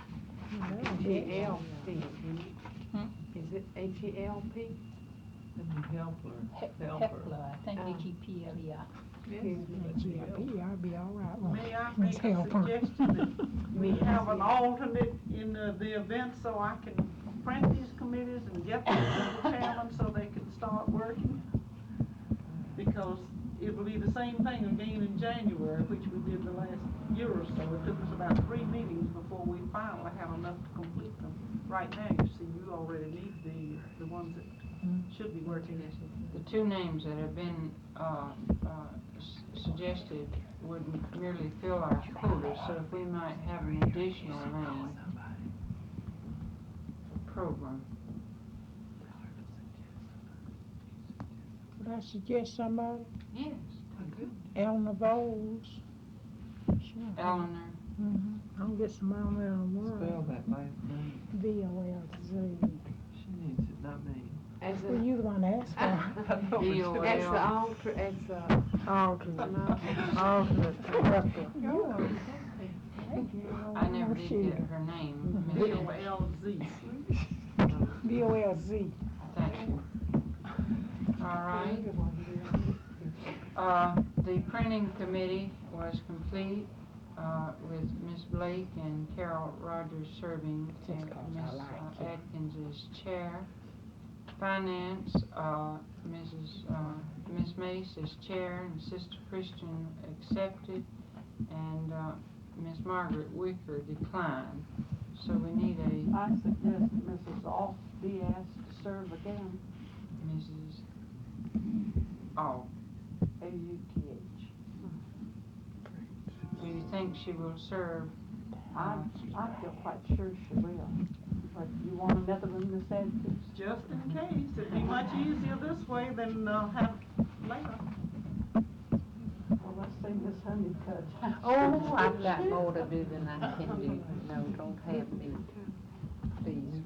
[SPEAKER 12] H-E-L-P.
[SPEAKER 9] Hmm?
[SPEAKER 12] Is it H-E-L-P?
[SPEAKER 9] Heffler, I think H-E-P-L-E-R.
[SPEAKER 2] Yes.
[SPEAKER 9] I'll be all right. won't
[SPEAKER 6] May I
[SPEAKER 9] Miss
[SPEAKER 6] make a
[SPEAKER 9] Helper.
[SPEAKER 6] suggestion that we have an alternate in the event so I can print these committees and get them to the chairman so they can start working? Because it will be the same thing again in January, which we did the last year or so. It took us about 3 meetings before we finally have enough to complete them. Right now, you see, you already need the ones that should be working.
[SPEAKER 3] The two names that have been suggested would merely fill our quota, so if we might have an additional name for program.
[SPEAKER 9] Would I suggest somebody?
[SPEAKER 3] Yes.
[SPEAKER 9] Eleanor Bowles. Sure.
[SPEAKER 3] Eleanor.
[SPEAKER 9] I'll get somebody on there in the
[SPEAKER 5] Spell
[SPEAKER 9] world.
[SPEAKER 5] that last name.
[SPEAKER 9] V-O-L-Z.
[SPEAKER 5] She needs it, not me.
[SPEAKER 12] As
[SPEAKER 9] Well, you the one asked for it.
[SPEAKER 3] D-O-L.
[SPEAKER 12] As the
[SPEAKER 10] Alternate director.
[SPEAKER 3] I never did get her name. Miss
[SPEAKER 6] B-O-L-Z.
[SPEAKER 9] V-O-L-Z.
[SPEAKER 3] Thank you. All right. The printing committee was complete, with Ms. Blake and Carol Rogers serving, and Ms. Atkins as chair. Finance, Ms. Mace as chair, and Sister Christian accepted, and Ms. Margaret Wicker declined. So we need a
[SPEAKER 6] I suggest Mrs. Off be asked to serve again.
[SPEAKER 3] Mrs. Oh.
[SPEAKER 6] A-U-T-H.
[SPEAKER 3] Do you think she will serve?
[SPEAKER 6] I feel quite sure she will. But you want another one, Miss Atkins? Just in case. It'd be much easier this way than have later. Well, let's see Miss Honeycutt.
[SPEAKER 7] Oh, I've got more to do than I can do. No, don't have me, please.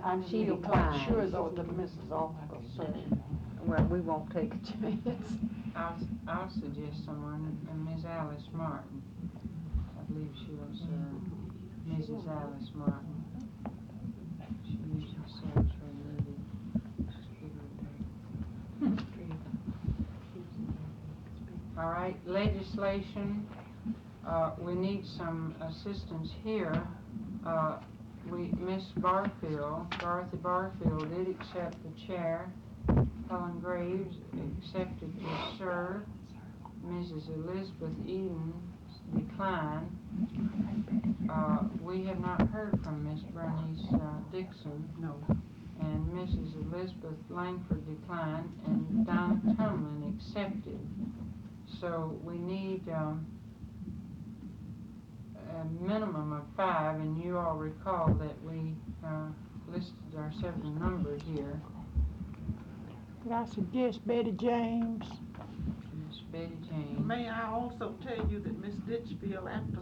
[SPEAKER 6] I'm
[SPEAKER 7] She
[SPEAKER 6] feel quite
[SPEAKER 7] declined.
[SPEAKER 6] sure though that Mrs. Off will serve.
[SPEAKER 7] Well, we won't take a chance.
[SPEAKER 3] I'll suggest someone, Ms. Alice Martin. I believe she will serve. Mrs. Alice Martin. She usually serves her needed. All right, legislation, we need some assistance here. Miss Barfield, Dorothy Barfield did accept the chair. Helen Graves accepted to serve. Mrs. Elizabeth Eden declined. We have not heard from Miss Bernice Dixon.
[SPEAKER 6] No.
[SPEAKER 3] And Mrs. Elizabeth Langford declined, and Donna Tumlin accepted. So we need a minimum of 5, and you all recall that we listed ourselves a number here.
[SPEAKER 2] Could I suggest Betty James?
[SPEAKER 3] Miss Betty James.
[SPEAKER 6] May I also tell you that Ms. Ditchfield, after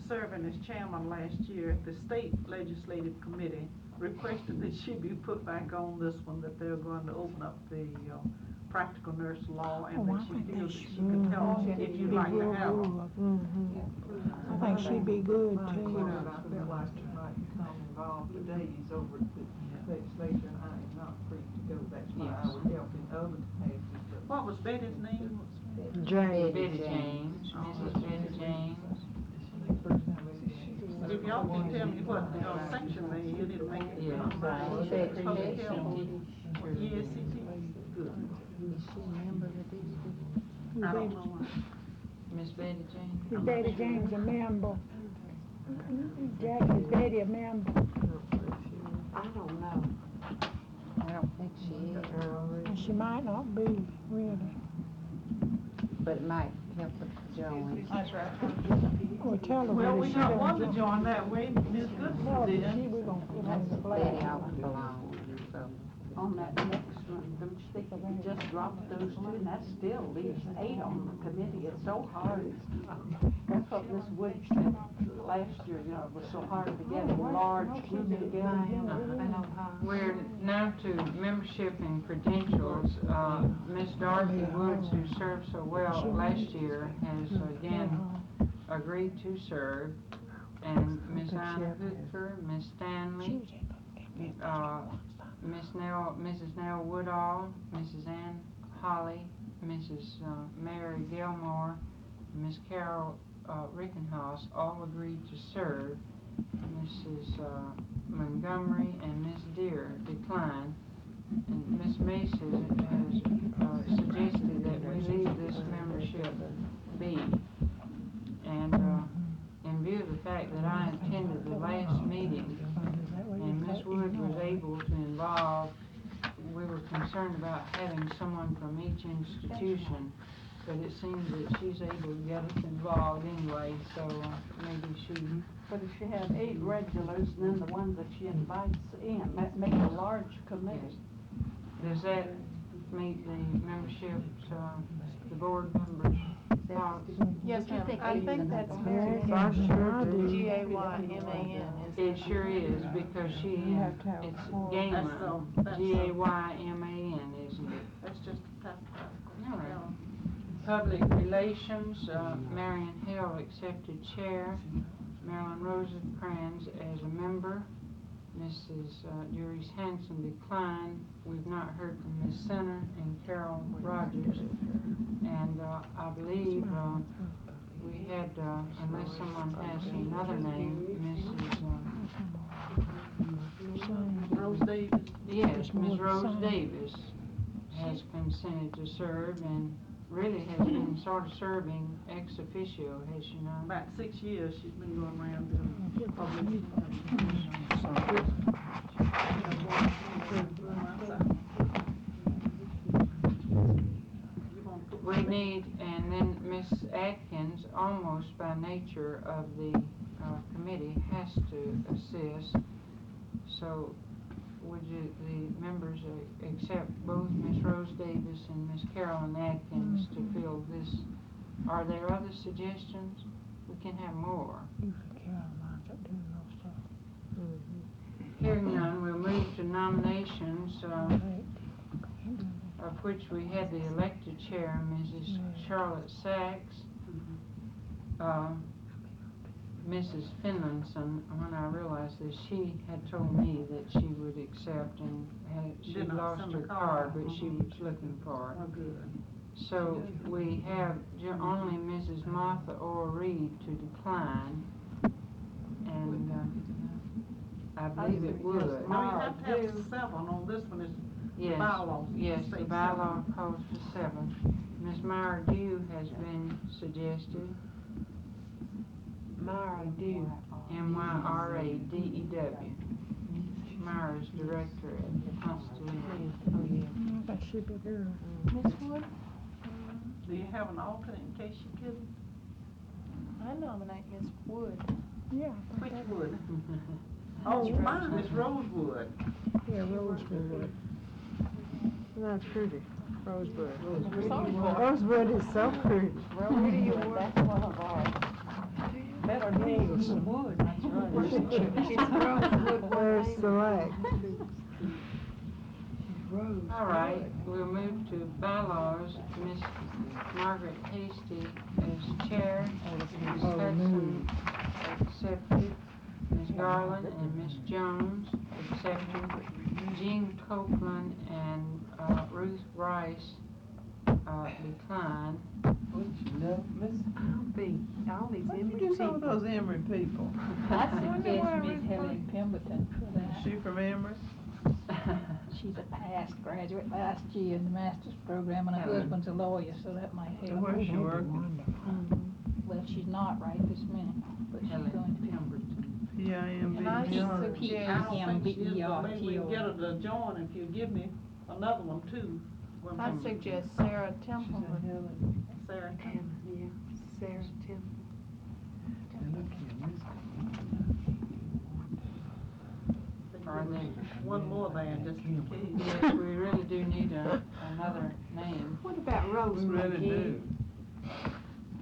[SPEAKER 6] serving as chairman last year, the state legislative committee requested that she be put back on this one, that they're going to open up the practical nurse law, and that she feels that she can help if you'd like to have her.
[SPEAKER 2] I think she'd be good
[SPEAKER 5] I
[SPEAKER 2] too.
[SPEAKER 5] feel like you might become involved. Today he's over at the legislature and I am not free to go. That's why I would help in other capacities. But
[SPEAKER 6] What was Betty's name?
[SPEAKER 10] James.
[SPEAKER 3] Betty James, Mrs. Betty James.
[SPEAKER 6] If y'all can tell me what section they in, it'll make it.
[SPEAKER 3] Yeah.
[SPEAKER 6] Public health. Yes, it is. Good. I don't know why.
[SPEAKER 3] Miss Betty James.
[SPEAKER 2] Is Betty James a member? Jackie, is Betty a member?
[SPEAKER 7] I don't know. I don't think she is.
[SPEAKER 2] And she might not be, really.
[SPEAKER 7] But it might help her to join.
[SPEAKER 6] That's right.
[SPEAKER 2] Well, tell her
[SPEAKER 6] Well,
[SPEAKER 2] whether
[SPEAKER 6] we
[SPEAKER 2] she
[SPEAKER 6] got
[SPEAKER 2] gonna
[SPEAKER 6] one to
[SPEAKER 2] join.
[SPEAKER 6] join that way, Ms.
[SPEAKER 2] No,
[SPEAKER 6] Goodson
[SPEAKER 2] but she,
[SPEAKER 6] did.
[SPEAKER 2] we're gonna put on
[SPEAKER 7] That's
[SPEAKER 2] the
[SPEAKER 7] Betty
[SPEAKER 2] flag.
[SPEAKER 7] ought to belong, so.
[SPEAKER 4] On that next one, don't you think if you just drop those 2, and that still leaves 8 on the committee? It's so hard. That's what Ms. Wood said last year, you know, it was so hard to get a large group together.
[SPEAKER 3] We're now to membership and credentials. Miss Dorothy Woods, who served so well last year, has again agreed to serve. And Miss Anna Hooker, Miss Stanley, Mrs. Nell Woodall, Mrs. Ann Holly, Mrs. Mary Gilmore, Miss Carol Rickenhouse all agreed to serve. Mrs. Montgomery and Miss Deere declined. And Miss Mason has suggested that we leave this membership be. And in view of the fact that I attended the last meeting and Miss Wood was able to involve, we were concerned about having someone from each institution, but it seems that she's able to get us involved anyway, so maybe she...
[SPEAKER 4] But if she had 8 regulars, and then the ones that she invites in, that makes a large committee.
[SPEAKER 3] Does that meet the memberships, the board members' thoughts?
[SPEAKER 11] Yes, ma'am, I think that's
[SPEAKER 10] I
[SPEAKER 11] very
[SPEAKER 10] sure do.
[SPEAKER 11] G-A-Y-M-A-N.
[SPEAKER 3] It sure is, because she,
[SPEAKER 10] You have to have
[SPEAKER 3] it's
[SPEAKER 10] a quorum.
[SPEAKER 3] Gayman,
[SPEAKER 6] That's
[SPEAKER 3] G-A-Y-M-A-N, isn't it?
[SPEAKER 6] That's just a tough.
[SPEAKER 3] All right. Public Relations, Marion Hill accepted chair, Marilyn Rosencrans as a member, Mrs. Doris Hanson declined. We've not heard from Ms. Center and Carol Rogers, and I believe we had, unless someone has another name, Mrs.
[SPEAKER 6] Rose Davis.
[SPEAKER 3] Yes, Ms. Rose Davis has consented to serve and really has been sort of serving ex officio, has she not?
[SPEAKER 6] About 6 years she's been going around doing public.
[SPEAKER 3] We need, and then Miss Atkins, almost by nature of the committee, has to assist. So would you, the members accept both Miss Rose Davis and Miss Carolyn Atkins to fill this? Are there other suggestions? We can have more. Hearing none, we'll move to nominations, of which we had the elected chair, Mrs. Charlotte Sachs, Mrs. Finlayson. When I realized this, she had told me that she would accept, and she
[SPEAKER 6] Did not
[SPEAKER 3] lost
[SPEAKER 6] send
[SPEAKER 3] her
[SPEAKER 6] the
[SPEAKER 3] card,
[SPEAKER 6] card.
[SPEAKER 3] but she was looking for it.
[SPEAKER 6] Oh, good.
[SPEAKER 3] So we have only Mrs. Martha Orr Reed to decline, and I believe it would.
[SPEAKER 6] No, you have to have 7 on this one, is
[SPEAKER 3] Yes,
[SPEAKER 6] bylaws.
[SPEAKER 3] yes, the
[SPEAKER 6] Say
[SPEAKER 3] bylaw calls for 7. Ms. Myra Dew has been suggested,
[SPEAKER 12] Myra Dew.
[SPEAKER 3] M-Y-R-A-D-E-W. Myra's director at Constellation.
[SPEAKER 10] That should be good.
[SPEAKER 11] Miss Wood,
[SPEAKER 6] Do you have an alternate in case you couldn't?
[SPEAKER 11] I nominate Miss Wood.
[SPEAKER 10] Yeah.
[SPEAKER 6] Which Wood? Oh, mine is Rosewood.
[SPEAKER 10] Yeah, Rosewood. That's pretty. Rosewood.
[SPEAKER 11] Rosewood.
[SPEAKER 10] Rosewood is so pretty.
[SPEAKER 11] Rosewood, that's one of ours.
[SPEAKER 6] Better names than Wood.
[SPEAKER 11] That's right.
[SPEAKER 10] Where's Select?
[SPEAKER 3] All right, we'll move to bylaws. Miss Margaret Hasty as chair, Ms. Hudson accepted, Ms. Garland and Ms. Jones accepted, Jean Copeland and Ruth Rice declined.
[SPEAKER 12] All these
[SPEAKER 5] What you do some of those Emory people?
[SPEAKER 9] I suggest Miss Helen Pemberton for that.
[SPEAKER 5] She from Emory?
[SPEAKER 9] She's a past graduate last year in the master's program, and her
[SPEAKER 3] Helen.
[SPEAKER 9] husband's a lawyer, so that might help.
[SPEAKER 5] Where's she working?
[SPEAKER 9] Well, she's not right this minute, but she's
[SPEAKER 3] Helen
[SPEAKER 9] going to be.
[SPEAKER 3] Pemberton.
[SPEAKER 5] P-I-M-B.
[SPEAKER 11] And I
[SPEAKER 6] I
[SPEAKER 11] suggest,
[SPEAKER 6] don't think she is, but maybe we can get her to join if you give me another one too. When
[SPEAKER 11] I
[SPEAKER 6] we-
[SPEAKER 11] suggest Sarah Templeman.
[SPEAKER 6] Sarah.
[SPEAKER 12] Yeah, Sarah Temple.
[SPEAKER 3] Are they?
[SPEAKER 6] One more than just in case.
[SPEAKER 3] Yes, we really do need another name.
[SPEAKER 12] What about
[SPEAKER 5] We
[SPEAKER 12] Rose
[SPEAKER 5] really
[SPEAKER 12] McGee?
[SPEAKER 5] do.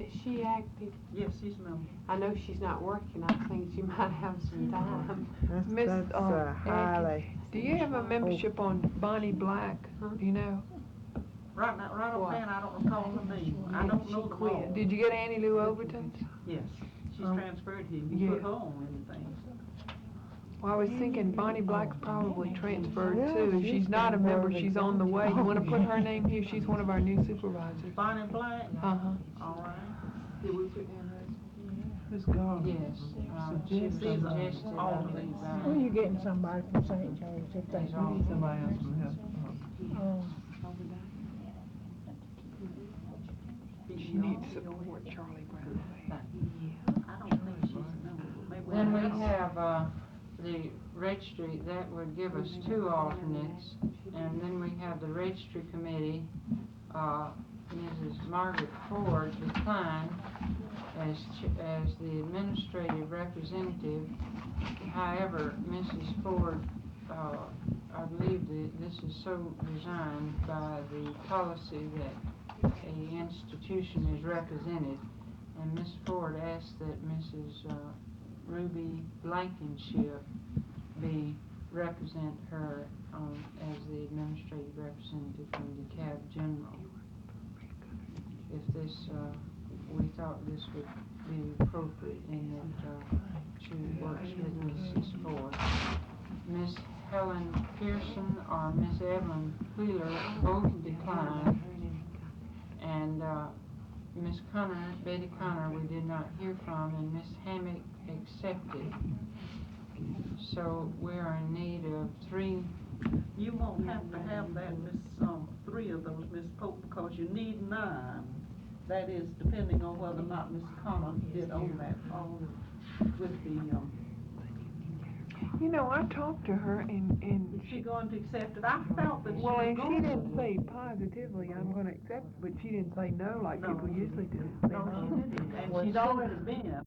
[SPEAKER 12] Is she active?
[SPEAKER 6] Yes, she's a member.
[SPEAKER 12] I know she's not working, I think she might have some time. Miss,
[SPEAKER 10] That's
[SPEAKER 12] Aggie,
[SPEAKER 10] highly.
[SPEAKER 12] Do you have a membership on Bonnie Black? Do you know?
[SPEAKER 6] Right now, right
[SPEAKER 12] What?
[SPEAKER 6] offhand, I don't recall her name. I don't know
[SPEAKER 12] She
[SPEAKER 6] them
[SPEAKER 12] quit.
[SPEAKER 6] all.
[SPEAKER 12] Did you get Annie Lou Overton?
[SPEAKER 6] Yes, she's
[SPEAKER 12] Oh.
[SPEAKER 6] transferred here. You
[SPEAKER 12] Yeah.
[SPEAKER 6] put her on anything.
[SPEAKER 12] Well, I was thinking Bonnie Black's probably transferred
[SPEAKER 10] Yeah,
[SPEAKER 12] too. If
[SPEAKER 10] she's
[SPEAKER 12] she's not a
[SPEAKER 10] been
[SPEAKER 12] member,
[SPEAKER 10] there
[SPEAKER 12] she's on the way. You wanna put her name here? She's one of our new supervisors.
[SPEAKER 6] Bonnie Black?
[SPEAKER 12] Uh-huh.
[SPEAKER 6] All right.
[SPEAKER 12] Did we put down
[SPEAKER 5] Ms. Garland.
[SPEAKER 3] Yes, she
[SPEAKER 6] She's
[SPEAKER 3] suggested
[SPEAKER 6] an
[SPEAKER 3] I
[SPEAKER 6] alternate.
[SPEAKER 3] leave
[SPEAKER 10] Well, you're getting somebody from St. James if they
[SPEAKER 3] She's
[SPEAKER 5] We
[SPEAKER 3] on.
[SPEAKER 5] need somebody else from help.
[SPEAKER 12] She needs support, Charlie Brown.
[SPEAKER 6] I don't think she's a member, but maybe.
[SPEAKER 3] Then we
[SPEAKER 6] we'll
[SPEAKER 3] have, the registry, that would give us 2 alternates, and then we have the registry committee, Mrs. Margaret Ford declined as the administrative representative. However, Mrs. Ford, I believe that this is so designed by the policy that a institution is represented, and Ms. Ford asked that Mrs. Ruby Blankenship represent her as the administrative representative from DeKalb General. If this, we thought this would be appropriate in that she works with Mrs. Ford. Miss Helen Pearson or Miss Evelyn Wheeler both declined, and Miss Connor, Betty Connor, we did not hear from, and Miss Hammock accepted. So we are in need of 3.
[SPEAKER 6] You won't have to have that, Miss, 3 of those, Miss Pope, because you need 9. That is, depending on whether or not Miss Connor did own that, with the,
[SPEAKER 12] You know, I talked to her and
[SPEAKER 6] is she going to accept it? I felt that she
[SPEAKER 12] well,
[SPEAKER 6] was
[SPEAKER 12] and
[SPEAKER 6] going
[SPEAKER 12] she
[SPEAKER 6] to.
[SPEAKER 12] didn't say positively, I'm gonna accept it, but she didn't say no like
[SPEAKER 6] No.
[SPEAKER 12] people usually do.
[SPEAKER 6] No, she didn't, and she's already been.